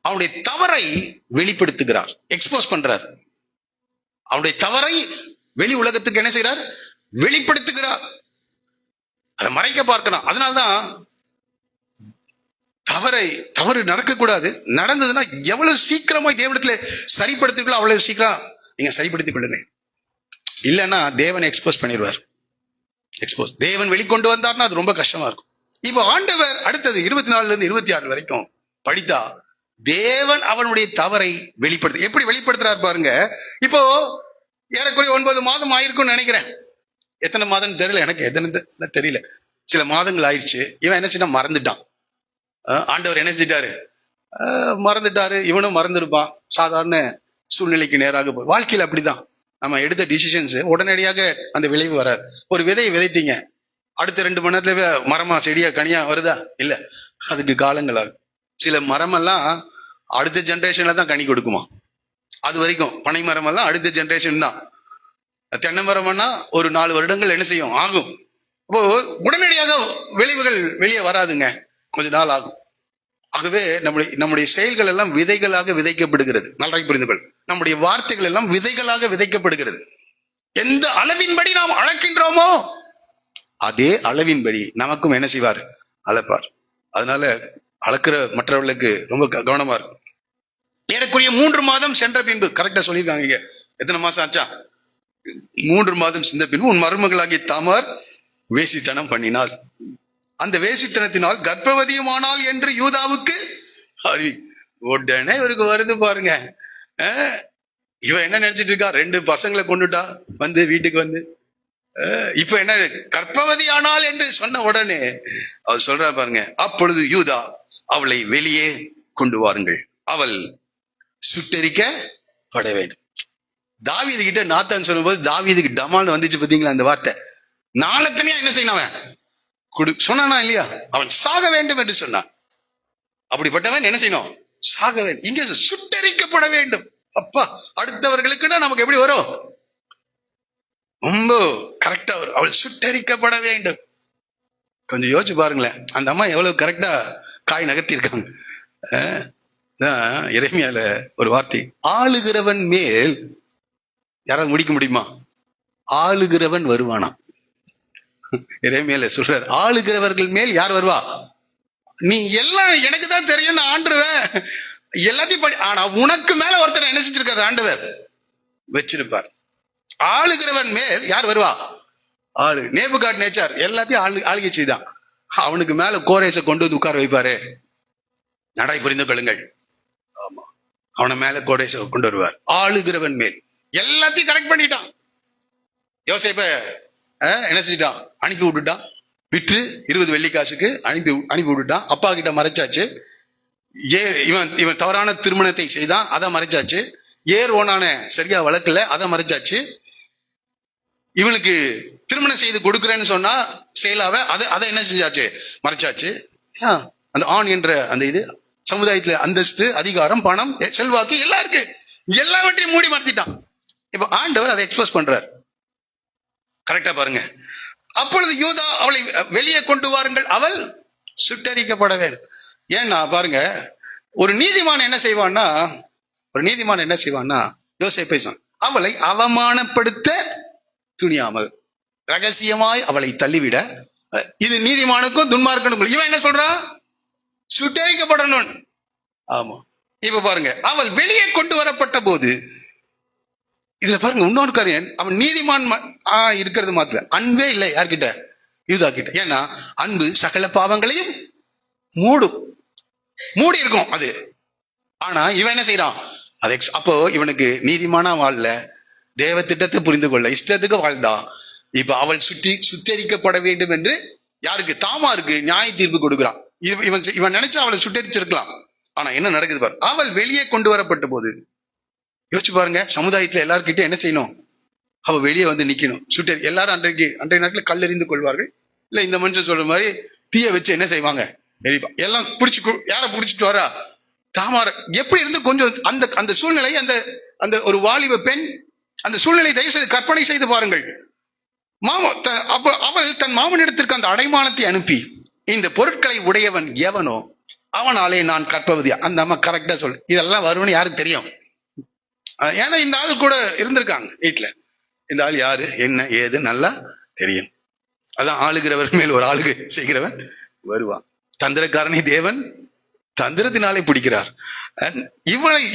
அவனுடைய தவறை வெளிப்படுத்துகிறார், எக்ஸ்போஸ் பண்றார். அவனுடைய தவறை வெளி உலகத்துக்கு என்ன செய்யறார்? வெளிப்படுத்துகிறார். அதை மறைக்க பார்க்கணும். அதனால்தான் தவறு நடக்கக்கூடாது. நடந்ததுன்னா எவ்வளவு சீக்கிரமா தேவனிடத்துல சரிப்படுத்திக்கலாம் அவ்வளவு சீக்கிரம் நீங்க சரிப்படுத்திக் கொள்ளுங்க. இல்லைன்னா தேவனை எக்ஸ்போஸ் பண்ணிடுவார். எக்ஸ்போஸ். தேவன் வெளிக்கொண்டு வந்தார்னா அது ரொம்ப கஷ்டமா இருக்கும். இப்போ ஆண்டவர் அடுத்தது 24 இருந்து 26 வரைக்கும் படித்தா தேவன் அவனுடைய தவறை வெளிப்படுத்த எப்படி வெளிப்படுத்துறாரு பாருங்க. இப்போ ஏறக்குறைய 9 மாதம் ஆயிருக்கும்னு நினைக்கிறேன். எத்தனை மாதம் தெரியல, எனக்கு எத்தனை தெரியல. சில மாதங்கள் ஆயிடுச்சு. இவன் என்ன செய்ய மறந்துட்டான். ஆண்டவர் என்ன செஞ்சிட்டாரு, மறந்துட்டாரு. இவனும் மறந்துருப்பான். சாதாரண சூழ்நிலைக்கு நேராக போய் வாழ்க்கையில் அப்படிதான். நம்ம எடுத்த டிசிஷன்ஸ் உடனடியாக அந்த விளைவு வராது. ஒரு விதையை விதைத்தீங்க, அடுத்த 2 மணி நேரத்துல மரமா செடியா கனியா வருதா? இல்ல, அதுக்கு காலங்கள் ஆகும். சில மரமெல்லாம் அடுத்த ஜெனரேஷன்ல தான் கனி கொடுக்குமா. அது வரைக்கும் பனை மரம் எல்லாம் அடுத்த ஜெனரேஷன் தான். தென்னை மரம்னா ஒரு 4 வருடங்கள் என்ன செய்யும், ஆகும். அப்போ உடனடியாக விளைவுகள் வெளியே வராதுங்க, கொஞ்ச நாள் ஆகும். ஆகவே நம்முடைய செயல்கள் எல்லாம் விதைகளாக விதைக்கப்படுகிறது. நல்லா புரிந்து கொள். நம்முடைய வார்த்தைகள் எல்லாம் விதைகளாக விதைக்கப்படுகிறது. எந்த அளவின்படி நாம் அளக்கின்றோமோ அதே அளவின்படி நமக்கும் என்ன செய்வார், அளப்பார். அதனால அளக்கிற மற்றவர்களுக்கு ரொம்ப கவனமா இருக்கும். ஏறக்குரிய 3 மாதம் சென்ற பின்பு, கரெக்டா சொல்லியிருக்காங்க. எத்தனை மாசம் ஆச்சா? 3 மாதம் சென்ற பின்பு உன் மருமகளாகிய தாமார் வேசித்தனம் பண்ணினாள். அந்த வேசித்தனத்தினால் கர்ப்பவதியுமானால் என்று யூதாவுக்கு அறிவி. உடனே இவருக்கு வருது பாருங்க. இவன் என்ன நினைச்சிட்டு இருக்கா, 2 பசங்களை கொண்டுட்டா வந்து வீட்டுக்கு வந்து. இப்ப என்ன, கர்ப்பவதி ஆனால் என்று சொன்ன உடனே அவர் சொல்ற பாருங்க, அப்பொழுது யூதா அவளை வெளியே கொண்டு வாருங்கள், அவள் சுட்டெரிக்கப்பட வேண்டும். தாவீது கிட்ட நாத்தான் சொல்லும் போது தாவீதுக்கு டமால்னு வந்துச்சு பாத்தீங்களா அந்த வார்த்தை. நாளத்தனையா என்ன செய்யணும், அவன் சொன்னானா இல்லையா, அவன் சாக வேண்டும் என்று சொன்னான். அப்படிப்பட்டவன் என்ன செய்யணும், சாக வேண்டும். இங்க சுட்டெரிக்கப்பட வேண்டும். அப்பா, அடுத்தவர்களுக்குன்னா நமக்கு எப்படி வரும், ரொம்ப கரெக்டா வரும். அவள் சுட்டெரிக்கப்பட வேண்டும். கொஞ்சம் யோசிச்சு பாருங்களேன், அந்த அம்மா எவ்வளவு கரெக்டா காய் நகர்த்தி இருக்காங்க. எரேமியால ஒரு வார்த்தை, ஆளுகிறவன் மேல் யாராவது முடிக்க முடியுமா, ஆளுகிறவன் வருவானா. எரேமியால சொல்றார், ஆளுகிறவர்கள் மேல் யார் வருவா, நீ எல்லாம் எனக்கு தான் தெரியும், நான் ஆண்டுருவேன் எல்லாத்தையும் படி. ஆனா உனக்கு மேல ஒருத்தர் என்ன செஞ்சிருக்காரு, ஆண்டவர் வச்சிருப்பார். ஆளுகிறவன் மேல் யார் வருவா, ஆளு. நேபுகாத்நேச்சார் எல்லாத்தையும் ஆளுகை செய்தான். அவனுக்கு மேல கோரேச கொண்டு வந்து உட்கார வைப்பாரு. நடை புரிந்து கொள்ளுங்கள். ஆமா, அவனை மேல கோரேச கொண்டு வருவார். ஆளுகிறவன் மேல் எல்லாத்தையும் கரெக்ட் பண்ணிட்டான். யோசேப்ப என்ன செஞ்சிட்டான், அனுப்பி விட்டுட்டான். விற்று 20 வெள்ளிக்காசுக்கு அனுப்பி விட்டுட்டான். அப்பா கிட்ட மறைச்சாச்சு. இவன் தவறான திருமணத்தை செய்தான், அதை மறைச்சாச்சு. ஓனான சரியா வளர்க்கல, அதை மறைச்சாச்சு. இவனுக்கு திருமணம் செய்து கொடுக்குறேன்னு சொன்னா செயலாவ அதை என்ன செஞ்சாச்சு, மறைச்சாச்சு. அந்த ஆண் என்ற அந்த இது சமுதாயத்துல அந்தஸ்து, அதிகாரம், பணம், செல்வாக்கு எல்லாம் இருக்கு, எல்லாவற்றையும் மூடி மறைச்சிட்டான். இப்ப ஆண்டவர் அதை எக்ஸ்போஸ் பண்றார். கரெக்டா பாருங்க. அப்பொழுது யூதா அவளை வெளியே கொண்டு வாருங்கள், அவள் சுட்டரிக்கப்பட வேண்டும். ஏன்னா பாருங்க, ஒரு நீதிமான் என்ன செய்வான்னா யோசேப்பை அவளை அவமானப்படுத்த துணியாமல் ரகசியமாய் அவளை தள்ளிவிட. இது நீதிமானுக்கும் துன்மார்க்கனுக்கும். இவன் என்ன சொல்றான், சுட்டரிக்கப்படணும். ஆமா, இப்ப பாருங்க, அவள் வெளியே கொண்டு வரப்பட்ட போது இதுல பாருங்க இன்னொரு காரியம், அவன் நீதிமான் இருக்கிறது மாத்திர அன்பே இல்லை யார்கிட்ட, யூதா கிட்ட. ஏன்னா அன்பு சகல பாவங்களையும் மூடி இருக்கும் அது. ஆனா இவன் என்ன செய்யறான், அது அப்போ இவனுக்கு நீதிமானா வாழல, தேவ திட்டத்தை புரிந்து கொள்ள இஷ்டத்துக்கு வாழ்ந்தான். இப்ப அவள் சுட்டரிக்கப்பட வேண்டும் என்று யாருக்கு, தாமாருக்கு நியாய தீர்ப்பு கொடுக்கிறான். இவன் நினைச்சா அவளை சுட்டரிச்சிருக்கலாம். ஆனா என்ன நடக்குது பாரு, அவள் வெளியே கொண்டு வரப்பட்ட போது யோசிச்சு பாருங்க, சமுதாயத்துல எல்லார்கிட்ட என்ன செய்யணும், அவ வெளியே வந்து நிக்கணும். எல்லாரும் அன்றைய நாட்கள் கல்லெறிந்து கொள்வார்கள். இல்ல இந்த மனுஷன் சொல்ற மாதிரி தீய வச்சு என்ன செய்வாங்க, எல்லாம் யார புடிச்சிட்டு வரா, தாமார. எப்படி இருந்து கொஞ்சம் அந்த சூழ்நிலை, அந்த ஒரு வாலிப பெண் அந்த சூழ்நிலை தயவு செய்து கற்பனை செய்து பாருங்கள். அவள் தன் மாமனிடத்திற்கு அந்த அடைமானத்தை அனுப்பி, இந்த பொருட்களை உடையவன் எவனோ அவனாலே நான் கற்பவதி. அந்த அம்மா கரெக்டா சொல்லு, இதெல்லாம் வரும்னு யாருக்கு தெரியும், ஏன்னா இந்த ஆள் கூட இருந்திருக்காங்க வீட்டுல. இந்த ஆள் யாரு என்ன ஏது நல்லா தெரியும். அதான் ஆளுகிறவர் மேல் ஒரு ஆளுகை செய்கிறவன் வருவான். தந்திரக்காரனை தேவன் தந்திரத்தினாலே பிடிக்கிறார்.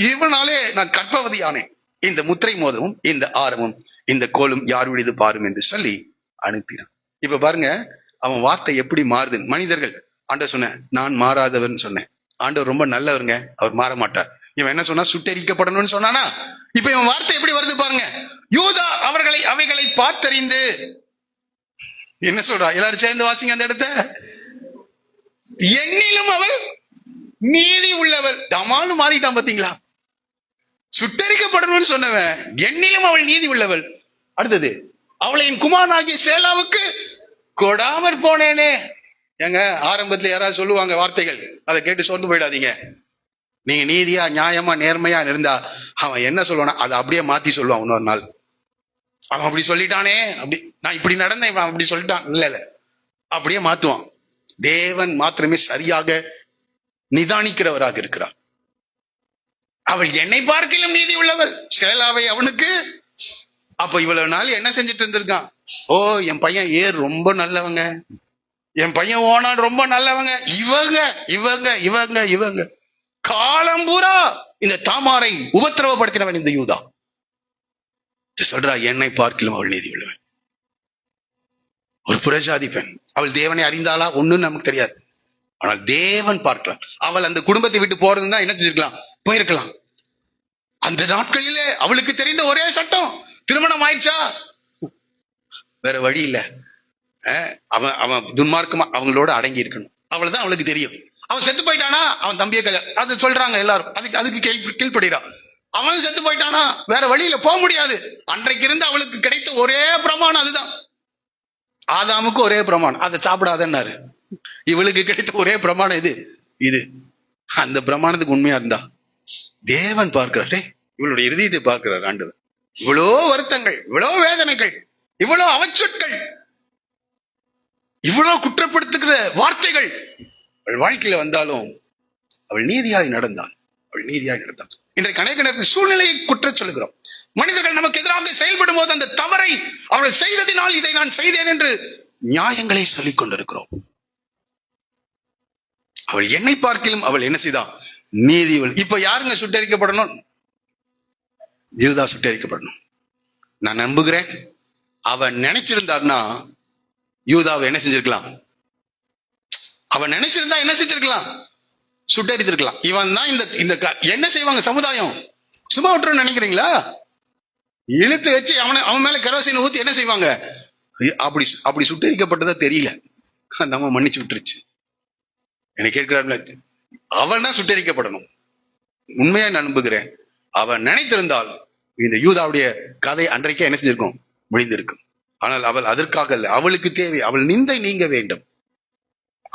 இவனாலே நான் கற்பவதி ஆனேன். இந்த முத்திரை மோதிரமும் இந்த ஆரமும் இந்த கோலும் யாருடையது பாரும் என்று சொல்லி அனுப்பினான். இப்ப பாருங்க அவன் வார்த்தை எப்படி மாறுது. மனிதர்கள் ஆண்டவர் சொன்ன நான் மாறாதவன் சொன்னேன். ஆண்டவர் ரொம்ப நல்லவருங்க, அவர் மாற மாட்டார். இவன் என்ன சொன்னா சுட்டரிக்கப்படணும்னு சொன்னானா, இப்ப இவன் வார்த்தை எப்படி வருது பாருங்க. யூதா அவைகளை பார்த்தறிந்து என்ன சொல்றா, எல்லாரும் சேர்ந்து வாசிங்க அந்த இடத்த. எண்ணிலும் அவள் நீதி உள்ளவள். தமானு மாறிட்டான் பாத்தீங்களா. சுட்டரிக்கப்படணும்னு சொன்னவன் எண்ணிலும் அவள் நீதி உள்ளவள். அடுத்தது அவளை என் குமாரனாகிய சேலாவுக்கு கொடாமற் போனேனே. எங்க ஆரம்பத்துல யாராவது சொல்லுவாங்க வார்த்தைகள், அதை கேட்டு சோர்ந்து போயிடாதீங்க. நீங்க நீதியா நியாயமா நேர்மையா இருந்தா அவன் என்ன சொல்லுவானா அதை அப்படியே மாத்தி சொல்லுவான். இன்னொரு நாள் அவன் அப்படி சொல்லிட்டானே, அப்படி நான் இப்படி நடந்தேன், இவன் அப்படி சொல்லிட்டான், இல்ல அப்படியே மாத்துவான். தேவன் மாத்திரமே சரியாக நிதானிக்கிறவராக இருக்கிறார். அவள் என்னை பார்க்கிலும் நீதி உள்ளவள், சேலாவை அவனுக்கு. அப்ப இவ்வளவு நாள் என்ன செஞ்சுட்டு இருந்திருக்கான்? ஓ என் பையன் ரொம்ப நல்லவங்க, என் பையன் ஓனான் ரொம்ப நல்லவங்க. இவங்க இவங்க இவங்க இவங்க காலம் பூரா இந்த தாமாரை உபத்திரவப்படுத்தினவன் இந்த யூதா. சொல்றா என்னை பார்க்கிலும் அவள் நீதி உள்ளவள். ஒரு புறஜாதி பெண், அவள் தேவனை அறிந்தாளா ஒண்ணுன்னு நமக்கு தெரியாது. ஆனால் தேவன் பார்க்கிறான். அவள் அந்த குடும்பத்தை விட்டு போறதுன்னா என்ன செஞ்சிருக்கலாம், போயிருக்கலாம். அந்த நாட்களிலே அவளுக்கு தெரிந்த ஒரே சட்டம், திருமணம் ஆயிடுச்சா வேற வழி இல்ல, அவன் அவன் துன்மார்க்கமா அவங்களோட அடங்கி இருக்கணும், அவ்வளவுதான் அவளுக்கு தெரியும். அவன் செத்து போயிட்டானா அவன் தம்பியை கல்யாணம், அது சொல்றாங்க எல்லாரும், அதுக்கு கீழ்படுகிறான். அவன் செத்து போயிட்டானா வேற வழியில போக முடியாது. அன்றைக்கு இருந்து அவளுக்கு கிடைத்த ஒரே பிரமாணம் அதுதான். ஆதாமுக்கு ஒரே பிரமாணம், அதை சாப்பிடாதன்னாரு. இவளுக்கு கிடைத்த ஒரே பிரமாணம் இது. அந்த பிரமாணத்துக்கு உண்மையா இருந்தா தேவன் பார்க்கிறாரே, இவளுடைய இருதயத்தை பார்க்கிறார் ஆண்டவர். இவ்வளோ வருத்தங்கள், இவ்வளோ வேதனைகள், இவ்வளோ அவச்சொற்கள், இவ்வளோ குற்றப்படுத்துகிற வார்த்தைகள் அவள் வாழ்க்கையில வந்தாலும் அவள் நீதியாய் நடந்தாள். இன்றைக்கு அநேக நேரத்தில் சூழ்நிலையை குற்றம் சொல்லுகிறோம். மனிதர்கள் நமக்கு எதிராக செயல்படும் போது அந்த தவறை அவள் செய்ததினால் இதை நான் செய்தேன் என்று நியாயங்களை சொல்லிக் கொண்டிருக்கிறோம். அவள் என்னை பார்க்கிலும் அவள் என்ன செய்தான், நீதி. இப்ப யாருங்க சுட்டரிக்கப்படணும்? யூதா சுட்டரிக்கப்படணும். நான் நம்புகிறேன் அவன் நினைச்சிருந்தார்னா யூதாவை என்ன செஞ்சிருக்கலாம், அவன் நினைச்சிருந்தா என்ன செஞ்சிருக்கலாம், சுட்டரித்திருக்கலாம். இவன் தான் இந்த என்ன செய்வாங்க சமுதாயம், சும்மா விட்டுருன்னு நினைக்கிறீங்களா? இழுத்து வச்சு அவன் மேல கெரோசின் ஊத்தி என்ன செய்வாங்க, அப்படி சுட்டரிக்கப்பட்டதா தெரியல, அந்த அம்மா மன்னிச்சு விட்டுருச்சு. என்னை கேட்கிறாருல, அவன் தான் சுட்டரிக்கப்படணும். உண்மையா நான் நம்புகிறேன் அவன் நினைத்திருந்தால் இந்த யூதாவுடைய கதை அன்றைக்கே என்ன செஞ்சிருக்கும், முடிந்திருக்கும். ஆனால் அவள் அதற்காக அல்ல, அவளுக்கு தேவை, அவள் நிந்தை நீங்க வேண்டும்.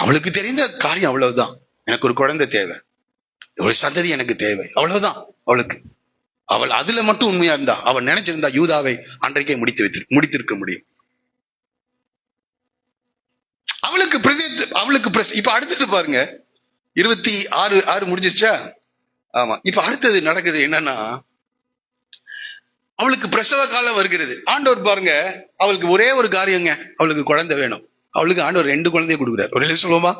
அவளுக்கு தெரிந்த காரியம் அவ்வளவுதான், எனக்கு ஒரு குழந்தை தேவை, ஒரு சந்ததி எனக்கு தேவை, அவ்வளவுதான் அவளுக்கு. அவள் அதுல மட்டும் உண்மையா இருந்தா, அவள் நினைச்சிருந்தா யூதாவை அன்றைக்கே முடித்திருக்க முடியும். அவளுக்கு இப்ப அடுத்தது பாருங்க, 26 முடிஞ்சிருச்சா? ஆமா. இப்ப அடுத்தது நடக்குது என்னன்னா, அவளுக்கு பிரசவ காலம் வருகிறது. ஆண்டவர் பாருங்க, அவளுக்கு ஒரே ஒரு காரியங்க, அவளுக்கு குழந்தை வேணும். அவளுக்கு ஆண்டவர் 2 குழந்தைய கொடுக்குறாரு. ஒரு சொல்லுவோமா,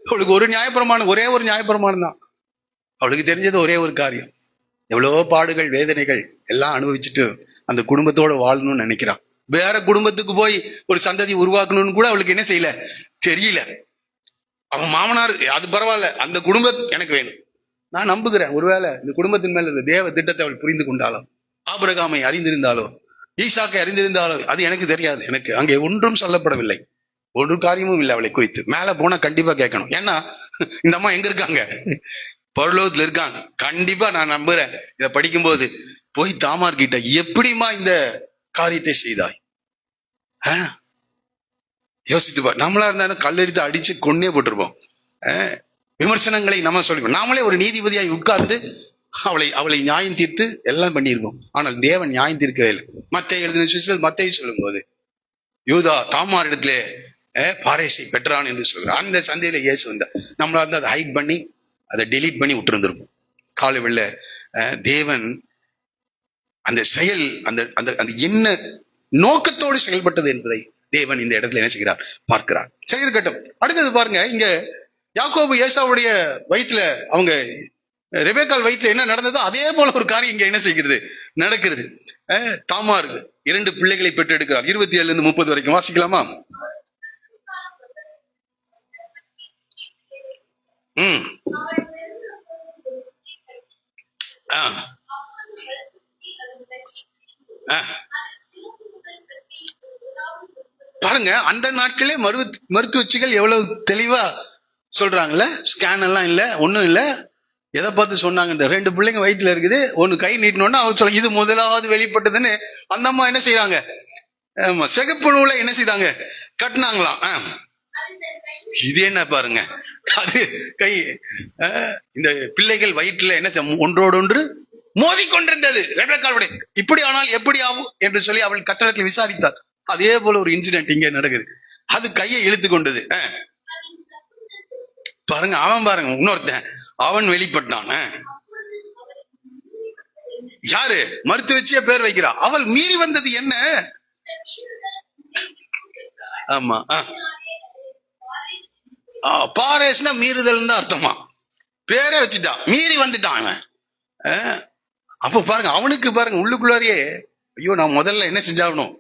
அவளுக்கு ஒரு நியாயப்பிரமாணம், ஒரே ஒரு நியாயப்பிரமாணம் தான். அவளுக்கு தெரிஞ்சது ஒரே ஒரு காரியம். எவ்வளவோ பாடுகள் வேதனைகள் எல்லாம் அனுபவிச்சுட்டு அந்த குடும்பத்தோட வாழணும்னு நினைக்கிறான். வேற குடும்பத்துக்கு போய் ஒரு சந்ததி உருவாக்கணும்னு கூட அவளுக்கு என்ன செய்யல, தெரியல. அவன் மாமனார் அது பரவாயில்ல, அந்த குடும்பம் எனக்கு வேணும். நான் நம்புகிறேன் ஒருவேளை இந்த குடும்பத்தின் மேல இந்த தேவ திட்டத்தை அவள் புரிந்து கொண்டாலும், ஆபிரகாமை அறிந்திருந்தாலோ ஈசாக்கை அறிந்திருந்தாலோ அது எனக்கு தெரியாது. எனக்கு அங்கே ஒன்றும் சொல்லப்படவில்லை, ஒரு காரியமும் இல்லை அவளை குறித்து. மேல போனா கண்டிப்பா கேட்கணும். ஏன்னா இந்த அம்மா எங்க இருக்காங்க, பரலோகத்துல இருக்காங்க. கண்டிப்பா நான் நம்புறேன், இதை படிக்கும்போது போய் தாமார் கிட்ட எப்படிமா இந்த காரியத்தை செய்தாய் யோசித்து பார். நம்மளா இருந்தாலும் கல்லெடுத்து அடிச்சு கொன்னே போட்டிருப்போம். விமர்சனங்களை நம்ம சொல்லிப்போம். நாமளே ஒரு நீதிபதியாய் உட்கார்ந்து அவளை நியாயம் தீர்த்து எல்லாம் பண்ணியிருக்கோம். ஆனால் தேவன் நியாயம் தீர்க்கவே இல்லை. மத்தேயு எழுதின மத்தேயு சொல்லும் போது யூதா தாமார் இடத்துல பாரேசை பெற்றான் என்று சொல்கிறார். அந்த சந்தையில இயேசு வந்தார். நம்மளா இருந்தா அதை ஹைட் பண்ணி அதை டெலீட் பண்ணி விட்டுருந்துருப்போம். காலையில தேவன் அந்த செயல் அந்த அந்த என்ன நோக்கத்தோடு செயல்பட்டது என்பதை தேவன் இந்த இடத்துல என்ன செய்கிறார், பார்க்கிறார். சரி இருக்கட்டும். அடுத்தது பாருங்க, இங்க யாக்கோபு ஏசாவுடைய வயிற்றுல, அவங்க ரெபேக்காள் வயிற்றுல என்ன நடந்ததோ அதே போல ஒரு காரியம் இங்க என்ன செய்கிறது, நடக்கிறது. தாமார் 2 பிள்ளைகளை பெற்று எடுக்கிறார். 27 இருந்து 30 வரைக்கும் வாசிக்கலாமா? ம். ஆ. ஆ. பாருங்க, அந்த நாட்களே மருத்துவச்சிகள் எவ்வளவு தெளிவா சொல்றாங்கல்ல. ஸ்கேன் எல்லாம் இல்ல, ஒண்ணும் இல்ல. எதை பார்த்து சொன்னாங்க? இந்த 2 பிள்ளைங்க வயிற்றுல இருக்குது, ஒண்ணு கை நீட்டணும்னா அவங்க சொல்ல இது முதலாவது வெளிப்பட்டதுன்னு அந்த அம்மா என்ன செய்யறாங்க? சிகப்பு நூலை என்ன செய்தாங்க? கட்டினாங்களாம். இது என்ன பாருங்க, அது கை இந்த பிள்ளைகள் வயிற்றுல என்ன ஒன்றோடு ஒன்று மோதிக்கொண்டிருந்தது. இப்படி ஆனால் எப்படி ஆகும் என்று சொல்லி அவள் கட்டடத்தில் விசாரித்தார். அதே போல ஒரு இன்சிடென்ட் இங்க நடக்குது. அது கையை இழுத்து கொண்டது. பாருங்க, அவன் பாருங்க, இன்னொருத்தன் அவன் வெளிப்பட்டான். யாரு மருத்துவச்சியா பேர் வைக்கிறா? அவள் மீறி வந்தது என்ன? ஆமா, பாரேஸ்னா மீறுதல் தான் அர்த்தமா. பேரே வச்சுட்டான், மீறி வந்துட்டான் அவன். அப்ப பாருங்க, அவனுக்கு பாருங்க உள்ளுக்குள்ளாரியே, ஐயோ நான் முதல்ல என்ன செஞ்சாகணும்,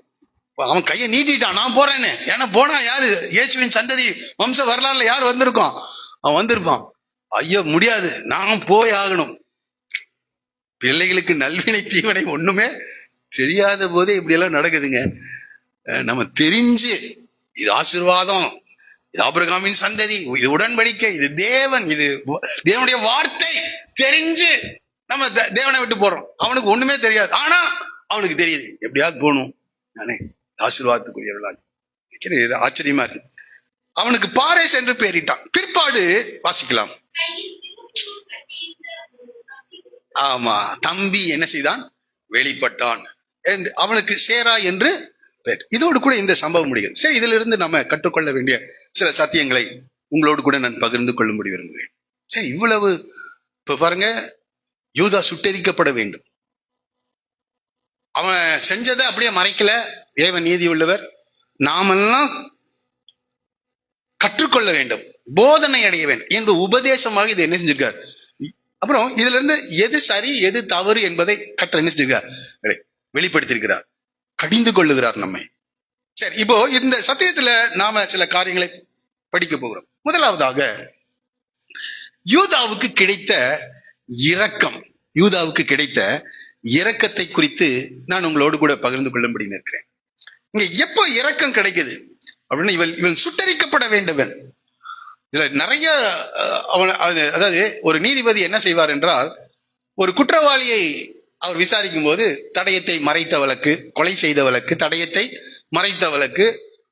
அவன் கையை நீட்டிட்டான், நான் போறேன்னு. ஏன்னா போனா யாரு? இயேசுவின் சந்ததி வம்ச வரலாறுல யார் வந்திருக்கான்? அவன் வந்திருப்பான். ஐயோ முடியாது, நான் போய் ஆகணும். பிள்ளைகளுக்கு நல்வினை தீவனை ஒண்ணுமே தெரியாத போதே இப்படி எல்லாம் நடக்குதுங்க. நம்ம தெரிஞ்சு இது ஆசீர்வாதம், இது ஆபிரகாமின் சந்ததி, இது உடன்படிக்கை, இது தேவன், இது தேவனுடைய வார்த்தை தெரிஞ்சு நம்ம தேவனை விட்டு போறோம். அவனுக்கு ஒண்ணுமே தெரியாது, ஆனா அவனுக்கு தெரியுது எப்படியாவது போகணும், நானே ஆசீர்வாதத்துக்குரியவர்களா. ஆச்சரியமா இருக்கு. அவனுக்கு பாரேஸ் என்று பெயரிட்டான். பிற்பாடு வாசிக்கலாம். ஆமா, தம்பி என்ன செய்தான்? வெளிப்பட்டான். அவனுக்கு சேரா என்று பெயர். இதோடு கூட இந்த சம்பவம் முடியும். சரி, இதுல இருந்து நம்ம கற்றுக்கொள்ள வேண்டிய சில சத்தியங்களை உங்களோடு கூட நான் பகிர்ந்து கொள்ளும்படி விரும்புகிறேன். சரி, இவ்வளவு இப்ப பாருங்க, யூதா சுட்டெரிக்கப்பட வேண்டும். அவன் செஞ்சதை அப்படியே மறைக்கல. தேவன் நீதி உள்ளவர். நாமெல்லாம் கற்றுக்கொள்ள வேண்டும், போதனை அடைய வேண்டும் என்று உபதேசமாக இதை என்ன செஞ்சிருக்கார். அப்புறம் இதுல இருந்து எது சரி எது தவறு என்பதை கற்று என்ன செஞ்சிருக்கார், வெளிப்படுத்தியிருக்கிறார், கடிந்து கொள்ளுகிறார் நம்மை. சரி, இப்போ இந்த சத்தியத்துல நாம சில காரியங்களை படிக்க போகிறோம். முதலாவதாக யூதாவுக்கு கிடைத்த இரக்கம், யூதாவுக்கு கிடைத்த இரக்கத்தை குறித்து நான் உங்களோடு கூட பகிர்ந்து கொள்ளும்படி நிற்கிறேன். இங்க எப்போ இரக்கம் கிடைக்குது அப்படின்னா, இவன் சுட்டரிக்கப்பட வேண்டுவன். இதுல நிறைய அதாவது ஒரு நீதிபதி என்ன செய்வார் என்றால், ஒரு குற்றவாளியை அவர் விசாரிக்கும் போது தடயத்தை மறைத்த வழக்கு, கொலை செய்த வழக்கு, தடயத்தை மறைத்த வழக்கு,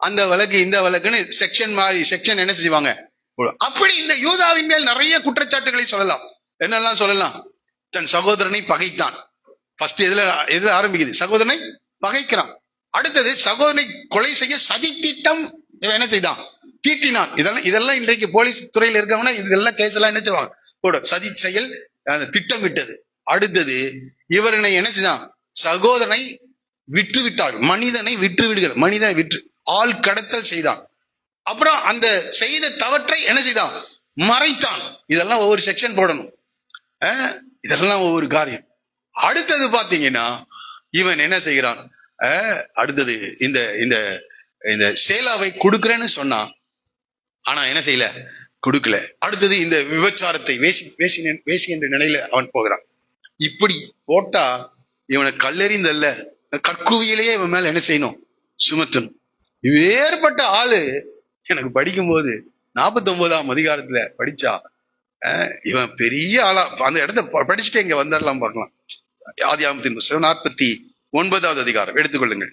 அந்த வழக்கு இந்த வழக்குன்னு செக்ஷன் மாறி செக்ஷன் என்ன செய்வாங்க. அப்படி இந்த யூதாவின் மேல் நிறைய குற்றச்சாட்டுகளை சொல்லலாம். என்னெல்லாம் சொல்லலாம்? தன் சகோதரனை பகைத்தான். ஃபர்ஸ்ட் எதுல ஆரம்பிக்குது? சகோதரனை பகைக்கிறான். அடுத்தது சகோதரனை கொலை செய்ய சதி திட்டம் என்ன செய்தான்? தீட்டினான். இதெல்லாம் இன்றைக்கு போலீஸ் துறையில் இருக்கவங்கன்னா இதெல்லாம் கேஸ் எல்லாம் என்ன செய்வாங்க, போட சதி செயல் திட்டமிட்டது. அடுத்தது இவரனை என்ன செய்தான்? சகோதரனை விற்று விட்டாள். மனிதனை விற்று விடுகிற, மனிதனை விற்று ஆள் கடத்தல் செய்தான். அப்புறம் அந்த செய்த தவற்றை என்ன செய்தான்? மறைத்தான். இதெல்லாம் ஒவ்வொரு செக்ஷன் போடணும். இதெல்லாம் ஒவ்வொரு காரியம். அடுத்தது பாத்தீங்கன்னா இவன் என்ன செய்கிறான்? அடுத்தது இந்த இந்த இந்த சேலாவை கொடுக்கிறேன்னு சொன்னான், ஆனா என்ன செய்யல, கொடுக்கல. அடுத்தது இந்த விபச்சாரத்தை வேசி என்ற நிலையில அவன் போகிறான். இப்படி போட்டா இவனை கல்லெறிந்தல்ல, கற்குவியிலேயே இவன் மேல என்ன செய்யணும்? சுமத்தணும். வேறுபட்ட ஆளு எனக்கு படிக்கும் போது 49ஆம் அதிகாரத்துல படிச்சா, இவன் பெரிய ஆளா அந்த இடத்த படிச்சுட்டு இங்க வந்துடலாம் பார்க்கலாம். ஆதியாகமத்தின் புத்தகம் 49வது அதிகாரம் எடுத்துக்கொள்ளுங்கள்.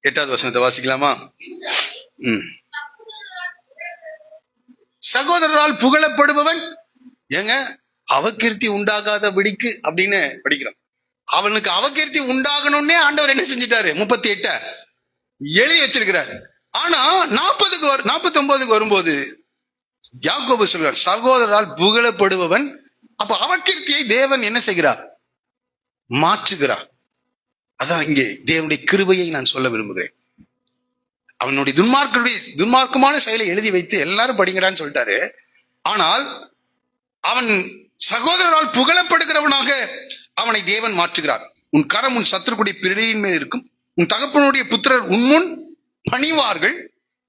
எட்டாவது வசனத்தை வாசிக்கலாமா? சகோதரரால் புகழப்படுபவன் ஏங்க அவகீர்த்தி உண்டாகாதபடிக்கு அப்படின்னு படிக்கிறோம். அவனுக்கு அவகீர்த்தி உண்டாகணும்னே ஆண்டவர் என்ன செஞ்சிட்டாரு? 38 எழுதி வச்சிருக்கிறார். ஆனா 49க்கு வரும்போது யாக்கோபு சொல்றார், சகோதரரால் புகழப்படுபவன். அப்ப அவகீர்த்தியை தேவன் என்ன செய்கிறார்? மாற்றுகிறார். அதான் இங்கே தேவனுடைய கிருபையை நான் சொல்ல விரும்புகிறேன். அவனுடைய துன்மார்க்கமான செயலை எழுதி வைத்து எல்லாரும் படிங்கடான்னு சொல்லிட்டாரு. ஆனால் அவன் சகோதரரால் புகழப்படுகிறவனாக அவனை தேவன் மாற்றுகிறார். உன் கரம் உன் சத்துருக்குடைய பிடியின் மேல் இருக்கும், உன் தகப்பனுடைய புத்திரர் உன்முன் பணிவார்கள்.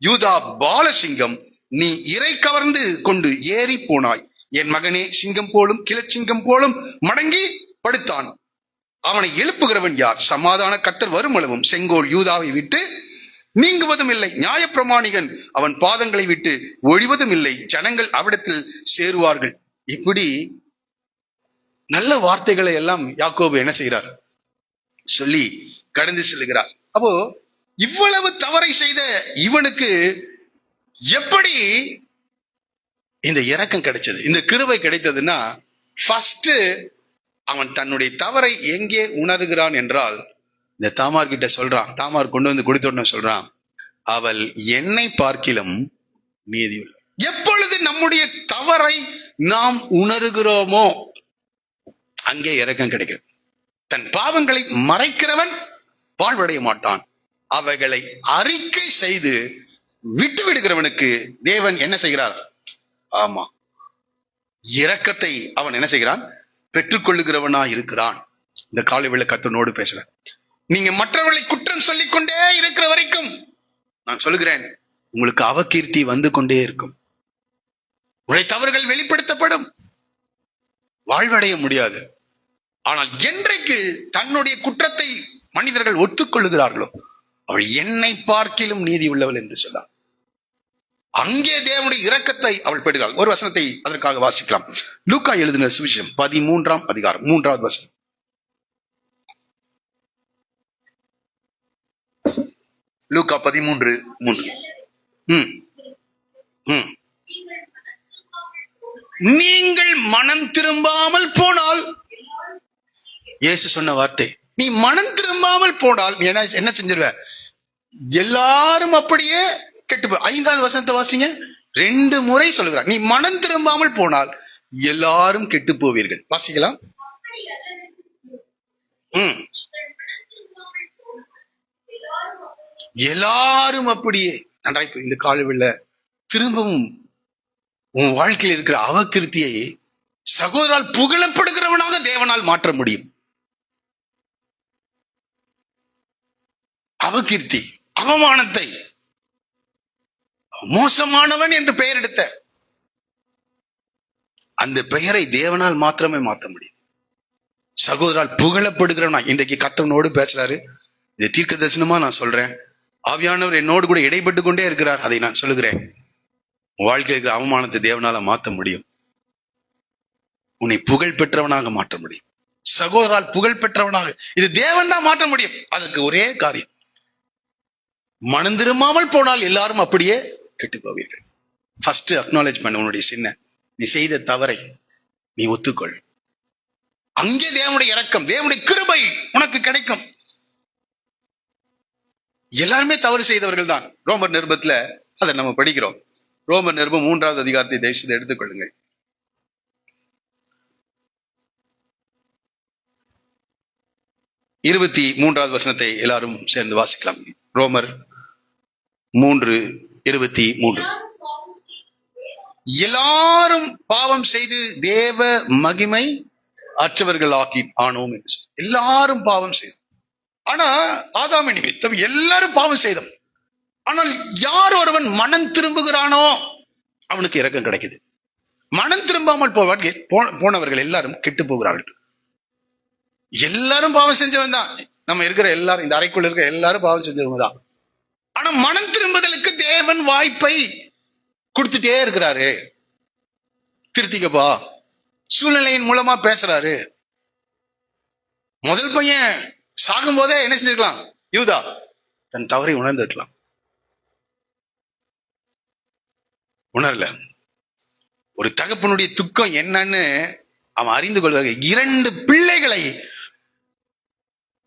யூதா பாலசிங்கம், நீ இறை கவர்ந்து கொண்டு ஏறி போனாய். என் மகனே சிங்கம் போலும் கிளச்சிங்கம் போலும் மடங்கி படுத்தான். அவனை எழுப்புகிறவன் யார்? சமாதான கட்டர் வருமளவும் செங்கோல் யூதாவை விட்டு நீங்குவதும் இல்லை. நியாயப்பிரமாணிகன் அவன் பாதங்களை விட்டு ஒழிவதும் இல்லை. ஜனங்கள் அவிடத்தில் சேருவார்கள். இப்படி நல்ல வார்த்தைகளை எல்லாம் யாக்கோபு என்ன செய்கிறார்? சொல்லி கடந்து செல்கிறார். அப்போ இவ்வளவு தவறை செய்த இவனுக்கு எப்படி இந்த இரக்கம் கிடைச்சது, இந்த கிருபை கிடைத்ததுன்னா, ஃபர்ஸ்ட் அவன் தன்னுடைய தவறை எங்கே உணர்கிறான் என்றால், இந்த தாமார் கிட்ட சொல்றான். தாமார் கொண்டு வந்து கொடுத்தோன்னு சொல்றான், அவள் என்னை பார்க்கிலும் நீதி. எப்பொழுது நம்முடைய தவறை நாம் உணர்கிறோமோ அங்கே இரக்கம் கிடைக்கிறது. தன் பாவங்களை மறைக்கிறவன் வாழ்வடைய மாட்டான். அவைகளை அறிக்கை செய்து விட்டு விடுகிறவனுக்கு தேவன் என்ன செய்கிறார்? ஆமா, இரக்கத்தை அவன் என்ன செய்கிறான்? பெற்றுக்கொள்ளுகிறவனா இருக்கிறான். இந்த காலை வேளை கர்த்தனோடு பேசல. நீங்க மற்றவர்களை குற்றம் சொல்லிக் கொண்டே இருக்கிற வரைக்கும் நான் சொல்லுகிறேன், உங்களுக்கு அவகீர்த்தி வந்து கொண்டே இருக்கும். உங்களுடைய தவறுகள் வெளிப்படுத்தப்படும், வாழ்வடைய முடியாது. ஆனால் என்றைக்கு தன்னுடைய குற்றத்தை மனிதர்கள் ஒத்துக்கொள்ளுகிறார்களோ, அவள் என்னை பார்க்கிலும் நீதி உள்ளவள் என்று சொன்னார். அங்கே தேவனுடைய இரக்கத்தை அவள் பெறுகிறாள். ஒரு வசனத்தை அதற்காக வாசிக்கலாம். லூக்கா எழுதின சுவிசேஷம் 13ஆம் அதிகாரம் 3வது வசனம். லூக்கா 13:3. நீங்கள் மனம் திரும்பாமல் போனால், இயேசு சொன்ன வார்த்தை, நீ மனம் திரும்பாமல் போனால் என்ன செஞ்சிருவ? எல்லாரும் அப்படியே கெட்டு. 5வது வசனத்தை வாசிங்க. 2 முறை சொல்லுகிறார், நீ மனம் திரும்பாமல் போனால் எல்லாரும் கெட்டு போவீர்கள். வாசிக்கலாம். எல்லாரும் அப்படியே. நன்றாய் இந்த காலவில் திரும்பவும் உன் வாழ்க்கையில் இருக்கிற அவகிருத்தியை சகோதரால் புகழப்படுகிறவனாக தேவனால் மாற்ற முடியும். அவகீர்த்தி, அவமானத்தை, மோசமானவன் என்று பெயர் எடுத்த அந்த பெயரை தேவனால் மாத்திரமே மாற்ற முடியும். சகோதரால் புகழப்படுகிறவனா. இன்றைக்கு கர்த்தனோடு பேசுறாரு. இது தீர்க்க தரிசனமா நான் சொல்றேன். ஆவியானவர் என்னோடு கூட இடைப்பட்டு கொண்டே இருக்கிறார். அதை நான் சொல்லுகிறேன். உன் வாழ்க்கைக்கு அவமானத்தை தேவனால மாற்ற முடியும். உன்னை புகழ் பெற்றவனாக மாற்ற முடியும். சகோதரால் புகழ் பெற்றவனாக இது தேவன் தான் மாற்ற முடியும். அதற்கு ஒரே காரியம், மனம் திரும்பாமல் போனால் எல்லாரும் அப்படியே கெட்டு போவீர்கள். ஃபர்ஸ்ட் அக்னாலேஜ் பண்ண உன்னுடைய சின்ன, நீ செய்த தவறை நீ ஒத்துக்கொள். அங்கே தேவனுடைய இரக்கம், தேவனுடைய கிருபை உனக்கு கிடைக்கும். எல்லாருமே தவறு செய்தவர்கள் தான். ரோமர் நிருபத்துல அதை நம்ம படிக்கிறோம். ரோமர் நிருபம் 3வது அதிகாரத்தை தயவு செய்து எடுத்துக்கொள்ளுங்கள். இருபத்தி 3வது வசனத்தை எல்லாரும் சேர்ந்து வாசிக்கலாம். ரோமர் 3:23. எல்லாரும் பாவம் செய்து தேவ மகிமை அற்றவர்கள் ஆனோம் என்று. எல்லாரும் பாவம் செய்தோம். ஆனா ஆதாம் நிமித்தம் எல்லாரும் பாவம் செய்தோம். ஆனால் யார் ஒருவன் மனம் திரும்புகிறானோ அவனுக்கு இரக்கம் கிடைக்குது. மனம் திரும்பாமல் போனவர்கள் எல்லாரும் கெட்டு போகிறார்கள். எல்லாரும் பாவம் செஞ்சவன் தான். நம்ம இருக்கிற எல்லாரும், இந்த அறைக்குள்ள இருக்கிற எல்லாரும் பாவம் செஞ்சவங்க தான். ஆனா மனம் திரும்புதலுக்கு தேவன் வாய்ப்பை கொடுத்துட்டே இருக்கிறாரு. திருத்திக்கப்பா, சூழ்நிலையின் மூலமா பேசுறாரு. முதல் பையன் சாகும் போதே என்ன செஞ்சிருக்கலாம்? யூதா தன் தவறை உணர்ந்துக்கலாம். உணரல. ஒரு தகப்பனுடைய துக்கம் என்னன்னு அவன் அறிந்து கொள்வாங்க. 2 பிள்ளைகளை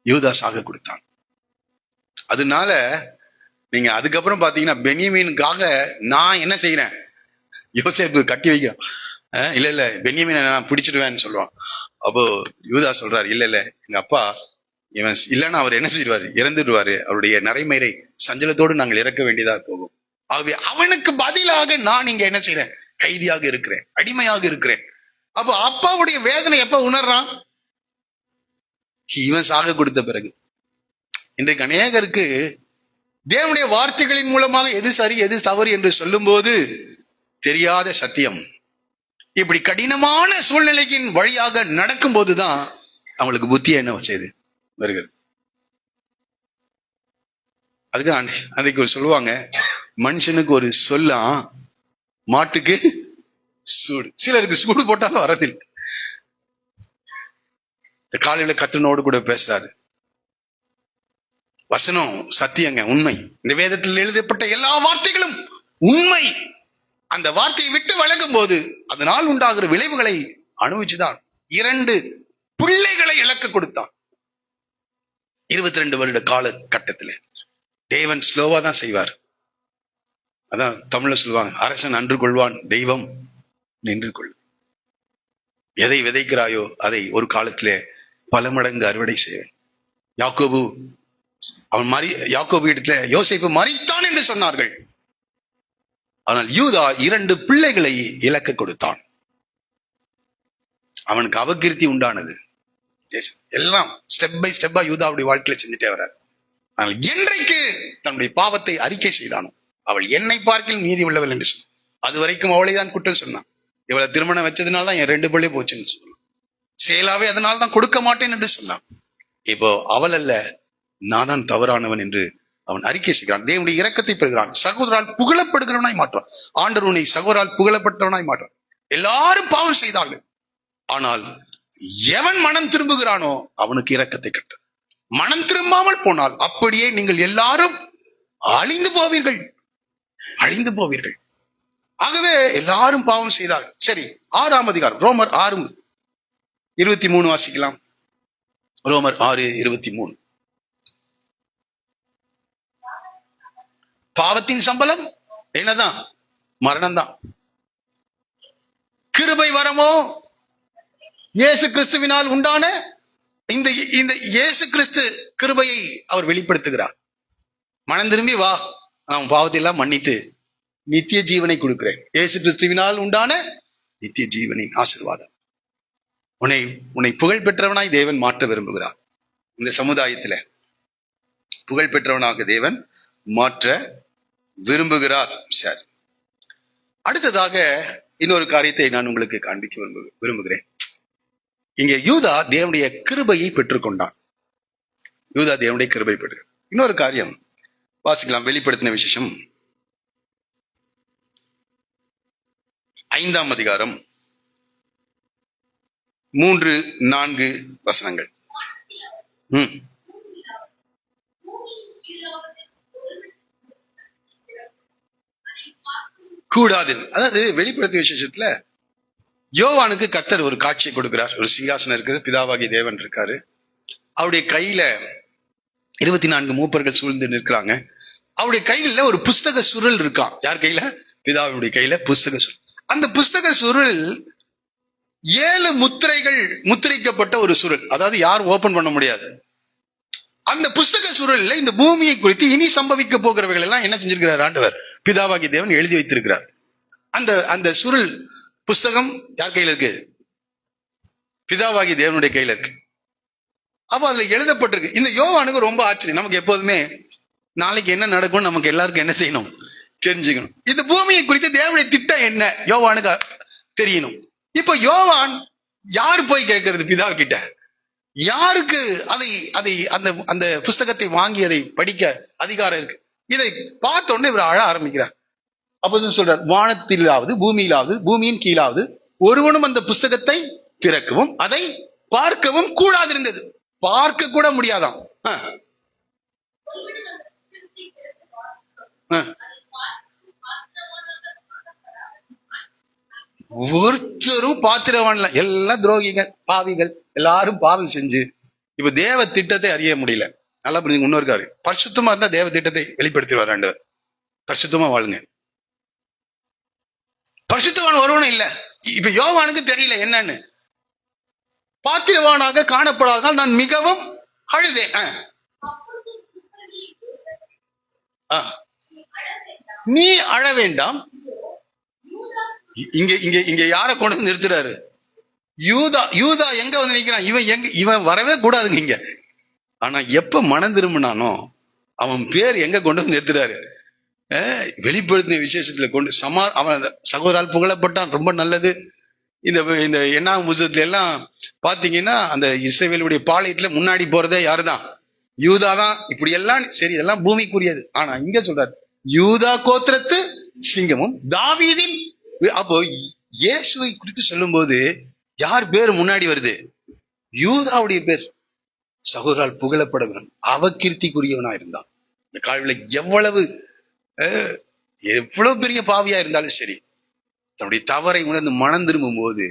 யூதா சாக கொடுத்தான். அதனால நீங்க அதுக்கப்புறம் பாத்தீங்கன்னா, பென்யமீனுக்காக நான் என்ன செய்யறேன்? யோசேப்பு கட்டி வைக்கிறோம். இல்ல பென்யமீனை நான் பிடிச்சிடுவேன்னு சொல்லுவான். அப்போ யூதா சொல்றாரு, இல்ல எங்க அப்பா இவன் இல்லைன்னா அவர் என்ன செய்வாரு? இறந்துடுவாரு. அவருடைய நரைமயிரை சஞ்சலத்தோடு நாங்கள் இறக்க வேண்டியதா போகும். ஆகவே அவனுக்கு பதிலாக நான் இங்க என்ன செய்யறேன்? கைதியாக இருக்கிறேன், அடிமையாக இருக்கிறேன். அப்போ அப்பாவுடைய வேதனை எப்ப உணர்றான்? இவன் சாக கொடுத்த பிறகு. இன்றைக்கு அநேகருக்கு தேவனுடைய வார்த்தைகளின் மூலமாக எது சரி எது தவறு என்று சொல்லும் போது தெரியாத சத்தியம் இப்படி கடினமான சூழ்நிலையின் வழியாக நடக்கும் போதுதான் அவங்களுக்கு புத்தி என்ன செய்யுது வருகிறது. அதுக்கு அன்றைக்கு சொல்லுவாங்க, மனுஷனுக்கு ஒரு சொல்லலாம், மாட்டுக்கு சூடு. சிலருக்கு சூடு போட்டாலும் வரதில்லை. காலையில கத்தனோடு கூட பேசுறாரு, வசனம் சத்தியங்க, உண்மை. இந்த வேதத்தில் எழுதப்பட்ட எல்லா வார்த்தைகளும் உண்மை. அந்த வார்த்தையை விட்டு வழங்கும் போது அதனால் உண்டாகிற விளைவுகளை அனுபவிச்சுதான் 2 பிள்ளைகளை இழக்க கொடுத்தான். 22 வருட கால கட்டத்துல தேவன் ஸ்லோவா தான் செய்வார். அதான் தமிழ்ல சொல்லுவாங்க, அரசன் அன்று கொள்வான், தெய்வம் நின்று கொள். எதை விதைக்கிறாயோ அதை ஒரு காலத்திலே பல மடங்கு அறுவடை செய்வேன். யாக்கோபு இடத்துல யோசேப்பு மரித்தான் என்று சொன்னார்கள். ஆனால் யூதா 2 பிள்ளைகளை இழக்க கொடுத்தான். அவனுக்கு அபகீர்த்தி உண்டானது. எல்லாம் ஸ்டெப் பை ஸ்டெப்பா யூதாவுடைய வாழ்க்கையில செஞ்சுட்டே வர்றார். ஆனால் என்றைக்கு தன்னுடைய பாவத்தை அறிக்கை செய்தானோ, அவள் என்னை பார்க்கில் நீதி உள்ளவள் என்று சொன்னான். அது வரைக்கும் அவளை தான் குற்றம் சொன்னான். இவளை திருமணம் வச்சதுனால்தான் என் 2 பிள்ளை போச்சுன்னு சொன்னான். சேலாவே அதனால தான் கொடுக்க மாட்டேன் என்று சொன்னான். இப்போ அவள் அல்ல, நான் தான் தவறானவன் என்று அவன் அறிக்கை செய்கிறான். தேவனுடைய இரக்கத்தை பெறுகிறான். சகோதரால் புகழப்படுகிறவனாய் மாற்றான். ஆண்டவர் உன்னை சகோதரால் புகழப்பட்டவனாய் மாற்றான். எல்லாரும் பாவம் செய்தார்கள். ஆனால் எவன் மனம் திரும்புகிறானோ அவனுக்கு இரக்கத்தை கட்ட. மனம் திரும்பாமல் போனால் அப்படியே நீங்கள் எல்லாரும் அழிந்து போவீர்கள், அழிந்து போவீர்கள். ஆகவே எல்லாரும் பாவம் செய்தார்கள். சரி, 6ஆம் அதிகாரம் ரோமர் 6:23 வாசிக்கலாம். ரோமர் 6:23. பாவத்தின் சம்பளம் என்னதான்? மரணம்தான். கிருபை வரமோ இயேசு கிறிஸ்துவினால் உண்டான இந்த இயேசு கிறிஸ்து கிருபையை அவர் வெளிப்படுத்துகிறார். மனம் திரும்பி வா, நான் பாவத்தை எல்லாம் மன்னித்து நித்திய ஜீவனை கொடுக்கிறேன். இயேசு கிறிஸ்துவினால் உண்டான நித்திய ஜீவனின் ஆசீர்வாதம். உன்னை புகழ் பெற்றவனாய் தேவன் மாற்ற விரும்புகிறார். இந்த சமுதாயத்துல புகழ் பெற்றவனாக தேவன் மாற்ற விரும்புகிறார். சரி, அடுத்ததாக இன்னொரு காரியத்தை நான் உங்களுக்கு காண்பிக்க விரும்புகிறேன். இங்கே யூதா தேவனுடைய கிருபையை பெற்றுக்கொண்டான். யூதா தேவனுடைய கிருபை பெற்று இன்னொரு காரியம் வாசிக்கலாம். வெளிப்படுத்தின விசேஷம் 5ஆம் அதிகாரம் 3-4 வசனங்கள். கூடாது. அதாவது வெளிப்படுத்தின விசேஷத்துல யோவானுக்கு கர்த்தர் ஒரு காட்சியை கொடுக்கிறார். ஒரு சிங்காசனம் இருக்குது, பிதாவாகி தேவன் இருக்காரு. அவருடைய கையில 24 மூப்பர்கள் சூழ்ந்து நிற்கிறாங்க. அவருடைய கையில ஒரு புஸ்தக சுருள் இருக்கான். யார் கையில? பிதாவுடைய கையில புஸ்தக சுருள். அந்த புஸ்தக சுருள் 7 முத்திரைகள் முத்திரைக்கப்பட்ட ஒரு சுருள். அதாவது யாரும் ஓபன் பண்ண முடியாது. அந்த புஸ்தக சுருள்ல இந்த பூமியை குறித்து இனி சம்பவிக்க போகிறவர்கள் எல்லாம் என்ன செஞ்சிருக்கிறார்? ஆண்டவர் பிதாவாகி தேவன் எழுதி வைத்திருக்கிறார். அந்த சுருள் புஸ்தகம் யார் கையில இருக்கு? பிதாவாகி தேவனுடைய கையில இருக்கு. அப்ப அதுல எழுதப்பட்டிருக்கு. இந்த யோவானுக்கு ரொம்ப ஆச்சரியம். நமக்கு எப்போதுமே நாளைக்கு என்ன நடக்கும் நமக்கு எல்லாருக்கும் என்ன செய்யணும்? தெரிஞ்சுக்கணும். இந்த பூமியை குறித்து தேவனுடைய திட்டம் என்ன யோவானுக்கு தெரியணும். இப்ப யோவான் யாரு போய் கேட்கறது? பிதா கிட்ட. யாருக்கு அதை அந்த புஸ்தகத்தை வாங்கி அதை படிக்க அதிகாரம் இருக்கு? இதை பார்த்த உடனே இவர் அழ ஆரம்பிக்கிறார். அப்ப சொல்றார், வானத்திலாவது பூமியிலாவது பூமியின் கீழாவது ஒருவனும் அந்த புஸ்தகத்தை திறக்கவும் அதை பார்க்கவும் கூடாது இருந்தது. பார்க்க கூட முடியாதாம். ஒருத்தரும் பாத்திரவான்ல, எல்லாம் துரோகிகள், பாவிகள், எல்லாரும் பாவம் செஞ்சு இப்ப தேவ திட்டத்தை அறிய முடியல. நல்லா புரிஞ்சுங்க. இன்னொரு காரியம், பரிசுத்தமா இருந்தா தேவ திட்டத்தை வெளிப்படுத்திடுவார் ஆண்டவர். பரிசுத்தமா வாழுங்க. பரிசுத்தவான் ஒருவனும் இல்ல. இப்ப யோவானுக்கு தெரியல என்னன்னு. பாத்திரவானாக காணப்படாததால் நான் மிகவும் அழுதேன். நீ அழ வேண்டாம். இங்க யார கொண்டு வந்து நிறுத்துறாரு? யூதா எங்க வந்து நிக்கிறான்? இவன் வரவே கூடாதுங்க இங்க. ஆனா எப்ப மனம் திரும்பினானோ அவன் பேர் எங்க கொண்டு வந்து நிறுத்துறாரு? வெளிப்படுத்தின விசேஷத்துல கொண்டு அவன் சகோதரால் புகழப்பட்டான், ரொம்ப நல்லது. இந்த இந்த 8ஆம் புத்தகத்துல எல்லாம் பாத்தீங்கன்னா அந்த இஸ்ரவேலுடைய பாளையத்துல முன்னாடி போறதே யாருதான்? யூதா தான். இப்படி எல்லாம் சரி, இதெல்லாம் பூமிக்குரியது. ஆனா இங்க சொல்றாரு யூதா கோத்திரத்து சிங்கமும் தாவீதின். அப்போ இயேசுவை குறித்து சொல்லும் போது யார் பேர் முன்னாடி வருது? யூதாவுடைய பேர். சகோதரால் புகழப்படுகிறவன், அவகீர்த்திக்குரியவனா இருந்தான். இந்த காலத்துல எவ்வளவு பெரிய பாவியா இருந்தாலும் சரி, தன்னுடைய தவறை உணர்ந்து மனம் திரும்பும் போது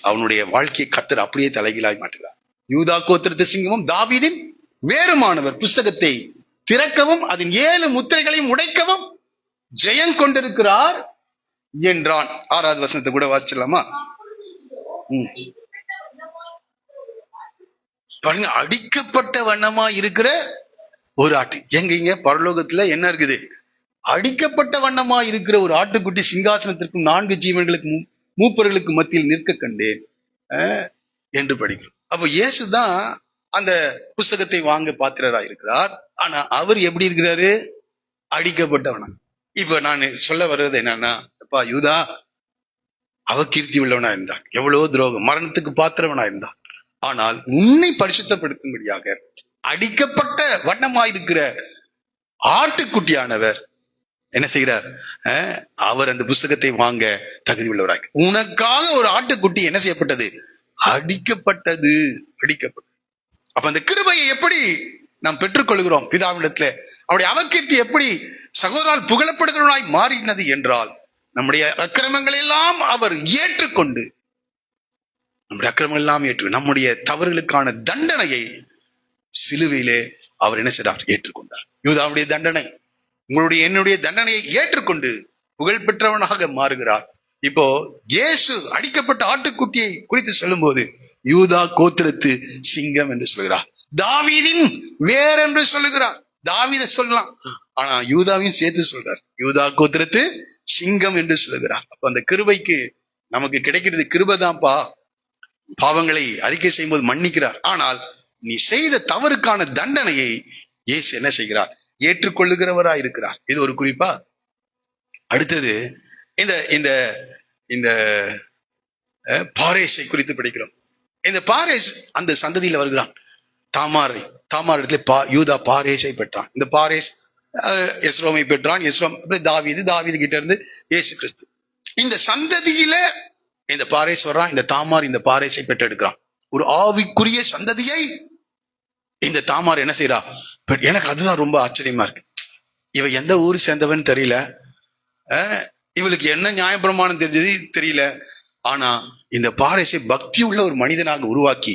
அவனுடைய வாழ்க்கையை கர்த்தர் அப்படியே தலைகீழாய் மாற்றுகிறார். யூதா கோத்திரத்து சிங்கமும் தாவீதின் வேறுமானவர், புஸ்தகத்தை திறக்கவும் அதன் 7 முத்திரைகளையும் உடைக்கவும் ஜெயம் கொண்டிருக்கிறார் என்றான். 6வது வசனத்தை கூட வாசிச்சலாமா? பாருங்க, அடிக்கப்பட்ட வண்ணமா இருக்கிற ஒரு ஆட்டு. எங்க பரலோகத்துல என்ன இருக்குது? அடிக்கப்பட்ட வண்ணமா இருக்கிற ஒரு ஆட்டுக்குட்டி சிங்காசனத்திற்கும் 4 ஜீவன்களுக்கு மூப்பர்களுக்கு மத்தியில் நிற்க கண்டேன் என்று படிக்கிறோம். அப்ப இயேசுதான் அந்த புஸ்தகத்தை வாங்க பாத்திரரா இருக்கிறார். ஆனா அவர் எப்படி இருக்கிறாரு? அடிக்கப்பட்டவனா. இப்ப நான் சொல்ல வர்றது என்னன்னா, அப்பா யூதா அவகீர்த்தி உள்ளவனா இருந்தான், எவ்வளவு துரோகம், மரணத்துக்கு பாத்திரவனா இருந்தான். ஆனால் உன்னை பரிசுத்தப்படுத்தும்படியாக அடிக்கப்பட்ட வண்ணமாயிருக்கிற ஆட்டுக்குட்டியானவர் என்ன செய்கிறார்? அவர் அந்த புஸ்தகத்தை வாங்க தகுதி உள்ளவராக. உனக்காக ஒரு ஆட்டுக்குட்டி என்ன செய்யப்பட்டது? அடிக்கப்பட்டது. அடிக்கப்பட்டது. அப்ப அந்த கிருபையை எப்படி நாம் பெற்றுக்கொள்கிறோம் பிதாவிடத்துல? அவருடைய அவகீர்த்தி எப்படி சகோதரால் புகழப்படுகிறவனாய் மாறினது என்றால், நம்முடைய அக்கிரமங்கள் எல்லாம் அவர் ஏற்றுக்கொண்டு, நம்முடைய அக்கிரமங்கள் எல்லாம் நம்முடைய தவறுகளுக்கான தண்டனையை சிலுவையிலே அவர் என்ன செய்தார்? ஏற்றுக்கொண்டார். யூதாவுடைய தண்டனை, உங்களுடைய என்னுடைய தண்டனையை ஏற்றுக்கொண்டு புகழ் பெற்றவனாக மாறுகிறார். இப்போ இயேசு அடிக்கப்பட்ட ஆட்டுக்குட்டியை குறித்து சொல்லும் போது யூதா கோத்திரத்து சிங்கம் என்று சொல்கிறார், தாவீதின் வேர் என்று சொல்லுகிறார். தாவீதை சொல்லலாம், ஆனா யூதாவையும் சேர்த்து சொல்றார். யூதா கோத்திரத்து சிங்கம் என்று சொல்லுகிறார். அப்ப அந்த கிருபைக்கு நமக்கு கிடைக்கிறது கிருபைதான்ப்பா. பாவங்களை அறிக்கை செய்யும் போது மன்னிக்கிறார். ஆனால் நீ செய்த தவறுக்கான தண்டனையை இயேசு என்ன செய்கிறார்? ஏற்றுக்கொள்ளுகிறவராய் இருக்கிறார். இது ஒரு குறிப்பா. அடுத்தது இந்த இந்த இந்த பாரேசை குறித்து படிக்கிறோம். இந்த பாரேஸ் அந்த சந்ததியில வருகிறான். தாமார் இடத்துல யூதா பாரேசை பெற்றான். இந்த பாரேஸ் எஸ்ரோமை பெற்றான். எஸ்ரோம் தாவீது கிட்ட இருந்து இயேசு கிறிஸ்து. இந்த சந்ததியில இந்த பாரேஸ் வர்றான். இந்த தாமார் இந்த பாரேசை பெற்றெடுக்கிறான். ஒரு ஆவிக்குரிய சந்ததியை இந்த தாமார் என்ன செய்யறா? எனக்கு அதுதான் ரொம்ப ஆச்சரியமா இருக்கு. இவ எந்த ஊர் சேர்ந்தவன் தெரியல, இவளுக்கு என்ன நியாயப்பிரமாணம் தெரிஞ்சது தெரியல. ஆனா இந்த பாரேசை பக்தி உள்ள ஒரு மனிதனாக உருவாக்கி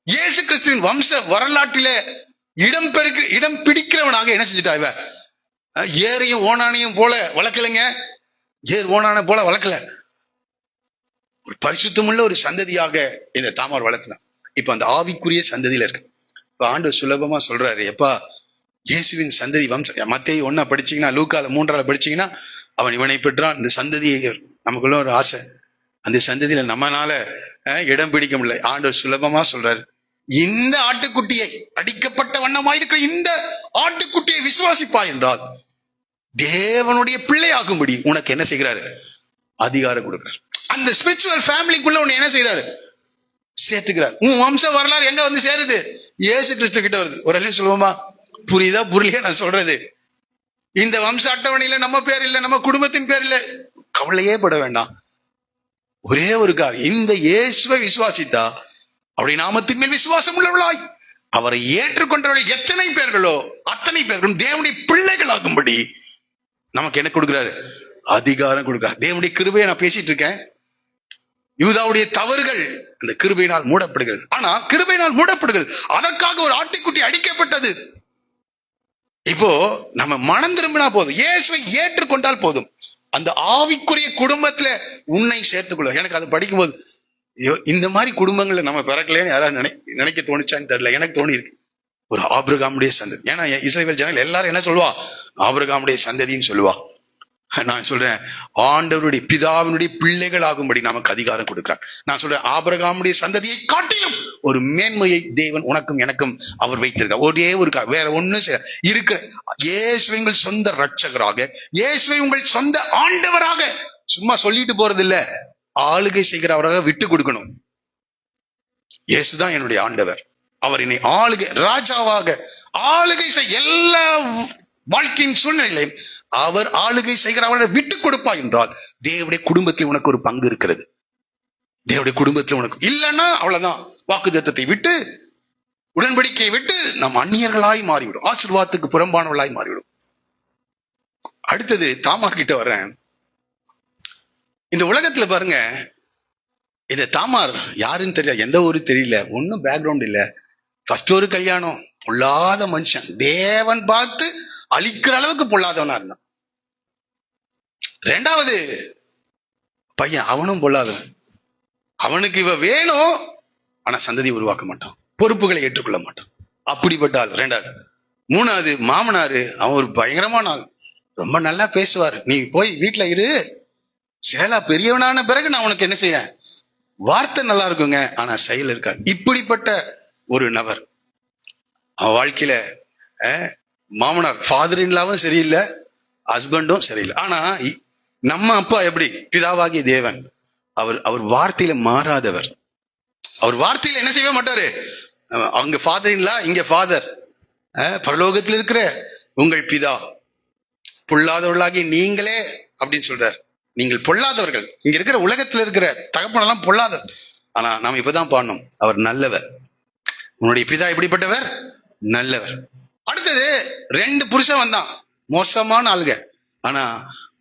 இயேசு கிறிஸ்துவின் வம்ச வரலாற்றில இடம் பிடிக்கிறவனாக என்ன செஞ்சுட்டா? இவ ஏரையும் ஓனானையும் போல வளர்க்கலைங்க. ஏர் ஓனான போல வளர்க்கல, ஒரு பரிசுத்தமுள்ள ஒரு சந்ததியாக இந்த தாமார் வளர்த்தினான். இப்ப அந்த ஆவிக்குரிய சந்ததியில இருக்கு. இப்ப ஆண்டவர் சுலபமா சொல்றாரு, எப்பா இயேசுவின் சந்ததி வம்சம். மத்தேயு 1 படிச்சீங்கன்னா, லூக்கால 3 படிச்சீங்கன்னா, அவன் இவனை பெற்றான். இந்த சந்ததியை நமக்குள்ள ஒரு ஆசை, அந்த சந்ததியில நம்மனால இடம் பிடிக்க முடியல. ஆண்டவர் சுலபமா சொல்றாரு, இந்த ஆட்டுக்குட்டியை அடிக்கப்பட்ட வண்ணமாயிருக்கிற இந்த ஆட்டுக்குட்டியை விசுவாசிப்பா என்றால் தேவனுடைய பிள்ளையாகும்படி உனக்கு என்ன செய்கிறாரு? அதிகாரம் கொடுக்கிறார். அந்த ஸ்பிரிச்சுவல் ஃபேமிலிக்குள்ள உன்னை என்ன செய்யறாரு? சேர்த்துக்கிறார். உன் வம்ச வரலாறு எங்க வந்து சேருது? இயேசு கிறிஸ்து கிட்ட வருது. ஒரு அள்ளி சொல்லுவோமா? புரியுதா புரியலையா நான் சொல்றது? இந்த வம்ச அட்டவணையில நம்ம பேர் இல்லை, நம்ம குடும்பத்தின் பேர் இல்லை, கவலையே பட வேண்டாம். ஒரே ஒரு காரியம், இந்த இயேசுவை விசுவாசித்தா அவருடைய நாமத்தின் மேல் விசுவாசம் உள்ளவர்களாய் அவரை ஏற்றுக்கொண்டவர்கள் எத்தனை பேர்களோ அத்தனை பேர்களும் தேவனுடைய பிள்ளைகளாகும்படி நமக்கு என்ன கொடுக்கிறாரு? அதிகாரம் கொடுக்கிறார். தேவனுடைய கிருபையை நான் பேசிட்டு இருக்கேன். யூதாவுடைய தவறுகள் அந்த கிருபையினால் மூடப்படுகிறது. ஆனா கிருபையினால் மூடப்படுகிறது, அதற்காக ஒரு ஆட்டுக்குட்டி அடிக்கப்பட்டது. இப்போ நம்ம மனம் திரும்பினா போதும், இயேசுவை ஏற்றுக்கொண்டால் போதும், அந்த ஆவிக்குரிய குடும்பத்துல உன்னை சேர்த்துக்கொள்ள. எனக்கு அதை படிக்கும் போது இந்த மாதிரி குடும்பங்களை நம்ம பிறக்கலன்னு யாராவது நினைக்க தோணுச்சான்னு தெரியல. எனக்கு தோணி இருக்கு, ஒரு ஆபிரகாமுடைய சந்ததி. ஏன்னா இஸ்ரவேல் ஜனங்கள் எல்லாரும் என்ன சொல்லுவா? ஆபிரகாமுடைய சந்ததின்னு சொல்லுவா. நான் சொல்றேன், ஆண்டவருடைய பிதாவினுடைய பிள்ளைகள் ஆகும்படி நமக்கு அதிகாரம் கொடுக்கிறார். நான் சொல்றேன், ஆபிரகாமுடைய சந்ததியை காட்டிலும் ஒரு மேன்மையை தேவன் உனக்கும் எனக்கும் அவர் வைத்திருக்கார். ஒரே ஒரு வேற ஒண்ணும் இருக்கிற இயேசுவை உங்கள் சொந்த ரட்சகராக, இயேசுவை உங்கள் சொந்த ஆண்டவராக சும்மா சொல்லிட்டு போறது இல்ல, ஆளுகை செய்கிறவராக விட்டு கொடுக்கணும். இயேசுதான் என்னுடைய ஆண்டவர், அவர் என்னை ஆளுகை ராஜாவாக ஆளுகை செய்ய எல்லா வாழ்க்கையின் சூழ்நிலையிலையும் அவர் ஆளுகை செய்கிற அவரை விட்டு கொடுப்பா என்றால் தேவனுடைய குடும்பத்தில் உனக்கு ஒரு பங்கு இருக்கிறது. தேவனுடைய குடும்பத்தில் உனக்கு இல்லைன்னா அவ்வளவுதான், வாக்குத்தத்தத்தை விட்டு உடன்படிக்கையை விட்டு நாம் அந்நியர்களாய் மாறிவிடும், ஆசீர்வாதத்துக்கு புறம்பானவர்களாய் மாறிவிடும். அடுத்தது தாமார் கிட்ட வர்றேன். இந்த உலகத்துல பாருங்க, இந்த தாமார் யாருன்னு தெரியல, எந்த ஊரு தெரியல, ஒன்னும் பேக்ரவுண்ட் இல்ல. ஃபர்ஸ்ட் ஒரு கல்யாணம், பொல்லாத மனுஷன், தேவன் பார்த்து அழிக்கிற அளவுக்கு பொல்லாதவனா இருந்தான். ரெண்டாவது பையன், அவனும் பொல்லாதவன், அவனுக்கு இவ வேணும், ஆனா சந்ததி உருவாக்க மாட்டான், பொறுப்புகளை ஏற்றுக்கொள்ள மாட்டான், அப்படிப்பட்ட ஆள். ரெண்டாவது. மூணாவது மாமனாரு, அவன் ஒரு பயங்கரமான ஆள், ரொம்ப நல்லா பேசுவார், நீ போய் வீட்டுல இரு, சேலா பெரியவனான பிறகு நான் உனக்கு என்ன செய்யறேன், வார்த்தை நல்லா இருக்குங்க, ஆனா செயல் இருக்காது. இப்படிப்பட்ட ஒரு நபர். அவன் வாழ்க்கையில மாமனார் ஃபாதர் இன்லாவும் சரியில்லை, ஹஸ்பண்டும் சரியில்லை. ஆனா நம்ம அப்பா எப்படி, பிதாவாகிய தேவன், அவர் வார்த்தையில மாறாதவர். அவர் வார்த்தையில என்ன செய்ய மாட்டாரு, அங்க ஃபாதர் இன்லா, இங்க ஃபாதர், பரலோகத்தில் இருக்கிற உங்கள் பிதா, பொல்லாதவர்களாகி நீங்களே அப்படின்னு சொல்றார். நீங்கள் பொல்லாதவர்கள், இங்க இருக்கிற உலகத்துல இருக்கிற தகப்பனெல்லாம் பொல்லாதவர். ஆனா நாம இப்பதான் பாடணும், அவர் நல்லவர், உன்னுடைய பிதா எப்படிப்பட்டவர், நல்லவர். அடுத்தது 2 புருஷன் வந்தான், மோசமான ஆளுக. ஆனா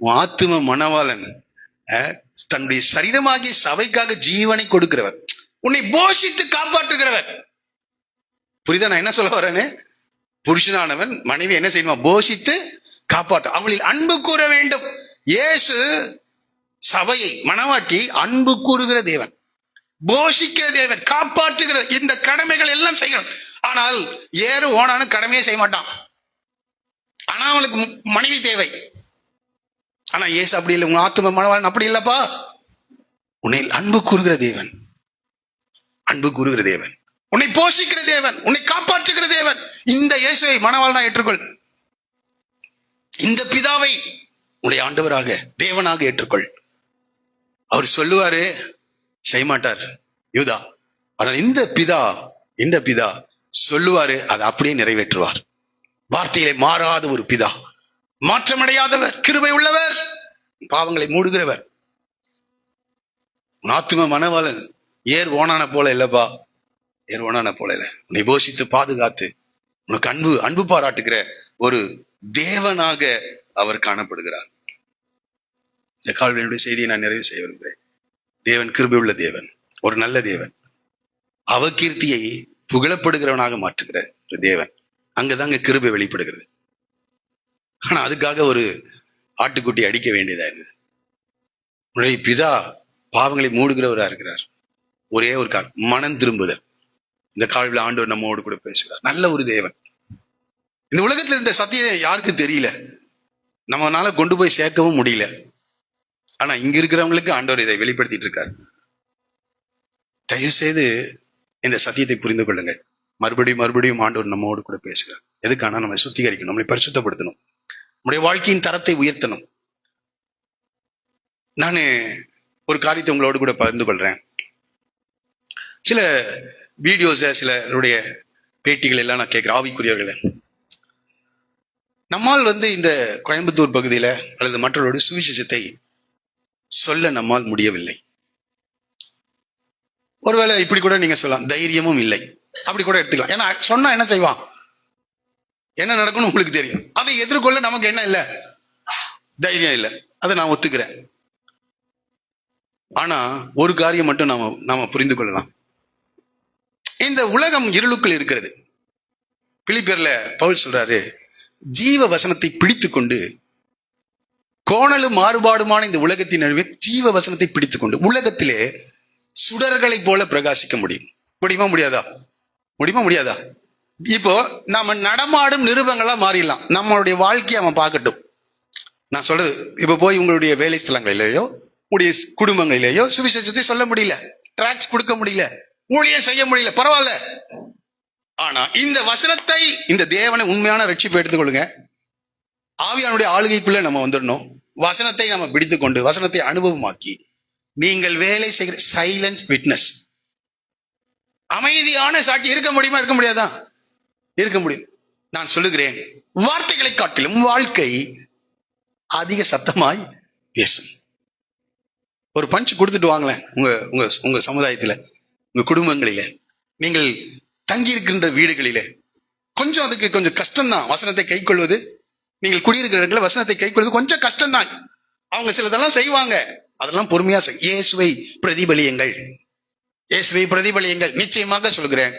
உன் ஆத்தும மணவாளன் தன்னுடைய சரீரமாகிய சபைக்காக ஜீவனை கொடுக்கிறவர், உன்னை போஷித்து காப்பாற்றுகிறவர். புரியுதா நான் என்ன சொல்ல வரேன்னு? புருஷனானவன் மனைவி என்ன செய்யணுமா, போஷித்து காப்பாற்ற, அவளில் அன்பு கூற வேண்டும். இயேசு சபையை மணவாட்டி அன்பு கூறுகிற தேவன், போஷிக்கிற தேவன், காப்பாற்றுகிற இந்த கடமைகள் எல்லாம் செய்யணும். ஆனால் ஏறு ஓனானு கடமையே செய்ய மாட்டான், ஆனா அவனுக்கு மனைவி தேவை. ஆனா இயேசு அப்படி இல்லை, உங்க ஆத்தும மணவாளன் அப்படி இல்லப்பா, உன்னை அன்பு கூறுகிற தேவன், அன்பு கூறுகிற தேவன், உன்னை போஷிக்கிற தேவன், உன்னை காப்பாற்றுகிற தேவன். இந்த இயேசுவை மணவாளனா ஏற்றுக்கொள், இந்த பிதாவை உன்னுடைய ஆண்டவராக தேவனாக ஏற்றுக்கொள். அவர் சொல்லுவாரு, செய்ய மாட்டார் யூதா, ஆனால் இந்த பிதா சொல்லுவாரு, அதை அப்படியே நிறைவேற்றுவார். வார்த்தையிலே மாறாத ஒரு பிதா, மாற்றமடையாதவர், கிருபை உள்ளவர், பாவங்களை மூடுகிறவர். ஆத்தும மணவாளன் ஏர் ஓனான போல இல்லப்பா, ஏர் ஓனான போல இல்ல, உன்னை போஷித்து பாதுகாத்து உனக்கு அன்பு பாராட்டுகிற ஒரு தேவனாக அவர் காணப்படுகிறார். இந்த கால்வனுடைய செய்தியை நான் நிறைவு செய்ய விரும்புகிறேன். தேவன் கிருபை உள்ள தேவன், ஒரு நல்ல தேவன், அவகீர்த்தியை புகழப்படுகிறவனாக மாற்றுகிற ஒரு தேவன். அங்கதாங்க கிருபை வெளிப்படுகிறது. ஆனா அதுக்காக ஒரு ஆட்டுக்குட்டி அடிக்க வேண்டியதா இருக்கு. உன்னுடைய பிதா பாவங்களை மூடுகிறவரா இருக்கிறார். ஒரே ஒரு மனம் திரும்புதல். இந்த காலையில் ஆண்டவர் நம்மோடு கூட பேசுகிறார். நல்ல ஒரு தேவன். இந்த உலகத்துல இருந்த சத்தியம் யாருக்கு தெரியல, நம்மளால கொண்டு போய் சேர்க்கவும் முடியல. ஆனா இங்க இருக்கிறவங்களுக்கு ஆண்டவர் இதை வெளிப்படுத்திட்டு இருக்காரு. தயவு செய்து இந்த சத்தியத்தை புரிந்து கொள்ளுங்கள். மறுபடியும் ஆண்டவர் நம்மோடு கூட பேசுகிறார். எதுக்கான நம்ம சுத்திகரிக்கணும், நம்மளை பரிசுத்தப்படுத்தணும், நம்முடைய வாழ்க்கையின் தரத்தை உயர்த்தணும். நான் ஒரு காரியத்தை உங்களோடு கூட பகிர்ந்து கொள்றேன். சில வீடியோஸ, சிலருடைய பேட்டிகள் எல்லாம் நான் கேட்கிறேன். ஆவிக்குரியவர்களை, நம்மால் இந்த கோயம்புத்தூர் பகுதியில அல்லது மற்றவருடைய சுவிசேஷத்தை சொல்ல நம்மால் முடியவில்லை. ஒருவேளை இப்படி கூட நீங்க சொல்லலாம், தைரியமும் இல்லை, அப்படி கூட எடுத்துக்கலாம். ஏன்னா சொன்னா என்ன செய்வான், என்ன நடக்கும்னு உங்களுக்கு தெரியும். அதை எதிர்கொள்ள நமக்கு என்ன இல்லை, தைரியம் இல்லை. அதை நான் ஒத்துக்கிறேன். ஆனா ஒரு காரியம் மட்டும் நாம புரிந்து கொள்ளலாம். இந்த உலகம் இருளுக்குள் இருக்கிறது. பிலிப்பியர்ல பவுல் சொல்றாரு, ஜீவ வசனத்தை பிடித்து கொண்டு, கோணலும் மாறுபாடுமான இந்த உலகத்தின் நடுவே ஜீவ வசனத்தை பிடித்துக் கொண்டு உலகத்திலே சுடர்களை போல பிரகாசிக்க முடியுமா முடியாதா? இப்போ நாம நடமாடும் நிருபங்களா மாறிடலாம். நம்மளுடைய வாழ்க்கையை அவன் பார்க்கட்டும். நான் சொல்றது, இப்ப போய் உங்களுடைய வேலை ஸ்தலங்களிலேயோ உங்களுடைய குடும்பங்களிலேயோ சுவிசேஷத்தை சொல்ல முடியல, டிராக்ஸ் கொடுக்க முடியல, ஊழியம் செய்ய முடியல, பரவாயில்ல. ஆனா இந்த வசனத்தை, இந்த தேவனை உண்மையான ரட்சிப்பை எடுத்துக்கொள்ளுங்க. ஆவியானுடைய ஆளுகைக்குள்ள நம்ம வந்துடணும். வசனத்தை நம்ம பிடித்துக் கொண்டு வசனத்தை அனுபவமாக்கி நீங்கள் வேலை செய்கிற சைலன்ஸ் விட்னஸ், அமைதியான சாட்சி இருக்க முடியுமா? இருக்க முடியாதான்? இருக்க முடியும். நான் சொல்லுகிறேன், வார்த்தைகளை காட்டிலும் வாழ்க்கை அதிக சத்தமாய் பேசும். ஒரு பஞ்ச் கொடுத்துட்டு வாங்களேன். உங்க உங்க உங்க சமுதாயத்துல, உங்க குடும்பங்களில, நீங்கள் தங்கி இருக்கின்ற வீடுகளிலே கொஞ்சம் அதுக்கு கொஞ்சம் கஷ்டம்தான் வசனத்தை கை கொள்வது. நீங்கள் குடியிருக்கிற இடத்துல வசனத்தை கை கொள்வது கொஞ்சம் கஷ்டம்தான். அவங்க சிலதெல்லாம் செய்வாங்க, அதெல்லாம் பொறுமையா இயேசுவை பிரதிபலியுங்கள், இயேசுவை பிரதிபலியுங்கள். நிச்சயமாக சொல்கிறேன்,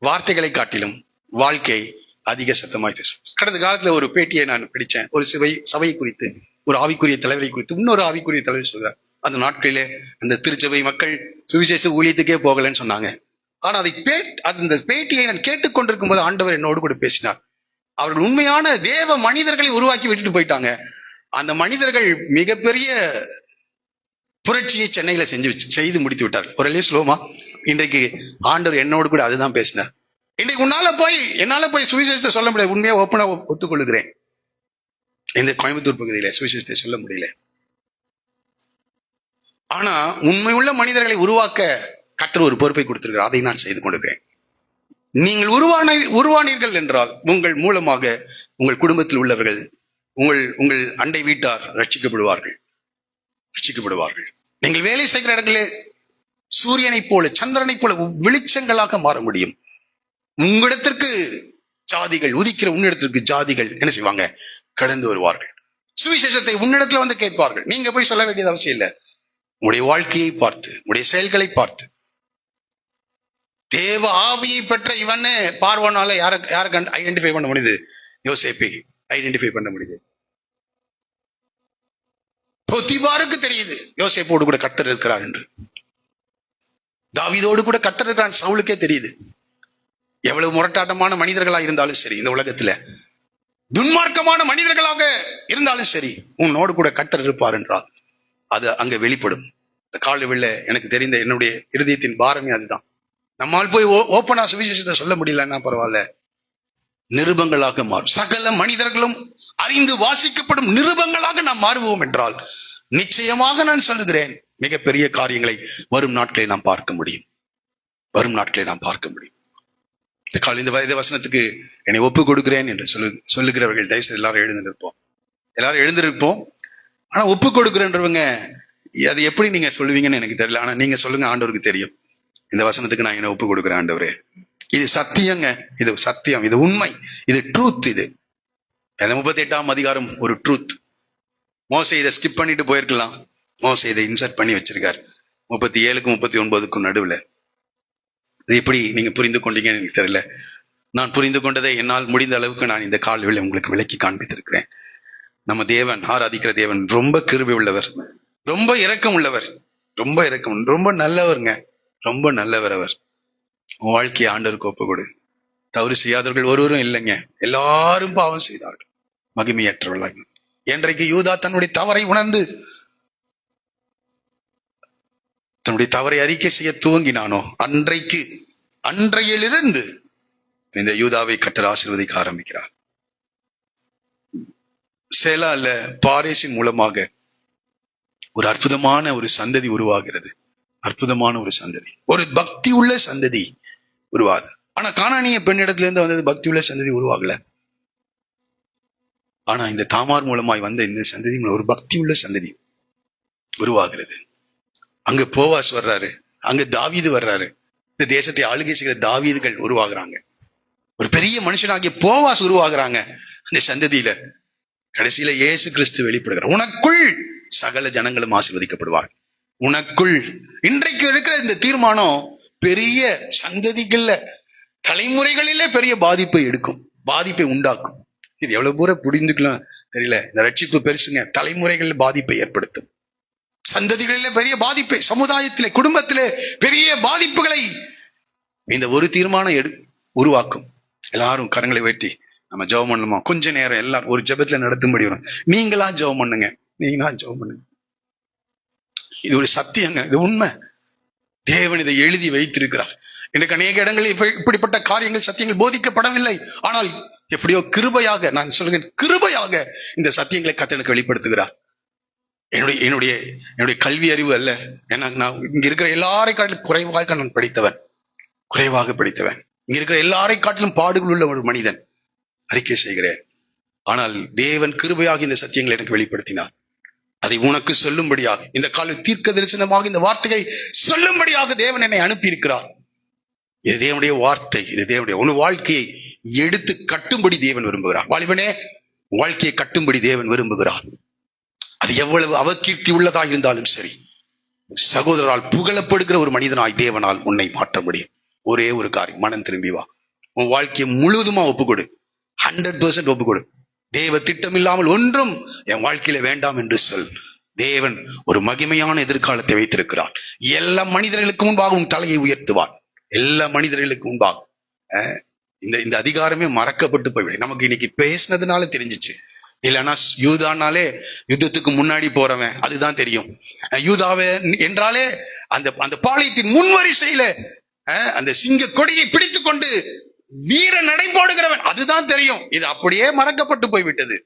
வார்த்தைகளை காட்டிலும் வாழ்க்கை அதிக சத்தமாய் பேசும். கடந்த காலத்துல ஒரு பேட்டியை நான் படிச்சேன். ஒரு சபை குறித்து, ஒரு ஆவிக்குரிய தலைவரை குறித்து இன்னொரு ஆவிக்குரிய தலைவர் சொல்றார், அந்த நாட்களிலே அந்த திருச்சபை மக்கள் சுவிசேஷ ஊழியத்துக்கே போகலன்னு சொன்னாங்க. ஆனா அந்த பேட்டியை நான் கேட்டுக்கொண்டிருக்கும் போது ஆண்டவர் என்னோடு கூட பேசினார். அவர்கள் உண்மையான தேவ மனிதர்களை உருவாக்கி விட்டுட்டு போயிட்டாங்க. அந்த மனிதர்கள் மிகப்பெரிய புரட்சியை சென்னையில செய்து முடித்து விட்டார்கள். ஒரு ஸ்லோமா இன்றைக்கு ஆண்டவர் என்னோடு கூட அதுதான் பேசினார். இன்றைக்கு என்னால போய் சுவிசேஷத்தை சொல்ல முடியாது, உண்மையா ஓப்பனா ஒத்துக்கொள்ளுகிறேன். இந்த கோயம்புத்தூர் பகுதியில சுவிசேஷத்தை சொல்ல முடியல. ஆனா உண்மை உள்ள மனிதர்களை உருவாக்க கர்த்தர் ஒரு பொறுப்பை கொடுத்திருக்கிறார். அதை நான் செய்து கொண்டிருக்கிறேன். நீங்கள் உருவானீர்கள் என்றால் உங்கள் மூலமாக உங்கள் குடும்பத்தில் உள்ளவர்கள், உங்கள் அண்டை வீட்டார் ரட்சிக்கப்படுவார்கள். நீங்கள் வேலை செய்கிற இடங்களே சூரியனை போல, சந்திரனை போல வெளிச்சங்களாக மாற முடியும். உங்களிடத்திற்கு ஜாதிகள் உதிக்கிற, உன்னிடத்திற்கு ஜாதிகள் என்ன செய்வாங்க? கடந்து வருவார்கள். சுவிசேஷத்தை உன்னிடத்துல வந்து கேட்பார்கள். நீங்க போய் சொல்ல வேண்டியது அவசியம் இல்லை. உங்களுடைய வாழ்க்கையை பார்த்து, உங்களுடைய செயல்களை பார்த்து, தேவ ஆவியை பெற்ற இவன்னு பார்வனால யாரை ஐடென்டிஃபை பண்ண முடியுது? யோசேப்பை ஐடென்டிஃபை பண்ண முடியுது. பொத்திபாருக்கு தெரியுது யோசேப்போடு கூட கர்த்தர் இருக்கிறார் என்று. தாவீதோடு கூட கர்த்தர் இருக்கிறான் சவுலுக்கே தெரியுது. எவ்வளவு முரட்டாட்டமான மனிதர்களாக இருந்தாலும் சரி, இந்த உலகத்துல துன்மார்க்கமான மனிதர்களாக இருந்தாலும் சரி, உன்னோடு கூட கர்த்தர் இருப்பார் என்றால் அது அங்க வெளிப்படும். இந்த காலையில எனக்கு தெரிந்த என்னுடைய இருதயத்தின் பாரமே அதுதான். நம்மால் போய் ஓப்பனா சுவிசேஷத்தை சொல்ல முடியலன்னா பரவாயில்ல, நிருபங்களாக மாறும். சகல மனிதர்களும் அறிந்து வாசிக்கப்படும் நிருபங்களாக நாம் மாறுவோம் என்றால் நிச்சயமாக நான் சொல்லுகிறேன், மிகப்பெரிய காரியங்களை வரும் நாட்களை நாம் பார்க்க முடியும். இந்த வசனத்துக்கு என்னை ஒப்பு கொடுக்கிறேன் என்று சொல்லுகிறவர்கள் தயவுசெய்து எல்லாரும் எழுந்திருப்போம். ஆனா ஒப்பு கொடுக்கிறேன்றவங்க அது எப்படி நீங்க சொல்லுவீங்கன்னு எனக்கு தெரியல. ஆனா நீங்க சொல்லுங்க, ஆண்டவருக்கு தெரியும். இந்த வசனத்துக்கு நான் என்ன ஒப்பு கொடுக்குறேன் ஆண்டவரே, இது சத்தியங்க, இது சத்தியம், இது உண்மை, இது ட்ரூத். இது 38ஆம் அதிகாரம் ஒரு ட்ரூத். மோசே இதை ஸ்கிப் பண்ணிட்டு போயிருக்கலாம், மோசே இதை இன்சர்ட் பண்ணி வச்சிருக்காரு 37க்கும் 39க்கும் நடுவுல. இது எப்படி நீங்க புரிந்து கொண்டீங்கன்னு எனக்கு தெரியல. நான் புரிந்து கொண்டதை என்னால் முடிந்த அளவுக்கு நான் இந்த கால்வெளியில் உங்களுக்கு விளக்கி காண்பித்திருக்கிறேன். நம்ம தேவன், ஆராதிக்கிற தேவன் ரொம்ப கிருபை உள்ளவர், ரொம்ப இரக்கம் உள்ளவர், ரொம்ப நல்லவருங்க, ரொம்ப நல்லவர். அவர் வாழ்க்கையை ஆண்டவருக்கு ஒப்பு கொடு. தவறு செய்யாதவர்கள் ஒருவரும் இல்லைங்க, எல்லாரும் பாவம் செய்தார்கள், மகிமையற்றவர்களாக. என்றைக்கு யூதா தன்னுடைய தவறை உணர்ந்து தன்னுடைய தவறை அறிக்கை செய்ய துவங்கினானோ அன்றையிலிருந்து இந்த யூதாவை கர்த்தர் ஆசீர்வதிக்க ஆரம்பிக்கிறார். சேலால பாரேசின் மூலமாக ஒரு அற்புதமான ஒரு சந்ததி உருவாகிறது. ஒரு பக்தி உள்ள சந்ததி உருவாகுது. ஆனா கானானிய பெண்ணிடத்துல இருந்து வந்தது பக்தி உள்ள சந்ததி உருவாகல. ஆனா இந்த தாமார் மூலமாய் வந்த இந்த சந்ததி ஒரு பக்தி உள்ள சந்ததி உருவாகிறது. அங்க போவாஸ் வர்றாரு, அங்க தாவீது வர்றாரு, இந்த தேசத்தை ஆளுகை செய்கிற தாவீதுகள் உருவாகுறாங்க, ஒரு பெரிய மனுஷனாகிய போவாஸ் உருவாகுறாங்க அந்த சந்ததியில. கடைசியில இயேசு கிறிஸ்து வெளிப்படுகிறார். உனக்குள் சகல ஜனங்களும் ஆசீர்வதிக்கப்படுவார். உனக்குள் இன்றைக்கு இருக்கிற இந்த தீர்மானம் பெரிய சந்ததிகள்ல, தலைமுறைகளிலே பெரிய பாதிப்பை உண்டாக்கும். இது எவ்வளவு பூரா புரிந்துக்கலாம் தெரியல. இந்த ரட்சிப்பு பெருசுங்க, தலைமுறைகளில் பாதிப்பை ஏற்படுத்தும், சந்ததிகளிலே பெரிய பாதிப்பை, சமுதாயத்திலே, குடும்பத்திலே பெரிய பாதிப்புகளை இந்த ஒரு தீர்மானம் உருவாக்கும். எல்லாரும் கரங்களை வெட்டி நம்ம ஜெபம் பண்ணணுமா? கொஞ்ச நேரம் எல்லாரும் ஒரு ஜெபத்துல நடத்தும்படி வரும். நீங்களா ஜெபம் பண்ணுங்க, நீங்களா ஜெபம் பண்ணுங்க. இது ஒரு சத்தியங்க, இது உண்மை. தேவன் இதை எழுதி வைத்திருக்கிறார். எனக்கு அநேக இடங்களில் இப்படிப்பட்ட காரியங்கள், சத்தியங்கள் போதிக்கப்படவில்லை. ஆனால் எப்படியோ கிருபையாக, நான் சொல்லுகிறேன், கிருபையாக இந்த சத்தியங்களை கர்த்தர் எனக்கு வெளிப்படுத்துகிறார். என்னுடைய கல்வி அறிவு அல்ல. ஏன்னா நான் இங்க இருக்கிற எல்லாரை காட்டிலும் குறைவாக நான் குறைவாக படித்தவன். இங்க இருக்கிற எல்லாரை காட்டிலும் பாடுகள் உள்ள ஒரு மனிதன், அறிக்கை செய்கிறேன். ஆனால் தேவன் கிருபையாக இந்த சத்தியங்களை எனக்கு வெளிப்படுத்தினார். அதை உனக்கு சொல்லும்படியாக, இந்த கால தீர்க்க தரிசனமாக இந்த வார்த்தையை சொல்லும்படியாக தேவன் என்னை அனுப்பி இருக்கிறார். இது தேவனுடைய வார்த்தை, இது தேவனுடைய உன் வாழ்க்கையை எடுத்து கட்டும்படி தேவன் விரும்புகிறார். வாலிபனே, வாழ்க்கையை கட்டும்படி தேவன் விரும்புகிறார். அது எவ்வளவு அவகீர்த்தி உள்ளதாக இருந்தாலும் சரி, சகோதரரால் புகழப்படுகிற ஒரு மனிதனாய் தேவனால் உன்னை மாற்ற முடியும். ஒரே ஒரு காரியம், மனம் திரும்பி வா. உன் வாழ்க்கையை முழுவதுமா ஒப்புக்கொடு, 100% ஒப்புக்கொடு. தேவ திட்டம் இல்லாமல் ஒன்றும் என் வாழ்க்கையில வேண்டாம் என்று சொல். தேவன் ஒரு மகிமையான எதிர்காலத்தை வைத்திருக்கிறார். எல்லா மனிதர்களுக்கு முன்பாக உன் தலையை உயர்த்துவார். எல்லா மனிதர்களுக்கு முன்பாக. இந்த அதிகாரமே மறக்கப்பட்டு போய்விடும். நமக்கு இன்னைக்கு பேசினதுனால தெரிஞ்சிச்சு. இல்லைன்னா யூதானாலே யுத்தத்துக்கு முன்னாடி போறவன், அதுதான் தெரியும். யூதாவே என்றாலே அந்த பாளையத்தின் முன்வரிசையில அந்த சிங்க கொடியை பிடித்துக் கொண்டு வீர நடை போடுகிறவன், அதுதான் தெரியும். இது அப்படியே மறக்கப்பட்டு போய்விட்டது.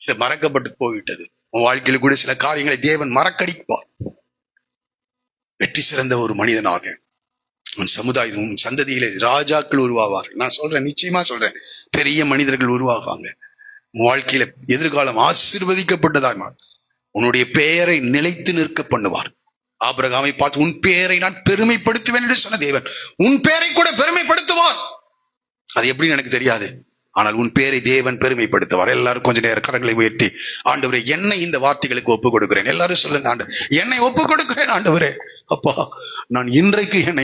இது மறக்கப்பட்டு போய்விட்டது. உன் வாழ்க்கையில கூட சில காரியங்களை தேவன் மறக்கடிப்பார். வெற்றி சிறந்த ஒரு மனிதனாக உன் சமுதாயம், உன் சந்ததியிலே ராஜாக்கள் உருவாவார். நான் சொல்றேன், நிச்சயமா சொல்றேன், பெரிய மனிதர்கள் உருவாகுவாங்க. உன் வாழ்க்கையில எதிர்காலம் ஆசீர்வதிக்கப்பட்டதாக உன்னுடைய பெயரை நிலைத்து நிற்க பண்ணுவார். ஆபிரகாமை பார்த்து உன் பெயரை நான் பெருமைப்படுத்துவேன் என்று சொன்ன தேவன் உன் பெயரை கூட பெருமைப்படுத்துவார். அது எப்படின்னு எனக்கு தெரியாது, ஆனால் உன் பேரை தேவன் பெருமைப்படுத்துவார். எல்லாரும் கொஞ்ச நேரம் கரங்களை உயர்த்தி, ஆண்டவரே என்னை இந்த வார்த்தைகளுக்கு ஒப்புக் கொடுக்கிறேன். எல்லாரும் சொல்லுங்க, ஆண்டவர் என்னை ஒப்புக் கொடுக்கிறேன். ஆண்டவரே, அப்பா, நான் இன்றைக்கு என்னை